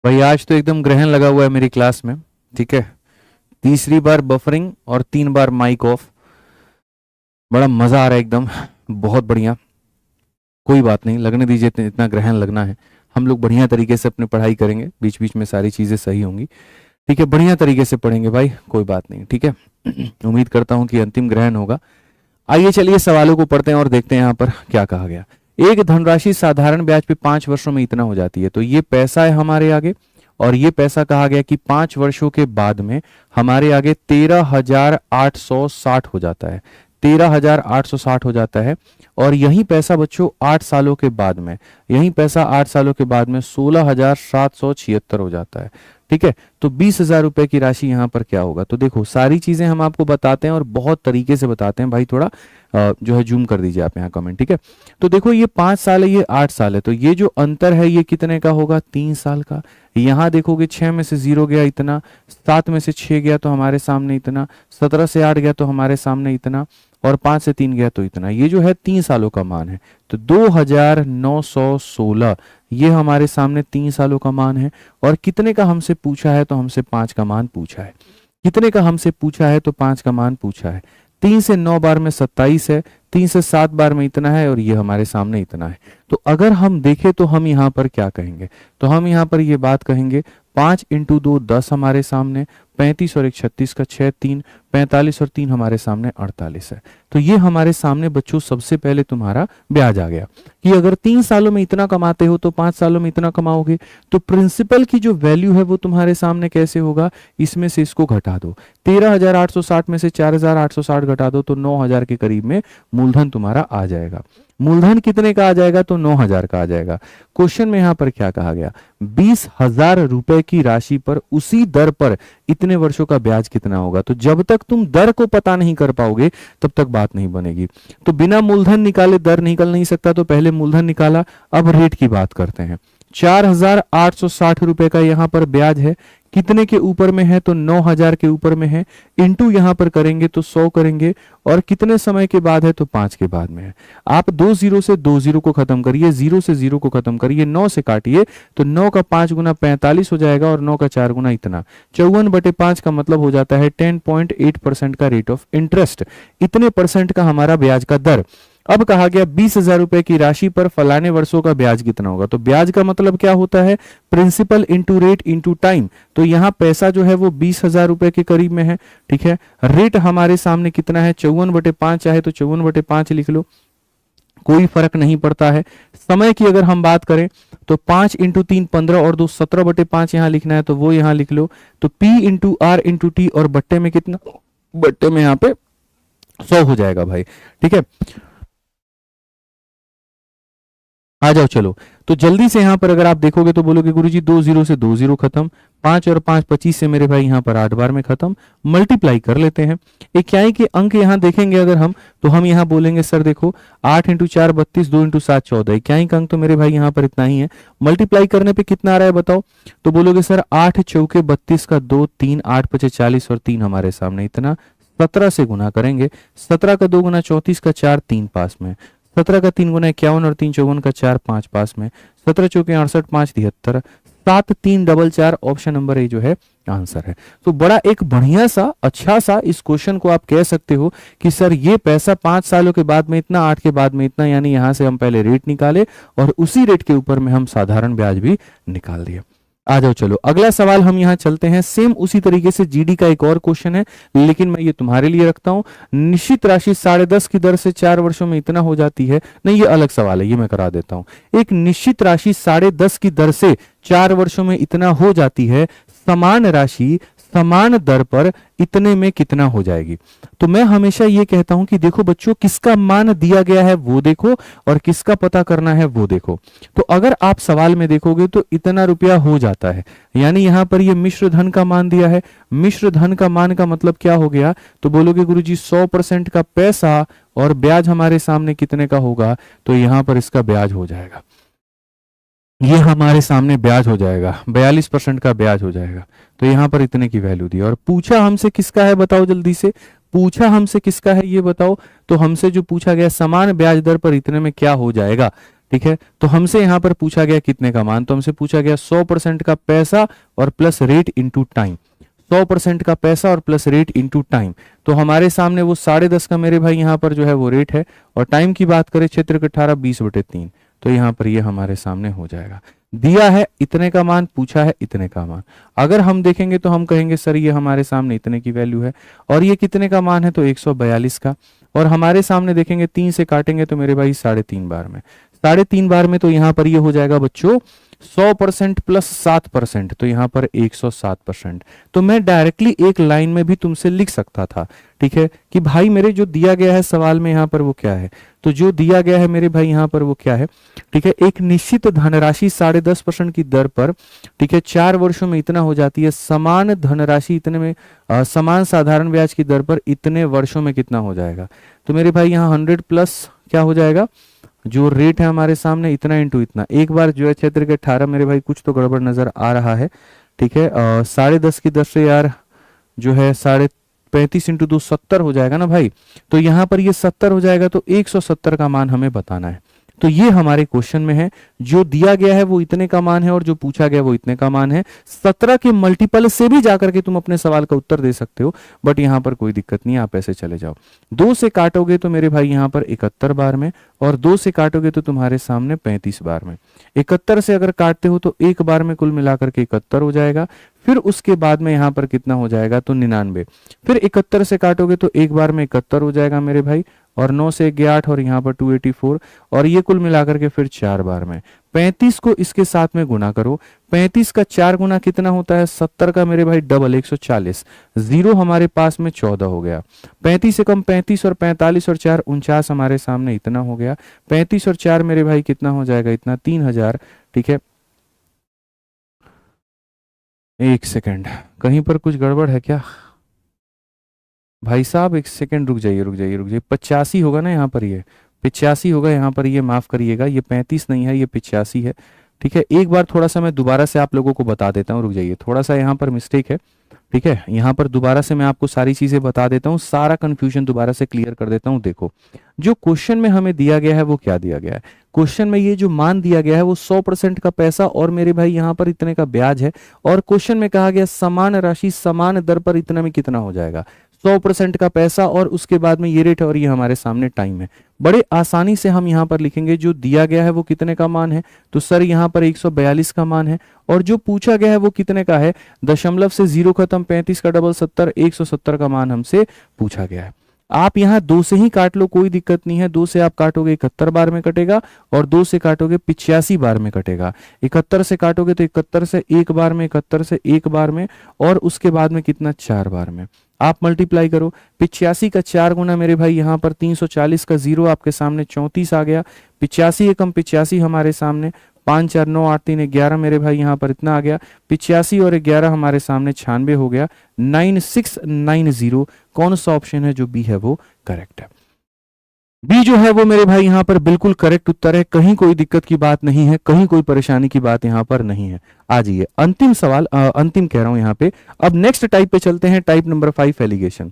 भाई आज तो एकदम ग्रहण लगा हुआ है मेरी क्लास में, ठीक है। तीसरी बार बफरिंग और 3 बार माइक ऑफ, बड़ा मजा आ रहा है एकदम, बहुत बढ़िया। कोई बात नहीं, लगने दीजिए, इतना ग्रहण लगना है। हम लोग बढ़िया तरीके से अपनी पढ़ाई करेंगे, बीच बीच में सारी चीजें सही होंगी, ठीक है, बढ़िया तरीके से पढ़ेंगे भाई, कोई बात नहीं, ठीक है। उम्मीद करता हूं कि अंतिम ग्रहण होगा। आइए चलिए सवालों को पढ़ते हैं और देखते हैं यहाँ पर क्या कहा गया। एक धनराशि साधारण ब्याज पे 5 वर्षों में इतना हो जाती है। तो ये पैसा है हमारे आगे, और ये पैसा कहा गया कि 5 वर्षों के बाद में हमारे आगे 13,860 हो जाता है, 13,860 हो जाता है। और यही पैसा बच्चों 8 सालों के बाद में, यही पैसा 8 सालों के बाद में 16,776 हो जाता है, ठीक है। तो 20,000 रुपए की राशि यहाँ पर क्या होगा। तो देखो सारी चीजें हम आपको बताते हैं और बहुत तरीके से बताते हैं भाई, थोड़ा जो है जूम कर दीजिए आप यहाँ कमेंट, ठीक है। तो देखो ये 5 साल है, ये 8 साल है, तो ये जो अंतर है ये कितने का होगा, 3 साल का। यहाँ देखोगे 6 में से 0 गया इतना, 7 में से 6 गया तो हमारे सामने इतना, 17 से 8 गया तो हमारे सामने इतना, और 5 से 3 गया तो इतना। ये जो है 3 सालों का मान है। तो 2,916 ये हमारे सामने 3 सालों का मान है। और कितने का हमसे पूछा है, तो हमसे 5 का मान पूछा है। कितने का हमसे पूछा है, तो 5 का मान पूछा है। 3 से 9 बार में 27 है, 3 से 7 बार में इतना है, और ये हमारे सामने इतना है। तो अगर हम देखें तो हम यहाँ पर क्या कहेंगे, तो हम यहाँ पर ये बात कहेंगे 5 इंटू 2 10 हमारे सामने, 35 और 1 36 का 6 3 45 और 3 हमारे सामने 48 है। तो ये हमारे सामने बच्चों सबसे पहले तुम्हारा ब्याज आ गया कि अगर 3 सालों में इतना कमाते हो तो 5 सालों में इतना कमाओगे। तो प्रिंसिपल की जो वैल्यू है वो तुम्हारे सामने कैसे होगा, इसमें से इसको घटा दो। 13,860 में से 4,860 घटा दो तो 9,000 के करीब में मूलधन तुम्हारा आ जाएगा। मूलधन कितने का आ जाएगा, तो 9,000 का आ जाएगा। क्वेश्चन में यहां पर क्या कहा गया, 20,000 रुपए की राशि पर उसी दर पर इतने वर्षों का ब्याज कितना होगा। तो जब तक तुम दर को पता नहीं कर पाओगे तब तक बात नहीं बनेगी। तो बिना मूलधन निकाले दर निकल नहीं सकता, तो पहले मूलधन निकाला। अब रेट की बात करते हैं। 4,860 रुपए का यहां पर ब्याज है। कितने के ऊपर में है, तो 9,000 के ऊपर में है। इंटू यहां पर करेंगे तो 100 करेंगे, और कितने समय के बाद है, तो 5 के बाद में है। आप 2 0 से 2 0 को खत्म करिए, 0 से 0 को खत्म करिए, 9 से काटिए तो 9 का 5 गुना 45 हो जाएगा, और 9 का 4 गुना इतना 54/5 का मतलब हो जाता है 10.8% का रेट ऑफ इंटरेस्ट। इतने परसेंट का हमारा ब्याज का दर। अब कहा गया 20,000 रुपए की राशि पर फलाने वर्षों का ब्याज कितना होगा। तो ब्याज का मतलब क्या होता है, principal into rate into time. तो यहाँ पैसा जो है वो 20,000 रुपए के करीब में है। ठीक है, रेट हमारे सामने कितना है, 54/5 चाहे तो 54/5 लिख लो, कोई फर्क नहीं पड़ता है। समय की अगर हम बात करें तो 5 इंटू 3 15 और 2 17/5 यहां लिखना है, तो वो यहां लिख लो। तो P into R into T, और बट्टे में कितना, बट्टे में यहाँ पे 100 हो जाएगा भाई। ठीक है, आ जाओ चलो। तो जल्दी से यहां पर अगर आप देखोगे तो बोलोगे गुरुजी 2 0 से 2 0 खत्म, 5 और 5 25 से मेरे भाई यहां पर 8 बार में खत्म। मल्टीप्लाई कर लेते हैं। इकाई के अंक यहां देखेंगे अगर हम, तो हम यहां बोलेंगे सर देखो 8 इंटू 4 32, 2 इंटू 7 14। इकाई का अंक तो मेरे भाई यहां पर इतना ही है। मल्टीप्लाई करने पे कितना आ रहा है बताओ, तो बोलोगे सर 8 चौके 32 का 2 3 8 5 40 और 3 हमारे सामने इतना। 17 से गुना करेंगे, 17 का 2 गुना 34 का 4 3 पास में, 17 का 3 गुना 51 और 3 54 का 4 5 पास में, 17 चौके 68 5 73, 7 3 4 4 ऑप्शन नंबर ए जो है आंसर है। तो बड़ा एक बढ़िया सा अच्छा सा इस क्वेश्चन को आप कह सकते हो कि सर ये पैसा 5 सालों के बाद में इतना, 8 के बाद में इतना, यानी यहां से हम पहले रेट निकाले और उसी रेट के ऊपर में हम साधारण ब्याज भी निकाल दिए। आ जाओ चलो अगला सवाल हम यहां चलते हैं। सेम उसी तरीके से जीडी का एक और क्वेश्चन है, लेकिन मैं ये तुम्हारे लिए रखता हूं। निश्चित राशि 10.5 की दर से 4 वर्षों में इतना हो जाती है। नहीं, ये अलग सवाल है, ये मैं करा देता हूं। एक निश्चित राशि 10.5 की दर से 4 वर्षों में इतना हो जाती है, समान राशि समान दर पर इतने में कितना हो जाएगी। तो मैं हमेशा ये कहता हूं कि देखो बच्चों, किसका मान दिया गया है वो देखो और किसका पता करना है वो देखो। तो अगर आप सवाल में देखोगे तो इतना रुपया हो जाता है, यानी यहां पर ये मिश्र धन का मान दिया है। मिश्र धन का मान का मतलब क्या हो गया, तो बोलोगे गुरुजी 100% का पैसा और ब्याज हमारे सामने कितने का होगा, तो यहां पर इसका ब्याज हो जाएगा, ये हमारे सामने ब्याज हो जाएगा 42% का ब्याज हो जाएगा। तो यहां पर इतने की वैल्यू दी। और पूछा हमसे किसका है बताओ जल्दी से, पूछा हमसे किसका है ये बताओ। तो हमसे जो पूछा गया समान ब्याज दर पर इतने में क्या हो जाएगा। ठीक है, तो हमसे यहां पर पूछा गया कितने का मान, तो हमसे पूछा गया 100% का पैसा और प्लस रेट इंटू टाइम। 100% का पैसा और प्लस रेट इंटू टाइम। तो हमारे सामने वो 10.5 का मेरे भाई यहाँ पर जो है वो रेट है, और टाइम की बात करें क्षेत्र 18 20/3, तो यहाँ पर ये हमारे सामने हो जाएगा। दिया है इतने का मान, पूछा है इतने का मान। अगर हम देखेंगे तो हम कहेंगे सर ये हमारे सामने इतने की वैल्यू है, और ये कितने का मान है, तो 142 का। और हमारे सामने देखेंगे 3 से काटेंगे तो मेरे भाई 3.5 बार में, 3.5 बार में, तो यहाँ पर ये हो जाएगा बच्चों 100% प्लस 7%, तो यहाँ पर 107%। तो मैं डायरेक्टली एक लाइन में भी तुमसे लिख सकता था, ठीक है, कि भाई मेरे जो दिया गया है सवाल में यहाँ पर वो क्या है। तो जो दिया गया है मेरे भाई यहाँ पर वो क्या है, ठीक है, एक निश्चित धनराशि 10.5% की दर पर, ठीक है, 4 वर्षों में इतना हो जाती है, समान धनराशि इतने में समान साधारण ब्याज की दर पर इतने वर्षों में कितना हो जाएगा। तो मेरे भाई यहाँ 100 प्लस क्या हो जाएगा, जो रेट है हमारे सामने इतना इंटू इतना। एक बार जो है क्षेत्र के 18 मेरे भाई कुछ तो गड़बड़ नजर आ रहा है, ठीक है, 10.5 की 10 से यार जो है 35 इंटू 2 70 हो जाएगा ना भाई। तो यहाँ पर ये 70 हो जाएगा, तो 170 का मान हमें बताना है। तो ये हमारे क्वेश्चन में है, जो दिया गया है वो इतने का मान है और जो पूछा गया वो इतने का मान है। 17 के मल्टीपल से भी जाकर के तुम अपने सवाल का उत्तर दे सकते हो, बट यहां पर कोई दिक्कत नहीं, आप ऐसे चले जाओ। 2 से काटोगे तो मेरे भाई यहां पर 71 बार में, और 2 से काटोगे तो तुम्हारे सामने 35 बार में। 71 से अगर काटते हो तो एक बार में कुल मिलाकर के 71 हो जाएगा। फिर उसके बाद में यहां पर कितना हो जाएगा, तो 99। फिर 71 से काटोगे तो एक बार में 71 हो जाएगा मेरे भाई, और 9 से 8 और यहाँ पर 284, और ये कुल मिलाकर के फिर 4 बार में। 35 को इसके साथ में गुना करो, 35 का 4 गुना कितना होता है, 70 का मेरे भाई डबल 140, जीरो हमारे पास में 14 हो गया। 35 से कम 35 और 45 और 4 49 हमारे सामने इतना हो गया। 35 और 4 मेरे भाई कितना हो जाएगा, इतना 3000। ठीक है, एक सेकंड, कहीं पर कुछ गड़बड़ है क्या भाई साहब? एक सेकंड रुक जाइए रुक जाइए रुक जाइए। 85 होगा ना यहाँ पर, ये 85 होगा यहाँ पर, ये माफ करिएगा, ये 35 नहीं है, ये 85 है। ठीक है, एक बार थोड़ा सा मैं दोबारा से आप लोगों को बता देता हूँ, रुक जाइए, थोड़ा सा यहाँ पर मिस्टेक है। ठीक है, यहाँ पर दोबारा से मैं आपको सारी चीजें बता देता हूँ, सारा कंफ्यूजन दोबारा से क्लियर कर देता हूँ। देखो, जो क्वेश्चन में हमें दिया गया है वो क्या दिया गया है, क्वेश्चन में ये जो मान दिया गया है वो 100% का पैसा और मेरे भाई यहाँ पर इतने का ब्याज है, और क्वेश्चन में कहा गया समान राशि समान दर पर इतना में कितना हो जाएगा, 100% का पैसा और उसके बाद में ये रेट और ये हमारे सामने टाइम है। बड़े आसानी से हम यहाँ पर लिखेंगे, जो दिया गया है वो कितने का मान है, तो सर यहाँ पर 142 का मान है, और जो पूछा गया है वो कितने का है, दशमलव से 0 खत्म, 35 का डबल 70, 170 का मान हमसे पूछा गया है। आप यहाँ 2 से ही काट लो, कोई दिक्कत नहीं है। 2 से आप काटोगे 71 बार में कटेगा, और 2 से काटोगे 85 बार में कटेगा। 71 से काटोगे तो 71 से एक बार में, 71 से एक बार में, और उसके बाद में कितना, 4 बार में। आप मल्टीप्लाई करो, 85 का 4 गुना मेरे भाई यहाँ पर 340 का 0 आपके सामने 34 आ गया। 85 एकम 85 हमारे सामने, 5 4 9 8 3 11 मेरे भाई यहाँ पर इतना आ गया। 85 और 11 हमारे सामने 96 हो गया। 9690 कौन सा ऑप्शन है, जो बी है वो करेक्ट है। बी जो है वो मेरे भाई यहाँ पर बिल्कुल करेक्ट उत्तर है, कहीं कोई दिक्कत की बात नहीं है, कहीं कोई परेशानी की बात यहाँ पर नहीं है। आ जाइए अंतिम सवाल, अंतिम कह रहा हूं यहाँ पे। अब नेक्स्ट टाइप पे चलते हैं, टाइप नंबर 5 एलिगेशन।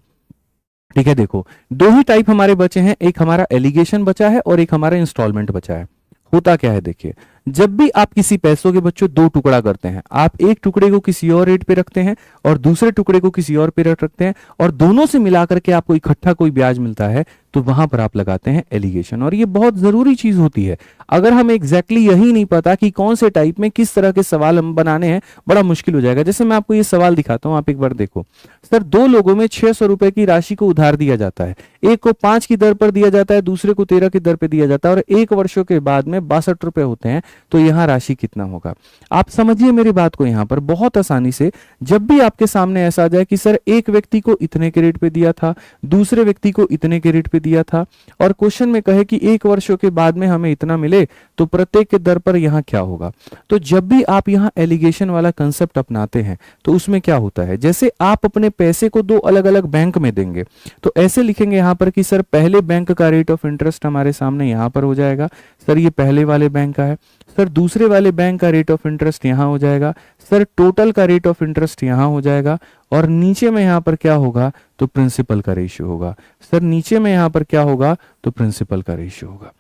ठीक है, देखो 2 ही टाइप हमारे बचे हैं, एक हमारा एलिगेशन बचा है और एक हमारा इंस्टॉलमेंट बचा है। होता क्या है, देखिए, जब भी आप किसी पैसों के बच्चों 2 टुकड़ा करते हैं, आप एक टुकड़े को किसी और रेट पे रखते हैं और दूसरे टुकड़े को किसी और पे रेट रखते हैं, और दोनों से मिलाकर के आपको इकट्ठा कोई ब्याज मिलता है, तो वहां पर आप लगाते हैं एलिगेशन। और ये बहुत जरूरी चीज होती है। अगर हमें एग्जैक्टली यही नहीं पता कि कौन से टाइप में किस तरह के सवाल हम बनाने हैं, बड़ा मुश्किल हो जाएगा। जैसे मैं आपको ये सवाल दिखाता हूं, आप एक बार देखो। सर, 2 लोगों में 600 रुपए की राशि को उधार दिया जाता है, एक को 5 की दर पर दिया जाता है, दूसरे को 13 की दर पर दिया जाता है, और 1 वर्षों के बाद में 62 रुपए होते हैं, तो यहां राशि कितना होगा। आप समझिए मेरी बात को, यहां पर बहुत आसानी से, जब भी आपके सामने ऐसा आ जाए कि सर एक व्यक्ति को इतने के रेट पे दिया था, दूसरे व्यक्ति को इतने के रेट पे दिया था, और क्वेश्चन में कहे कि 1 वर्षों के बाद में हमें इतना मिले, तो प्रत्येक के दर पर यहां क्या होगा। तो जब भी आप यहां एलिगेशन वाला कंसेप्ट अपनाते हैं, तो उसमें क्या होता है, जैसे आप अपने पैसे को 2 अलग अलग बैंक में देंगे, तो ऐसे लिखेंगे यहां पर कि सर पहले बैंक का रेट ऑफ इंटरेस्ट हमारे सामने यहां पर हो जाएगा, सर ये पहले वाले बैंक का है, सर दूसरे वाले बैंक का रेट ऑफ इंटरेस्ट यहां हो जाएगा, सर टोटल का रेट ऑफ इंटरेस्ट यहां हो जाएगा, और नीचे में यहां पर क्या होगा, तो प्रिंसिपल का रेशियो होगा। सर नीचे में यहां पर क्या होगा, तो प्रिंसिपल का रेशियो होगा।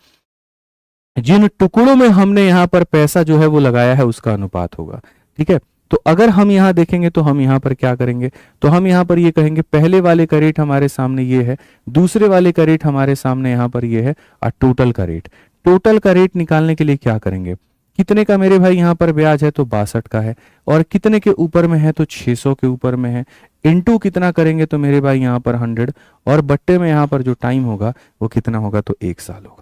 जिन टुकड़ों में हमने यहां पर पैसा जो है वो लगाया है, उसका अनुपात होगा। ठीक है, तो अगर हम यहां देखेंगे तो हम यहां पर क्या करेंगे, तो हम यहां पर ये कहेंगे पहले वाले का रेट हमारे सामने ये है, दूसरे वाले का रेट हमारे सामने यहां पर ये है, और टोटल का रेट। टोटल का रेट निकालने के लिए क्या करेंगे, कितने का मेरे भाई यहां पर ब्याज है, तो 62 का है, और कितने के ऊपर में है, तो 600 के ऊपर में है, इनटू कितना करेंगे, तो मेरे भाई यहां पर 100, और बट्टे में यहां पर जो टाइम होगा वो कितना होगा, तो 1 साल होगा।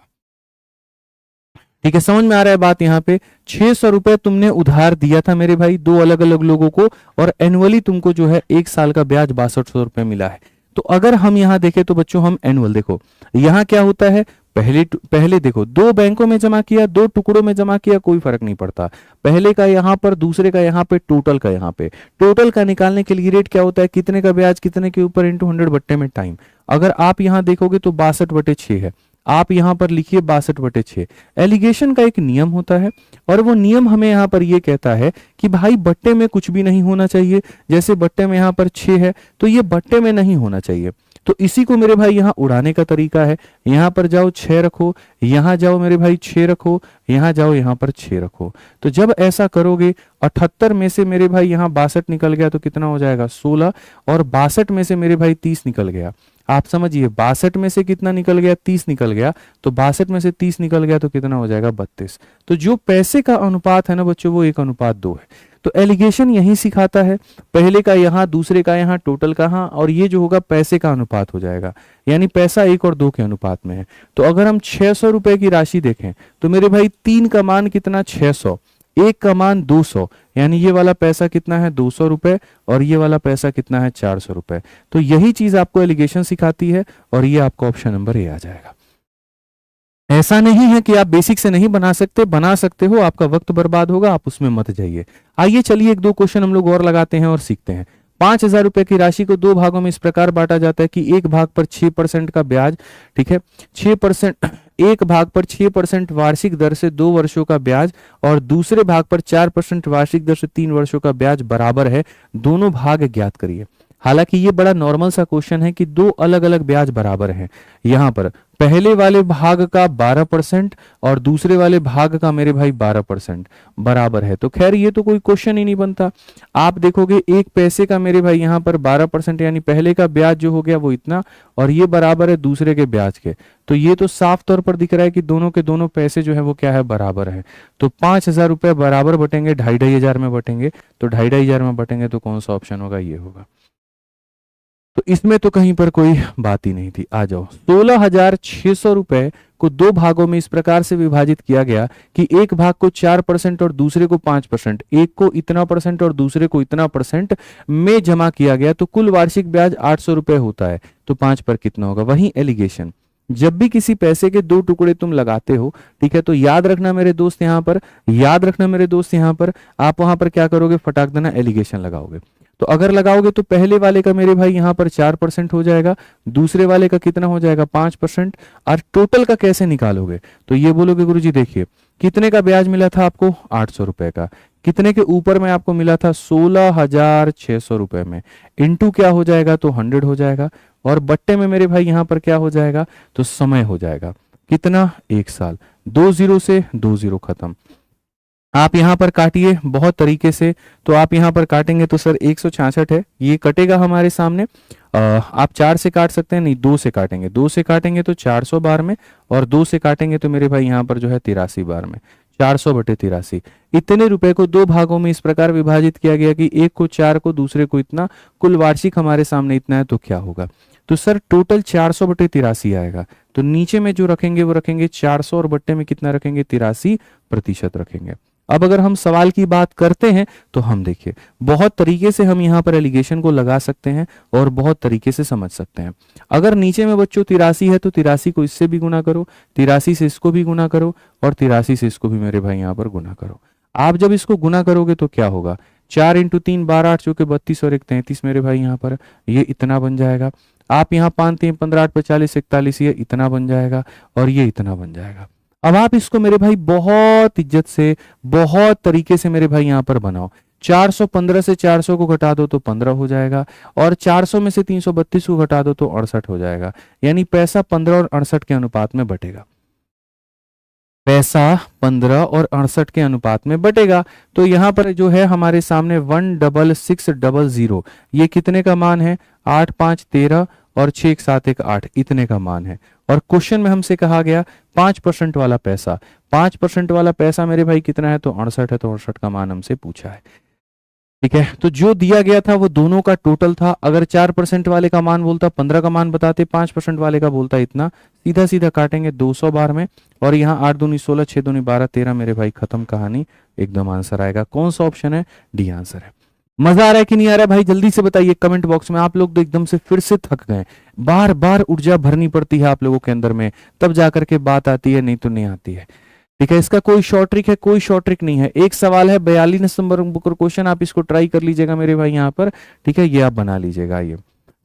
ठीक है, समझ में आ रहा है बात। यहाँ पे 600 रुपए तुमने उधार दिया था मेरे भाई 2 अलग अलग लोगों को, और एनुअली तुमको जो है 1 साल का ब्याज 6200 रुपए मिला है। तो अगर हम यहाँ देखें तो बच्चों, हम एनुअल देखो, यहाँ क्या होता है, पहले देखो 2 बैंकों में जमा किया, 2 टुकड़ों में जमा किया, कोई फर्क नहीं पड़ता, पहले का यहाँ पर, दूसरे का यहाँ पे, टोटल का यहाँ पे। टोटल का निकालने के लिए रेट क्या होता है, कितने का ब्याज कितने के ऊपर इंटू 100 बट्टे में टाइम। अगर आप यहाँ देखोगे तो 62/6 है, आप यहां पर लिखिए 62/6। एलिगेशन का एक नियम होता है, और वो नियम हमें यहां पर ये कहता है कि भाई बट्टे में कुछ भी नहीं होना चाहिए। जैसे बट्टे में यहां पर 6 है, तो ये बट्टे में नहीं होना चाहिए। तो इसी को मेरे भाई यहाँ उड़ाने का तरीका है। यहाँ पर जाओ 6 रखो, यहाँ जाओ मेरे भाई 6 रखो, यहाँ जाओ यहाँ पर 6 रखो। तो जब ऐसा करोगे 78 में से मेरे भाई यहाँ 62 निकल गया तो कितना हो जाएगा 16, और 62 में से मेरे भाई 30 निकल गया। आप समझिए 62 में से कितना निकल गया 30 निकल गया, तो 62 में से 30 निकल गया तो कितना हो जाएगा 32। तो जो पैसे का अनुपात है ना बच्चों वो 1:2 है। तो एलिगेशन यही सिखाता है, पहले का यहाँ, दूसरे का यहाँ, टोटल कहाँ, और ये जो होगा पैसे का अनुपात हो जाएगा, यानी पैसा 1 और 2 के अनुपात में है। तो अगर हम 600 रुपए की राशि देखें तो मेरे भाई 3 का मान कितना 600, 1 का मान 200, यानी ये वाला पैसा कितना है 200 रुपए, और ये वाला पैसा कितना है 400 रुपए। तो यही चीज आपको एलिगेशन सिखाती है, और ये आपको ऑप्शन नंबर ए आ जाएगा। ऐसा नहीं है कि आप बेसिक से नहीं बना सकते, बना सकते हो, आपका वक्त बर्बाद होगा, आप उसमें मत जाइए। आइए चलिए 1-2 क्वेश्चन हम लोग और लगाते हैं और सीखते हैं। 5000 रुपए की राशि को 2 भागों में इस प्रकार बांटा जाता है कि एक भाग पर 6% का ब्याज, ठीक है, 6%, एक भाग पर 6% वार्षिक दर से 2 वर्षों का ब्याज, और दूसरे भाग पर 4% वार्षिक दर से 3 वर्षों का ब्याज बराबर है। दोनों भाग ज्ञात करिए। हालांकि ये बड़ा नॉर्मल सा क्वेश्चन है कि 2 अलग अलग ब्याज बराबर हैं। यहाँ पर पहले वाले भाग का 12% और दूसरे वाले भाग का मेरे भाई 12% बराबर है, तो खैर ये तो कोई क्वेश्चन ही नहीं बनता। आप देखोगे एक पैसे का मेरे भाई यहाँ पर 12%, यानी पहले का ब्याज जो हो गया वो इतना, और ये बराबर है दूसरे के ब्याज के। तो ये तो साफ तौर पर दिख रहा है कि दोनों के दोनों पैसे जो है वो क्या है बराबर है। तो 5000 रुपए बराबर बटेंगे, 2,500 में बटेंगे, तो 2,500 में बटेंगे तो कौन सा ऑप्शन होगा, ये होगा। तो इसमें तो कहीं पर कोई बात ही नहीं थी। आ जाओ, 16,600 रुपए को 2 भागों में इस प्रकार से विभाजित किया गया कि एक भाग को 4% और दूसरे को 5%, एक को इतना परसेंट और दूसरे को इतना परसेंट में जमा किया गया, तो कुल वार्षिक ब्याज 800 रुपए होता है। तो 5 पर कितना होगा, वही एलिगेशन। जब भी किसी पैसे के 2 टुकड़े तुम लगाते हो, ठीक है, तो याद रखना मेरे दोस्त, यहाँ पर याद रखना मेरे दोस्त, यहाँ पर आप वहां पर क्या करोगे, फटाक देना एलिगेशन लगाओगे। तो अगर लगाओगे तो पहले वाले का मेरे भाई यहाँ पर 4% हो जाएगा, दूसरे वाले का कितना हो जाएगा 5%, और टोटल का कैसे निकालोगे, तो ये बोलोगे गुरुजी देखिए कितने का ब्याज मिला था आपको 800 रुपए का, कितने के ऊपर में आपको मिला था 16,600 रुपए में, इंटू क्या हो जाएगा तो 100 हो जाएगा, और बट्टे में मेरे भाई यहाँ पर क्या हो जाएगा तो समय हो जाएगा कितना 1 साल। 2 0 से 2 0 खत्म। आप यहाँ पर काटिए बहुत तरीके से, तो आप यहाँ पर काटेंगे तो सर 166 है, ये कटेगा हमारे सामने। आप 4 से काट सकते हैं, नहीं 2 से काटेंगे, 2 से काटेंगे तो 400 बार में, और 2 से काटेंगे तो मेरे भाई यहाँ पर जो है 83 बार में, 400/83। इतने रुपए को 2 भागों में इस प्रकार विभाजित किया गया कि एक को 4 को दूसरे को इतना, कुल वार्षिक हमारे सामने इतना है, तो क्या होगा, तो सर टोटल 400/83 आएगा। तो नीचे में जो रखेंगे वो रखेंगे 400, और बट्टे में कितना रखेंगे 83% रखेंगे। अब अगर हम सवाल की बात करते हैं तो हम देखिए बहुत तरीके से हम यहाँ पर एलिगेशन को लगा सकते हैं और बहुत तरीके से समझ सकते हैं। अगर नीचे में बच्चों 83 है तो 83 को इससे भी गुना करो, 83 से इसको भी गुना करो, और 83 से इसको भी मेरे भाई यहाँ पर गुना करो। आप जब इसको गुना करोगे तो क्या होगा, 4 × 3 12 8 जो कि 32 और 1 33 मेरे भाई यहाँ पर ये इतना बन जाएगा। आप यहाँ 5 3 15 8 45 41 ये इतना बन जाएगा, और ये इतना बन जाएगा। अब आप इसको मेरे भाई बहुत इज्जत से बहुत तरीके से मेरे भाई यहाँ पर बनाओ। 415 से 400 को घटा दो तो 15 हो जाएगा, और 400 में से 332 को घटा दो तो 68 हो जाएगा, यानी पैसा 15 और 68 के अनुपात में बटेगा। पैसा 15 और 68 के अनुपात में बटेगा। तो यहाँ पर जो है हमारे सामने 16600, ये कितने का मान है 8 5 13 और 6 1 7 1 8 इतने का मान है। और क्वेश्चन में हमसे कहा गया 5% वाला पैसा, 5% वाला पैसा मेरे भाई कितना है तो 68 है, तो 68 का मान हमसे पूछा है। ठीक है, तो जो दिया गया था वो दोनों का टोटल था। अगर 4% वाले का मान बोलता 15 का मान बताते, 5% वाले का बोलता इतना, सीधा सीधा काटेंगे 200 बार में, और यहाँ 8 दूनी 16 6 दूनी 12 13 मेरे भाई खत्म कहानी, एकदम आंसर आएगा। कौन सा ऑप्शन है, डी आंसर है। मजा आ रहा है कि नहीं आ रहा है भाई, जल्दी से बताइए कमेंट बॉक्स में। आप लोग तो एकदम से फिर से थक गए, बार बार ऊर्जा भरनी पड़ती है आप लोगों के अंदर में, तब जाकर के बात आती है, नहीं तो नहीं आती है। ठीक है, इसका कोई शॉर्ट ट्रिक है, कोई शॉर्ट ट्रिक नहीं है। एक सवाल है 42 नंबर क्वेश्चन, आप इसको ट्राई कर लीजिएगा मेरे भाई यहाँ पर। ठीक है, ये आप बना लीजिएगा। ये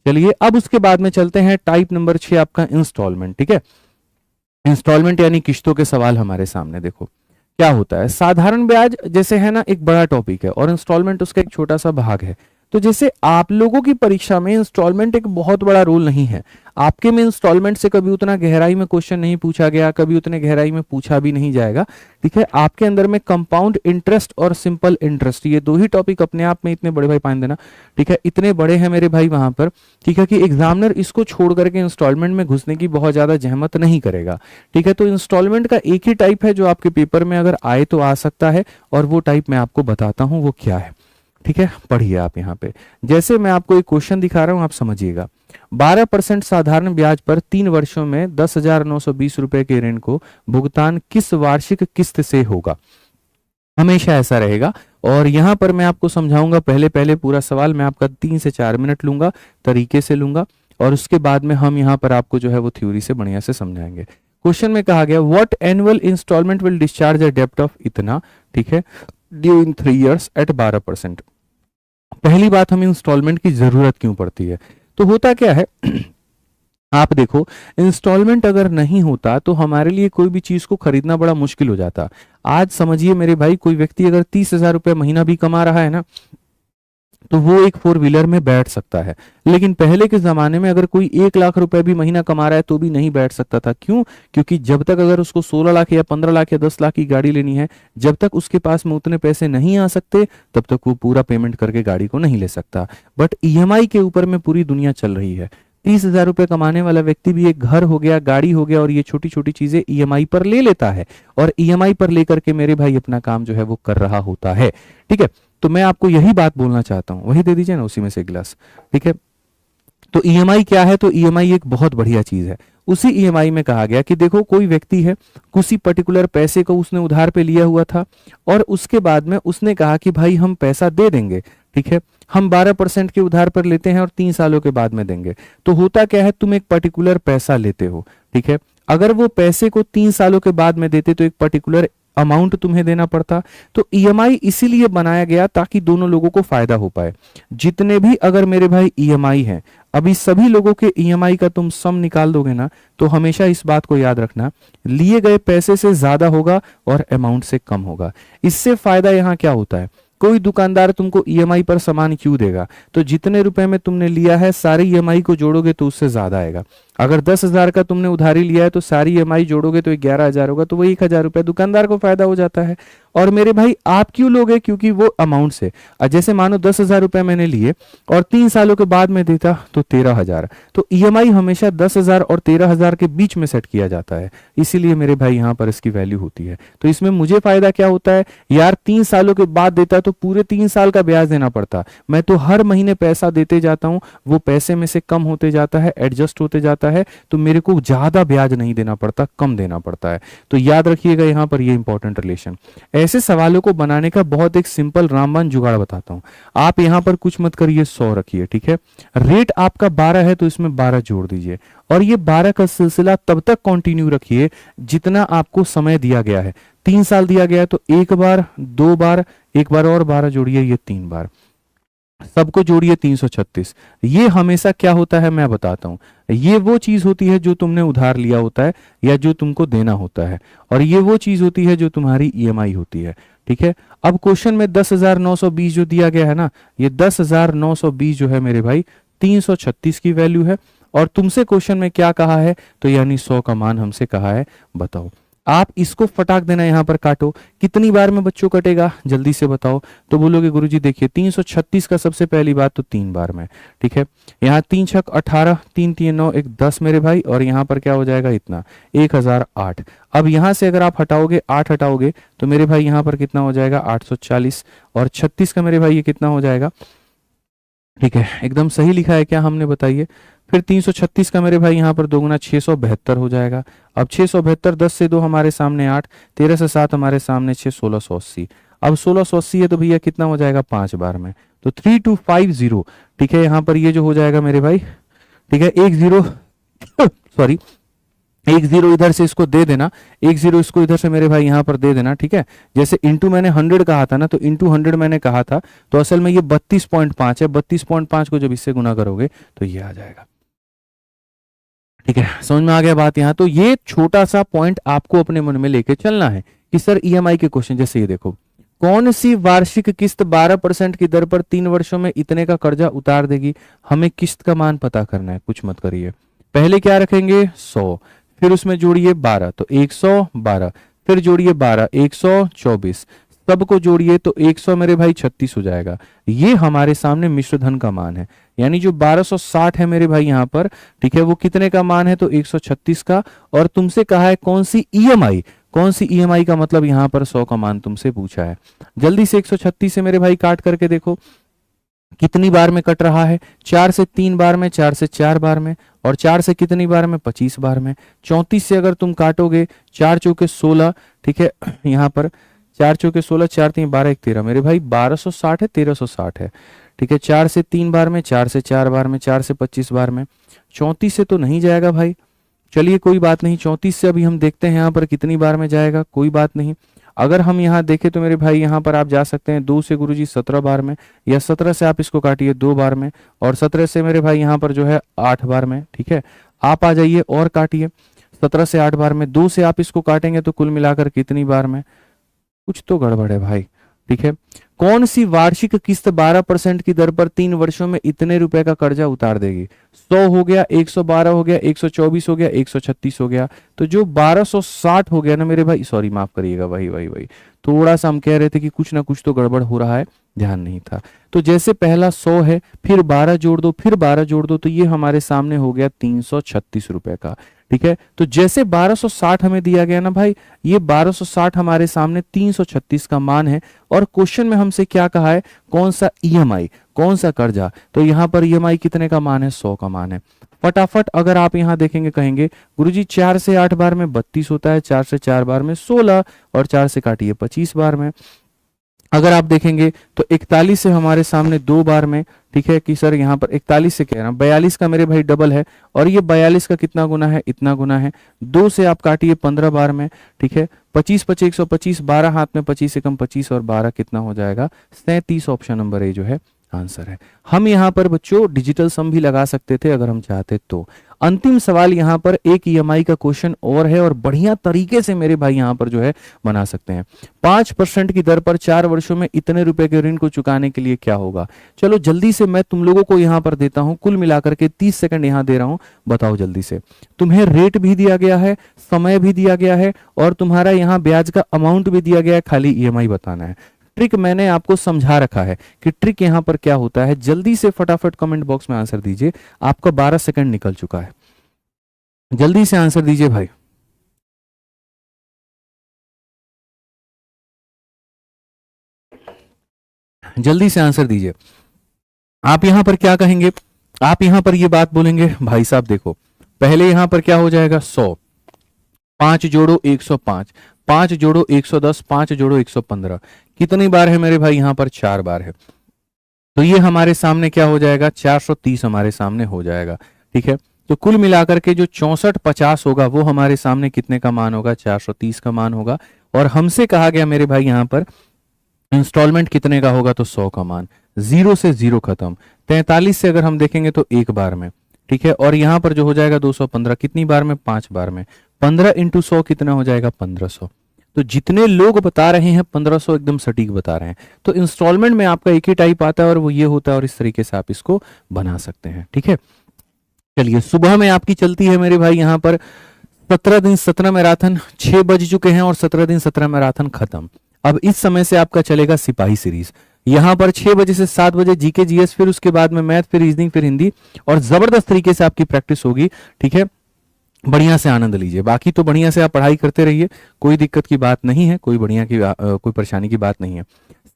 चलिए अब उसके बाद में चलते हैं टाइप नंबर 6 आपका इंस्टॉलमेंट। ठीक है, इंस्टॉलमेंट यानी किश्तों के सवाल हमारे सामने। देखो क्या होता है, साधारण ब्याज जैसे है ना एक बड़ा टॉपिक है, और इंस्टॉलमेंट उसका एक छोटा सा भाग है। तो जैसे आप लोगों की परीक्षा में इंस्टॉलमेंट एक बहुत बड़ा रोल नहीं है, आपके में इंस्टॉलमेंट से कभी उतना गहराई में क्वेश्चन नहीं पूछा गया, कभी उतने गहराई में पूछा भी नहीं जाएगा, ठीक है। आपके अंदर में कंपाउंड इंटरेस्ट और सिंपल इंटरेस्ट, ये दो ही टॉपिक अपने आप में इतने बड़े भाई पान देना, ठीक है, इतने बड़े हैं मेरे भाई वहां पर, ठीक है, कि एग्जामिनर इसको छोड़ करके इंस्टॉलमेंट में घुसने की बहुत ज्यादा जहमत नहीं करेगा, ठीक है। तो इंस्टॉलमेंट का एक ही टाइप है जो आपके पेपर में अगर आए तो आ सकता है, और वो टाइप मैं आपको बताता हूं वो क्या है, ठीक है। पढ़िए आप यहाँ पे, जैसे मैं आपको एक क्वेश्चन दिखा रहा हूं, आप समझिएगा। 12% साधारण ब्याज पर 3 वर्षों में 10,920 रुपए के ऋण को भुगतान किस वार्षिक किस्त से होगा? हमेशा ऐसा रहेगा। और यहां पर मैं आपको समझाऊंगा, पहले पहले पूरा सवाल मैं आपका 3 से 4 मिनट लूंगा, तरीके से लूंगा, और उसके बाद में हम यहाँ पर आपको जो है वो थ्योरी से बढ़िया से समझाएंगे। क्वेश्चन में कहा गया what annual instalment will discharge a डेब्ट ऑफ इतना, ठीक है, ड्यू इन 3 इयर्स एट 12%। पहली बात, हमें इंस्टॉलमेंट की जरूरत क्यों पड़ती है? तो होता क्या है आप देखो, इंस्टॉलमेंट अगर नहीं होता तो हमारे लिए कोई भी चीज को खरीदना बड़ा मुश्किल हो जाता। आज समझिए मेरे भाई, कोई व्यक्ति अगर 30,000 रुपये महीना भी कमा रहा है ना, तो वो एक 4 व्हीलर में बैठ सकता है। लेकिन पहले के जमाने में अगर कोई 1 लाख रुपए भी महीना कमा रहा है तो भी नहीं बैठ सकता था। क्यों? क्योंकि जब तक अगर उसको 16 लाख या 15 लाख या 10 लाख की गाड़ी लेनी है, जब तक उसके पास में उतने पैसे नहीं आ सकते, तब तक वो पूरा पेमेंट करके गाड़ी को नहीं ले सकता। बट ईएमआई के ऊपर में पूरी दुनिया चल रही है। 30,000 रुपये कमाने वाला व्यक्ति भी एक घर हो गया, गाड़ी हो गया, और ये छोटी छोटी चीजें ईएमआई पर ले लेता है, और ईएमआई पर लेकर के मेरे भाई अपना काम जो है वो कर रहा होता है, ठीक है। तो मैं आपको यही बात बोलना चाहता हूं, वही दे दीजिए ना उसी में से एक गिलास, ठीक है। तो ईएमआई क्या है? तो ईएमआई एक बहुत बढ़िया चीज है। उसी ईएमआई में कहा गया कि देखो, कोई व्यक्ति है, किसी पर्टिकुलर पैसे को उसने उधार पे लिया हुआ था, और उसके बाद में उसने कहा कि भाई हम पैसा दे देंगे, ठीक है, हम 12% के उधार पर लेते हैं और 3 सालों के बाद में देंगे। तो होता क्या है, तुम एक पर्टिकुलर पैसा लेते हो, ठीक है, अगर वो पैसे को 3 सालों के बाद में देते तो एक पर्टिकुलर अमाउंट तुम्हें देना पड़ता। तो ईएमआई इसीलिए बनाया गया ताकि दोनों लोगों को फायदा हो पाए। जितने भी अगर मेरे भाई ईएमआई हैं, अभी सभी लोगों के ईएमआई का तुम सम निकाल दोगे ना, तो हमेशा इस बात को याद रखना, लिए गए पैसे से ज्यादा होगा और अमाउंट से कम होगा। इससे फायदा यहां क्या होता है, कोई दुकानदार तुमको ईएमआई पर सामान क्यों देगा? तो जितने रुपए में तुमने लिया है सारे ईएमआई को जोड़ोगे तो उससे ज्यादा आएगा। अगर 10,000 का तुमने उधारी लिया है तो सारी ईएमआई जोड़ोगे तो 11,000 होगा, तो वो 1,000 रुपए दुकानदार को फायदा हो जाता है। और मेरे भाई आप क्यों लोगे? क्योंकि वो अमाउंट से, जैसे मानो 10,000 रुपए मैंने लिए और 3 सालों के बाद में देता तो 13,000। तो ईएमआई हमेशा 10,000 और 13,000 के बीच में सेट किया जाता है, इसीलिए मेरे भाई यहाँ पर इसकी वैल्यू होती है। तो इसमें मुझे फायदा क्या होता है यार, 3 सालों के बाद देता तो पूरे 3 साल का ब्याज देना पड़ता, मैं तो हर महीने पैसा देते जाता हूं, वो पैसे में से कम होते जाता है, एडजस्ट होते जाता है, तो मेरे को ज्यादा ब्याज नहीं देना पड़ता, कम देना पड़ता है। तो याद रखिएगा यहाँ पर ये इंपॉर्टेंट रिलेशन। ऐसे सवालों को बनाने का बहुत एक सिंपल रामबाण जुगाड़ बताता हूं। आप यहां पर कुछ मत करिए, 100 रखिए, ठीक है। रेट आपका 12 है तो इसमें 12 जोड़ दीजिए, और ये 12 का सिलसिला तब तक कंटिन्यू रखिए जितना आपको समय दिया गया है। 3 साल दिया गया है तो एक बार, 2 बार, एक बार और 12 जोड़िए, ये 3 बार, सबको जोड़िए 336। ये हमेशा क्या होता है मैं बताता हूं, ये वो चीज होती है जो तुमने उधार लिया होता है या जो तुमको देना होता है, और ये वो चीज होती है जो तुम्हारी ईएमआई होती है, ठीक है। अब क्वेश्चन में 10,920 जो दिया गया है ना, ये 10,920 जो है मेरे भाई 336 की वैल्यू है। और तुमसे क्वेश्चन में क्या कहा है, तो यानी 100 का मान हमसे कहा है, बताओ। आप इसको फटाक देना, यहां पर काटो, कितनी बार में बच्चों कटेगा जल्दी से बताओ। तो बोलोगे गुरुजी देखिए 336 का सबसे पहली बात तो 3 बार में, ठीक है। यहाँ 3 छक 18, 3 3 9 1 10 मेरे भाई, और यहाँ पर क्या हो जाएगा इतना 1008। अब यहां से अगर आप हटाओगे 8 हटाओगे तो मेरे भाई यहाँ पर कितना हो जाएगा 840, और 36 का मेरे भाई ये कितना हो जाएगा, ठीक है, एकदम सही लिखा है क्या हमने, बताइए। फिर 336 का मेरे भाई यहाँ पर दोगुना 672 हो जाएगा। अब 672, 10 से 2 हमारे सामने 8, 13 से 7 हमारे सामने 6, 1680। अब 1680 है तो भैया कितना हो जाएगा 5 बार में, तो 3250, ठीक है। यहाँ पर ये जो हो जाएगा मेरे भाई, ठीक है, 1 0 सॉरी 1 0 इधर से इसको दे देना, 1 0 इसको इधर से मेरे भाई यहाँ पर दे देना, ठीक है। जैसे इंटू मैंने 100 कहा था ना, तो इंटू 100 मैंने कहा था, तो असल में ये 32.5 है। 32.5 को जब इससे गुना करोगे तो ये आ जाएगा, ठीक है। समझ में आ गया बात यहाँ। तो ये छोटा सा पॉइंट आपको अपने मन में लेके चलना है कि सर ईएमआई के क्वेश्चन, जैसे ये देखो कौन सी वार्षिक किस्त 12% की दर पर 3 वर्षों में इतने का कर्जा उतार देगी? हमें किस्त का मान पता करना है, कुछ मत करिए। पहले क्या रखेंगे 100, फिर उसमें जोड़िए 12 तो 112, फिर जोड़िए 12 124, सबको जोड़िए तो 100 मेरे भाई 36 हो जाएगा। ये हमारे सामने मिश्र धन का मान है, यानी जो 1260 है मेरे भाई यहाँ पर, ठीक है, वो कितने का मान है? तो 136 का। और तुमसे कहा है कौन सी ईएमआई, कौन सी ईएमआई का मतलब यहाँ पर 100 का मान तुमसे पूछा है। जल्दी से 136 से मेरे भाई काट करके देखो कितनी बार में कट रहा है। 4 से 3 बार में, 4 से 4 बार में, और 4 से कितनी बार में? 25 बार में। 34 से अगर तुम काटोगे, 4 चौके 16, ठीक है, यहाँ पर 4 चौके 16, 4 3 12 1 13, मेरे भाई 1260 है, 1360 है, ठीक है। 4 से 3 बार में, 4 से 4 बार में, 4 से 25 बार में। 34 से तो नहीं जाएगा भाई, चलिए कोई बात नहीं। 34 से अभी हम देखते हैं यहाँ पर कितनी बार में जाएगा, कोई बात नहीं। अगर हम यहाँ देखें तो मेरे भाई यहाँ पर आप जा सकते हैं 2 से गुरुजी 17 बार में, या 17 से आप इसको काटिए 2 बार में, और 17 से मेरे भाई यहाँ पर जो है 8 बार में, ठीक है। आप आ जाइए और काटिए 17 से 8 बार में, 2 से आप इसको काटेंगे तो कुल मिलाकर कितनी बार में? कुछ तो गड़बड़ है भाई, ठीक है। कौन सी वार्षिक किस्त 12% की दर पर 3 वर्षों में इतने रुपए का कर्जा उतार देगी? 100 हो गया, 112 हो गया, 124 हो गया, 136 हो गया, तो जो 1260 हो गया ना मेरे भाई, सॉरी माफ करिएगा, वही थोड़ा सा हम कह रहे थे कि कुछ ना कुछ तो गड़बड़ हो रहा है, ध्यान नहीं था। तो जैसे पहला 100 है, फिर 12 जोड़ दो, फिर 12 जोड़ दो, तो ये हमारे सामने हो गया 336 रुपए का, ठीक है। तो जैसे 1260 हमें दिया गया ना भाई, ये 1260 हमारे सामने 336 का मान है। और क्वेश्चन में हमसे क्या कहा है? कौन सा ईएमआई, कौन सा कर्जा? तो यहाँ पर ईएमआई कितने का मान है? 100 का मान है। फटाफट अगर आप यहाँ देखेंगे, कहेंगे गुरुजी 4 से 8 बार में 32 होता है, 4 से 4 बार में 16, और 4 से काटिए 25 बार में। अगर आप देखेंगे तो 41 से हमारे सामने 2 बार में, ठीक है, कि सर यहाँ पर 41 से कह रहा हूं, 42 का मेरे भाई डबल है, और ये 42 का कितना गुना है? इतना गुना है। 2 से आप काटिए 15 बार में, ठीक है। 25 25 125, 12 हाथ में 25 से कम 25, और 12 कितना हो जाएगा? 37। ऑप्शन नंबर ए जो है आंसर है। हम यहाँ पर बच्चों डिजिटल सम भी लगा सकते थे अगर हम चाहते तो। अंतिम सवाल यहाँ पर एक ईएमआई का क्वेश्चन और है, और बढ़िया तरीके से मेरे भाई यहाँ पर जो है बना सकते हैं। 5% की दर पर 4 वर्षों में इतने रुपए के ऋण को चुकाने के लिए क्या होगा? चलो जल्दी से मैं तुम लोगों को यहाँ पर देता हूं, कुल मिलाकर के 30 सेकंड यहाँ दे रहा हूं, बताओ जल्दी से। तुम्हें रेट भी दिया गया है, समय भी दिया गया है, और तुम्हारा यहाँ ब्याज का अमाउंट भी दिया गया है, खाली ईएमआई बताना है। ट्रिक मैंने आपको समझा रखा है कि ट्रिक यहां पर क्या होता है। जल्दी से फटाफट कमेंट बॉक्स में आंसर दीजिए। आपका 12 सेकंड निकल चुका है, जल्दी से आंसर दीजिए भाई। जल्दी से आंसर दीजिए। आप यहां पर क्या कहेंगे? आप यहां पर ये बात बोलेंगे, भाई साहब देखो, पहले यहां पर क्या हो जाएगा? 100, 5 जोड़ो 105, 5 जोड़ो 110, 5 जोड़ो 115, कितनी बार है मेरे भाई? यहां पर 4 बार है। तो ये हमारे सामने क्या हो जाएगा? 430 हमारे सामने हो जाएगा, ठीक है। तो कुल मिलाकर के जो 6450 होगा वो हमारे सामने कितने का मान होगा? 430 का मान होगा। और हमसे कहा गया मेरे भाई यहाँ पर इंस्टॉलमेंट कितने का होगा? तो 100 का मान। 0 से 0 खत्म। 43 से अगर हम देखेंगे तो 1 बार में, ठीक है। और यहाँ पर जो हो जाएगा 215, कितनी बार में? 5 बार में। 15 इंटू 100 कितना हो जाएगा? 1500। तो जितने लोग बता रहे हैं 1500 एकदम सटीक बता रहे हैं। तो इंस्टॉलमेंट में आपका एक ही टाइप आता है और वो ये होता है, और इस तरीके से आप इसको बना सकते हैं, ठीक है। चलिए सुबह में आपकी चलती है मेरे भाई यहाँ पर 17 दिन 17 मैराथन, 6 बज चुके हैं और 17 दिन 17 मैराथन खत्म। अब इस समय से आपका चलेगा सिपाही सीरीज। यहाँ पर 6 बजे से 7 बजे जीके जीएस, फिर उसके बाद में मैथ, फिर रीजनिंग, फिर हिंदी, और जबरदस्त तरीके से आपकी प्रैक्टिस होगी, ठीक है। बढ़िया से आनंद लीजिए। बाकी तो बढ़िया से आप पढ़ाई करते रहिए, कोई दिक्कत की बात नहीं है, कोई कोई परेशानी की बात नहीं है।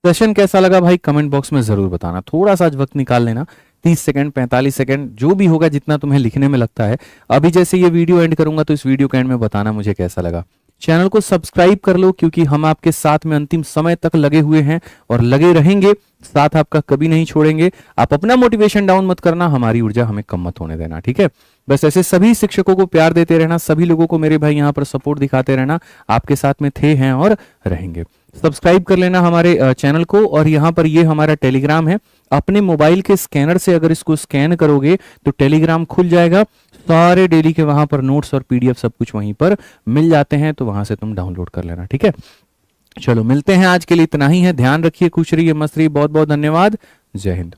सेशन कैसा लगा भाई कमेंट बॉक्स में जरूर बताना। थोड़ा सा वक्त निकाल लेना, 30 सेकंड 45 सेकंड जो भी होगा, जितना तुम्हें लिखने में लगता है। अभी जैसे ये वीडियो एंड करूंगा तो इस वीडियो के एंड में बताना मुझे कैसा लगा। चैनल को सब्सक्राइब कर लो, क्योंकि हम आपके साथ में अंतिम समय तक लगे हुए हैं और लगे रहेंगे, साथ आपका कभी नहीं छोड़ेंगे। आप अपना मोटिवेशन डाउन मत करना, हमारी ऊर्जा हमें कम मत होने देना, ठीक है। बस ऐसे सभी शिक्षकों को प्यार देते रहना, सभी लोगों को मेरे भाई यहाँ पर सपोर्ट दिखाते रहना, आपके साथ में थे, हैं और रहेंगे। सब्सक्राइब कर लेना हमारे चैनल को। और यहाँ पर ये हमारा टेलीग्राम है, अपने मोबाइल के स्कैनर से अगर इसको स्कैन करोगे तो टेलीग्राम खुल जाएगा। सारे डेली के वहां पर नोट्स और पीडीएफ सब कुछ वहीं पर मिल जाते हैं, तो वहां से तुम डाउनलोड कर लेना, ठीक है। चलो मिलते हैं, आज के लिए इतना ही है। ध्यान रखिए, खुश रहिए, मस्त रहिए। बहुत बहुत धन्यवाद। जय हिंद।